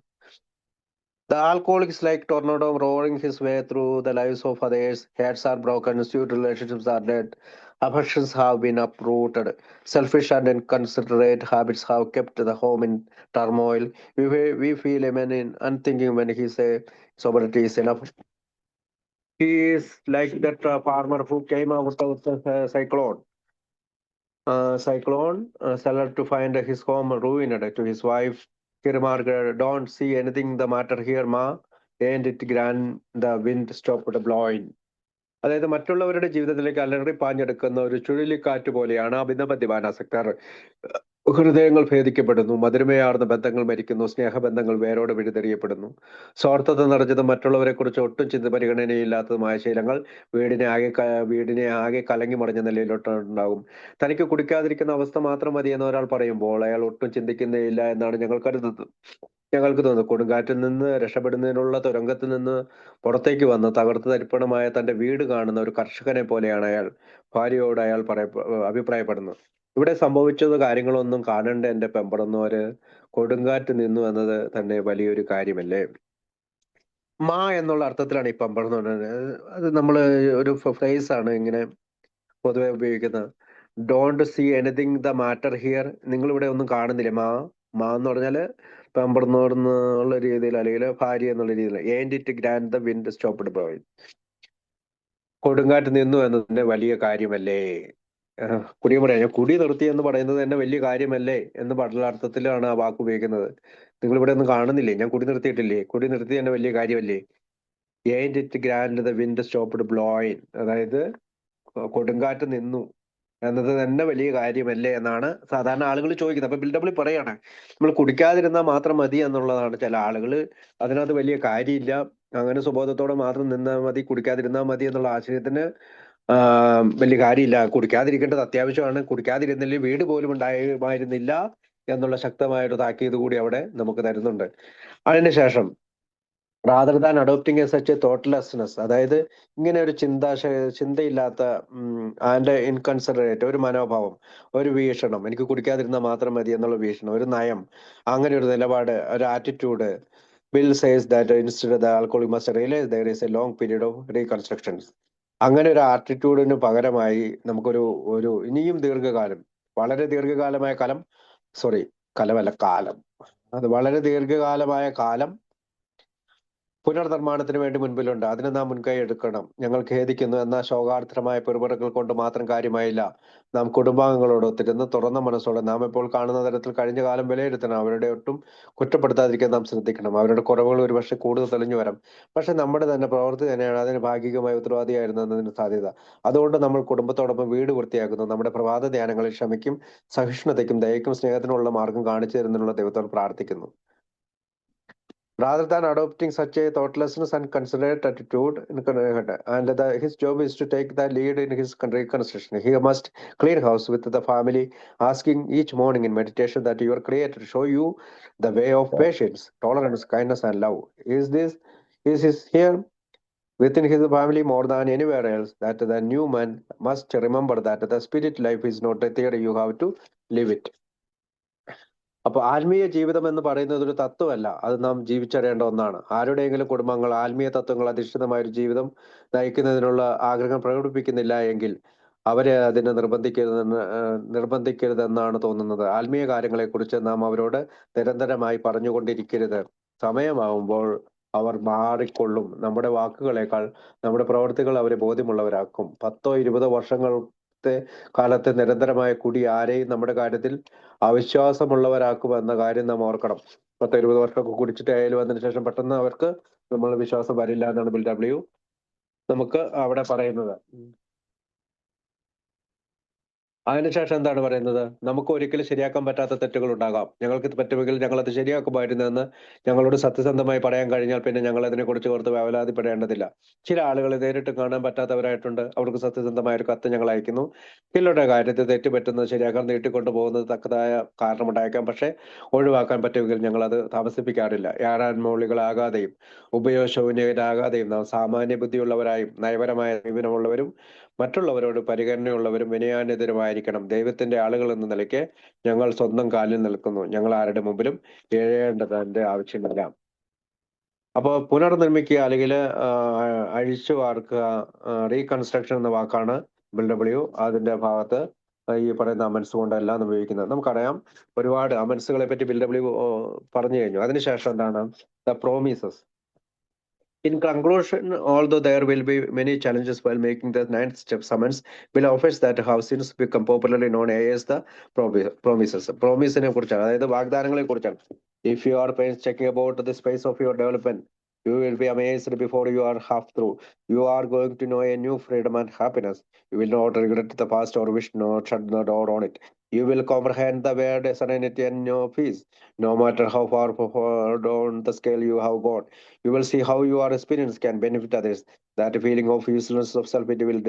The alcoholic is like tornado roaring his way through the lives of others. Heads are broken, sweet relationships are dead, affections have been uprooted, selfish and inconsiderate habits have kept the home in turmoil. We feel a man in unthinking when he say sobriety is enough. He is like that farmer who came out of the cellar to find his home ruined. To his wife, he remarked, "Don't see anything the matter here, ma. Ain't it grand the wind stopped blowing?" അതായത് മറ്റുള്ളവരുടെ ജീവിതത്തിലേക്ക് അലറി പാഞ്ഞെടുക്കുന്ന ഒരു ചുഴലിക്കാറ്റ് പോലെയാണ് അമിത മദ്യപാനാസക്തർ. ഹൃദയങ്ങൾ ഭേദിക്കപ്പെടുന്നു, മധുരമയാർന്ന ബന്ധങ്ങൾ മരിക്കുന്നു, സ്നേഹബന്ധങ്ങൾ വേരോടെ പിഴുതെറിയപ്പെടുന്നു. സ്വാർത്ഥത നിറഞ്ഞതും മറ്റുള്ളവരെ കുറിച്ച് ഒട്ടും ചിന്ത പരിഗണനയില്ലാത്തതുമായ ശീലങ്ങൾ വീടിനെ ആകെ കലങ്ങി മറിഞ്ഞ നിലയിലോട്ടുണ്ടാകും. തനിക്ക് കുടിക്കാതിരിക്കുന്ന അവസ്ഥ മാത്രം മതി എന്ന് ഒരാൾ പറയുമ്പോൾ അയാൾ ഒട്ടും ചിന്തിക്കുന്നേയില്ല എന്നാണ് ഞങ്ങൾക്ക് തോന്നുന്നത്. കൊടുങ്കാറ്റിൽ നിന്ന് രക്ഷപ്പെടുന്നതിനുള്ള തുരങ്കത്തിൽ നിന്ന് പുറത്തേക്ക് വന്ന് തകർത്ത് തരിപ്പണമായ തന്റെ വീട് കാണുന്ന ഒരു കർഷകനെ പോലെയാണ് ഭാര്യയോട് അയാൾ അഭിപ്രായപ്പെടുന്നത്. ഇവിടെ സംഭവിച്ചത് കാര്യങ്ങളൊന്നും കാണേണ്ട എന്റെ പെമ്പറന്നോര്, കൊടുങ്കാറ്റ് നിന്നു എന്നത് തന്നെ വലിയൊരു കാര്യമല്ലേ. മാ എന്നുള്ള അർത്ഥത്തിലാണ് ഈ പെമ്പറന്ന് പറയുന്നത്. അത് നമ്മള് ഒരു ഫ്രേസ് ആണ് ഇങ്ങനെ പൊതുവെ ഉപയോഗിക്കുന്നത്. Don't see anything the matter here. നിങ്ങൾ ഇവിടെ ഒന്നും കാണുന്നില്ല. മാ എന്ന് പറഞ്ഞാല് പെമ്പറന്നോർന്നുള്ള രീതിയിൽ, അല്ലെങ്കിൽ ഭാര്യ എന്നുള്ള രീതിയിൽ. End it grand the wind stopped blowing. കൊടുങ്കാറ്റ് നിന്നു എന്നതിന്റെ വലിയ കാര്യമല്ലേ. കുടിയും പറയാം, കുടി നിർത്തി എന്ന് പറയുന്നത് തന്നെ വലിയ കാര്യമല്ലേ എന്ന് പഠനാർത്ഥത്തിലാണ് ആ വാക്ക് ഉപയോഗിക്കുന്നത്. നിങ്ങൾ ഇവിടെ ഒന്നും കാണുന്നില്ലേ, ഞാൻ കുടി നിർത്തിയിട്ടില്ലേ, കുടി നിർത്തി തന്നെ വലിയ കാര്യമല്ലേ. End it grand the wind stopped blowing, അതായത് കൊടുങ്കാറ്റ് നിന്നു എന്നത് തന്നെ വലിയ കാര്യമല്ലേ എന്നാണ് സാധാരണ ആളുകൾ ചോദിക്കുന്നത്. അപ്പൊ ബിൽഡപ്പിൾ പറയാണ് നമ്മൾ കുടിക്കാതിരുന്നാൽ മാത്രം മതി എന്നുള്ളതാണ്. ചില ആളുകൾ അതിനകത്ത് വലിയ കാര്യമില്ല, അങ്ങനെ സുബോധത്തോടെ മാത്രം നിന്നാൽ മതി, കുടിക്കാതിരുന്നാൽ മതി എന്നുള്ള ആശയത്തിന് വലിയ കാര്യമില്ല. കുടിക്കാതിരിക്കേണ്ടത് അത്യാവശ്യമാണ്. കുടിക്കാതിരുന്നില്ല വീട് പോലും ഉണ്ടായിരുന്നില്ല എന്നുള്ള ശക്തമായൊരു താക്കീത് കൂടി അവിടെ നമുക്ക് തരുന്നുണ്ട്. അതിനുശേഷം rather than adopting a such a thoughtlessness, അതായത് ഇങ്ങനെ ഒരു ചിന്തയില്ലാത്ത ആൻഡ് ഇൻകൺസിഡറേറ്റ് ഒരു മനോഭാവം, ഒരു വീക്ഷണം, എനിക്ക് കുടിക്കാതിരുന്നാൽ മാത്രം മതി എന്നുള്ള വീക്ഷണം, ഒരു നയം, അങ്ങനെ ഒരു നിലപാട്, ഒരു attitude. Bill says that instead the alcoholic must realize there is a long period of reconstructions. അങ്ങനെ ഒരു ആറ്റിറ്റ്യൂഡിന് പകരമായി നമുക്കൊരു ഇനിയും ദീർഘകാലം, വളരെ ദീർഘകാലമായ കാലം, അത് വളരെ ദീർഘകാലമായ കാലം പുനർനിർമ്മാണത്തിന് വേണ്ടി മുൻപിലുണ്ട്. അതിന് നാം മുൻകൈ എടുക്കണം. ഞങ്ങൾ ഖേദിക്കുന്നു എന്ന ശോകാർത്ഥമായ പെറുപെറുകൾ കൊണ്ട് മാത്രം കാര്യമായില്ല. നാം കുടുംബാംഗങ്ങളോടൊത്തിരുന്ന് തുറന്ന മനസ്സോടെ നാം ഇപ്പോൾ കാണുന്ന തരത്തിൽ കഴിഞ്ഞ കാലം വിലയിരുത്തണം. അവരുടെ ഒട്ടും കുറ്റപ്പെടുത്താതിരിക്കാൻ നാം ശ്രദ്ധിക്കണം. അവരുടെ കുറവുകൾ ഒരുപക്ഷെ കൂടുതൽ തെളിഞ്ഞു വരാം, പക്ഷെ നമ്മുടെ തന്നെ പ്രവൃത്തി തന്നെയാണ് അതിന് ഭാഗികമായ ഉത്തരവാദിയായിരുന്നതിന് സാധ്യത. അതുകൊണ്ട് നമ്മൾ കുടുംബത്തോടൊപ്പം വീട് വൃത്തിയാക്കുന്നു. നമ്മുടെ പ്രഭാത ധ്യാനങ്ങളിൽ ക്ഷമയ്ക്കും സഹിഷ്ണുതയ്ക്കും ദയയ്ക്കും സ്നേഹത്തിനുള്ള മാർഗം കാണിച്ചു തരുന്നതിനുള്ള ദൈവത്തോട് പ്രാർത്ഥിക്കുന്നു. Rather than adopting such a thoughtlessness and considerate attitude, his job is to take the lead in his reconstruction. He must clean house with the family, asking each morning in meditation that your Creator show you the way of patience, tolerance, kindness, and love. Is this here within his family more than anywhere else? That the new man must remember that the spirit life is not a theory; you have to live it. അപ്പൊ ആത്മീയ ജീവിതം എന്ന് പറയുന്നത് ഒരു തത്വമല്ല, അത് നാം ജീവിച്ചറിയേണ്ട ഒന്നാണ്. ആരുടെയെങ്കിലും കുടുംബങ്ങൾ ആത്മീയ തത്വങ്ങൾ അധിഷ്ഠിതമായ ഒരു ജീവിതം നയിക്കുന്നതിനുള്ള ആഗ്രഹം പ്രകടിപ്പിക്കുന്നില്ല എങ്കിൽ അവരെ അതിനെ നിർബന്ധിക്കരുതെന്നാണ് തോന്നുന്നത്. ആത്മീയ കാര്യങ്ങളെക്കുറിച്ച് നാം അവരോട് നിരന്തരമായി പറഞ്ഞുകൊണ്ടിരിക്കരുത്. സമയമാവുമ്പോൾ അവർ മാറിക്കൊള്ളും. നമ്മുടെ വാക്കുകളേക്കാൾ നമ്മുടെ പ്രവൃത്തികൾ അവരെ ബോധ്യമുള്ളവരാക്കും. 10-20 വർഷങ്ങൾ കാലത്തെ നിരന്തരമായ കുടി ആരെയും നമ്മുടെ കാര്യത്തിൽ അവിശ്വാസമുള്ളവരാക്കും എന്ന കാര്യം നാം ഓർക്കണം. 10-20 വർഷമൊക്കെ കുടിച്ചിട്ട് അയാൾ വന്നതിന് ശേഷം പെട്ടെന്ന് അവർക്ക് നമ്മൾ വിശ്വാസം വരില്ല എന്നാണ് ബിൽ ഡബ്ല്യു നമുക്ക് അവിടെ പറയുന്നത്. അതിനുശേഷം എന്താണ് പറയുന്നത്? നമുക്ക് ഒരിക്കലും ശരിയാക്കാൻ പറ്റാത്ത തെറ്റുകൾ ഉണ്ടാകാം. ഞങ്ങൾക്ക് ഇത് പറ്റുമെങ്കിൽ ഞങ്ങൾ അത് ശരിയാക്കുമായിരുന്നു എന്ന് ഞങ്ങളോട് സത്യസന്ധമായി പറയാൻ കഴിഞ്ഞാൽ പിന്നെ ഞങ്ങൾ അതിനെക്കുറിച്ച് ഓർത്ത് വേവലാതിപ്പെടേണ്ടതില്ല. ചില ആളുകൾ നേരിട്ട് കാണാൻ പറ്റാത്തവരായിട്ടുണ്ട്. അവർക്ക് സത്യസന്ധമായ ഒരു കത്ത് ഞങ്ങൾ അയക്കുന്നു. ചിലരുടെ കാര്യത്തിൽ തെറ്റ് പറ്റുന്നത് ശരിയാക്കാൻ നീട്ടിക്കൊണ്ടു പോകുന്നത് തക്കതായ കാരണമുണ്ടായേക്കാം. പക്ഷേ ഒഴിവാക്കാൻ പറ്റുമെങ്കിൽ ഞങ്ങൾ അത് താമസിപ്പിക്കാറില്ല. യാറാൻമൂളികളാകാതെയും ഉപയോഗശൂന്യരാകാതെയും നാം സാമാന്യ ബുദ്ധിയുള്ളവരായും നയപരമായ സമീപനമുള്ളവരും മറ്റുള്ളവരോട് പരിഗണനയുള്ളവരും വിനയാന്യതരുമായിരിക്കണം. ദൈവത്തിന്റെ ആളുകൾ എന്ന നിലയ്ക്ക് ഞങ്ങൾ സ്വന്തം കാലിൽ നിൽക്കുന്നു. ഞങ്ങൾ ആരുടെ മുമ്പിലും എഴയേണ്ടതിന്റെ ആവശ്യമില്ല. അപ്പോൾ പുനർനിർമ്മിക്കുക അല്ലെങ്കിൽ അഴിച്ചു വാർക്കുക, റീകൺസ്ട്രക്ഷൻ എന്ന വാക്കാണ് ബിൽ ഡബ്ല്യു അതിന്റെ ഭാഗത്ത് ഈ പറയുന്ന അമൻസ് കൊണ്ടെല്ലാം ഉപയോഗിക്കുന്നത്. നമുക്കറിയാം ഒരുപാട് അമൻസുകളെ പറ്റി ബിൽ ഡബ്ല്യു പറഞ്ഞു കഴിഞ്ഞു. അതിനുശേഷം എന്താണ് the promises. In conclusion, although there will be many challenges while making the ninth step summons, bill offers that have since become popularly known as the promises. Promise-നെ കുറിച്ചാണ്, അതായത് വാഗ്ദാനങ്ങളെ കുറിച്ചാണ്. If you are checking about the space of your development, you will be amazed before you are half through. You are going to know a new freedom and happiness. You will not regret the past or wish not shut the door on it. You will comprehend the word serenity and no peace, no matter how far down the scale you have gone. You will see how your experience can benefit others. That feeling of uselessness of self-pity will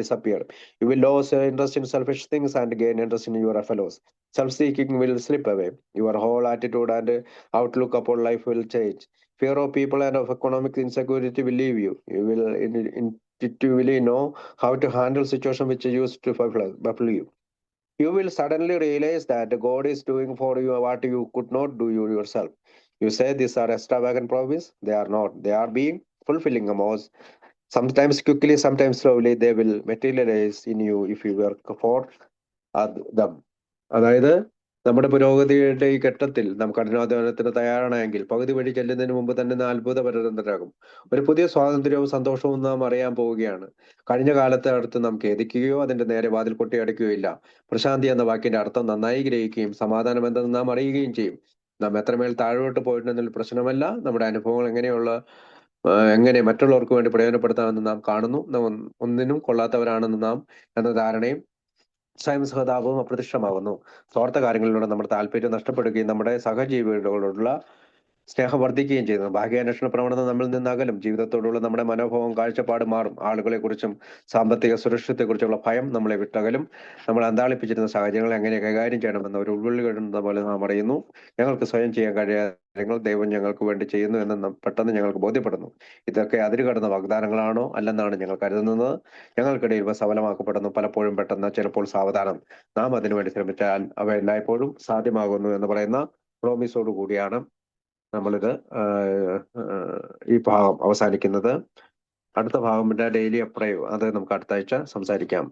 disappear. You will lose interest in selfish things and gain interest in your fellows. Self-seeking will slip away. Your whole attitude and outlook upon life will change. Fear of people and of economic insecurity will leave you. You will intuitively know how to handle situations which used to baffle you. You will suddenly realize that God is doing for you what you could not do yourself. You say these are extravagant promises. They are not. They are being fulfilling most. Sometimes quickly, sometimes slowly, they will materialize in you if you work for them. അതായത് നമ്മുടെ പുരോഗതിയുടെ ഈ ഘട്ടത്തിൽ നാം കഠിനാധ്വാനത്തിന് തയ്യാറാണെങ്കിൽ പകുതി വഴി ചെല്ലുന്നതിന് മുമ്പ് തന്നെ അത്ഭുതപരതരാകും. ഒരു പുതിയ സ്വാതന്ത്ര്യവും സന്തോഷവും നാം അറിയാൻ പോവുകയാണ്. കഴിഞ്ഞ കാലത്തെ അടുത്ത് നാം ഖേദിക്കുകയോ അതിന്റെ നേരെ വാതിൽ കൊട്ടിയടയ്ക്കുകയോ ഇല്ല. പ്രശാന്തി എന്ന വാക്കിന്റെ അർത്ഥം നന്നായി ഗ്രഹിക്കുകയും സമാധാനം എന്തെന്ന് നാം അറിയുകയും ചെയ്യും. നാം എത്രമേൽ താഴോട്ട് പോയിട്ടുണ്ടെന്നൊരു പ്രശ്നമല്ല, നമ്മുടെ അനുഭവങ്ങൾ എങ്ങനെ മറ്റുള്ളവർക്ക് വേണ്ടി പ്രയോജനപ്പെടുത്താമെന്ന് നാം കാണുന്നു. ഒന്നിനും കൊള്ളാത്തവരാണെന്ന് നാം എന്ന ധാരണയും സ്വയം സഹതാപവും അപ്രത്യക്ഷമാകുന്നു. സ്വാർത്ഥ കാര്യങ്ങളിലൂടെ നമ്മുടെ താല്പര്യം നഷ്ടപ്പെടുകയും നമ്മുടെ സഹജീവികളോടുള്ള സ്നേഹം വർദ്ധിക്കുകയും ചെയ്യുന്നു. ഭാഗ്യാന്വേഷണ പ്രവണത നമ്മിൽ നിന്ന് അകലും. ജീവിതത്തോടുള്ള നമ്മുടെ മനോഭാവം കാഴ്ചപ്പാട് മാറും. ആളുകളെ കുറിച്ചും സാമ്പത്തിക സുരക്ഷിതത്തെക്കുറിച്ചുള്ള ഭയം നമ്മളെ വിട്ടകലും. നമ്മൾ അന്താളിപ്പിച്ചിരുന്ന സാഹചര്യങ്ങൾ എങ്ങനെ കൈകാര്യം ചെയ്യണമെന്ന ഒരു ഉൾവിളി കിട്ടുന്ന പോലെ നാം അറിയുന്നു. ഞങ്ങൾക്ക് സ്വയം ചെയ്യാൻ കഴിയാത്ത കാര്യങ്ങൾ ദൈവം ഞങ്ങൾക്ക് വേണ്ടി ചെയ്യുന്നു എന്ന് പെട്ടെന്ന് ഞങ്ങൾക്ക് ബോധ്യപ്പെടുന്നു. ഇതൊക്കെ അതിരുകടന്ന വാഗ്ദാനങ്ങളാണോ അല്ലെന്നാണ് ഞങ്ങൾ കരുതുന്നത്. ഞങ്ങൾക്കിടയിൽ ഇവ സഫലമാക്കപ്പെടുന്നു. പലപ്പോഴും പെട്ടെന്ന്, ചിലപ്പോൾ സാവധാനം. നാം അതിനുവേണ്ടി ശ്രമിച്ചാൽ അവ എല്ലായ്പ്പോഴും സാധ്യമാകുന്നു എന്ന് പറയുന്ന പ്രോമിസോട് കൂടിയാണ് നമ്മളിത് ഈ ഭാഗം അവസാനിക്കുന്നത്. അടുത്ത ഭാഗം ഡെയിലി അപ്രൈവ്, അത് നമുക്ക് അടുത്ത ആഴ്ച സംസാരിക്കാം.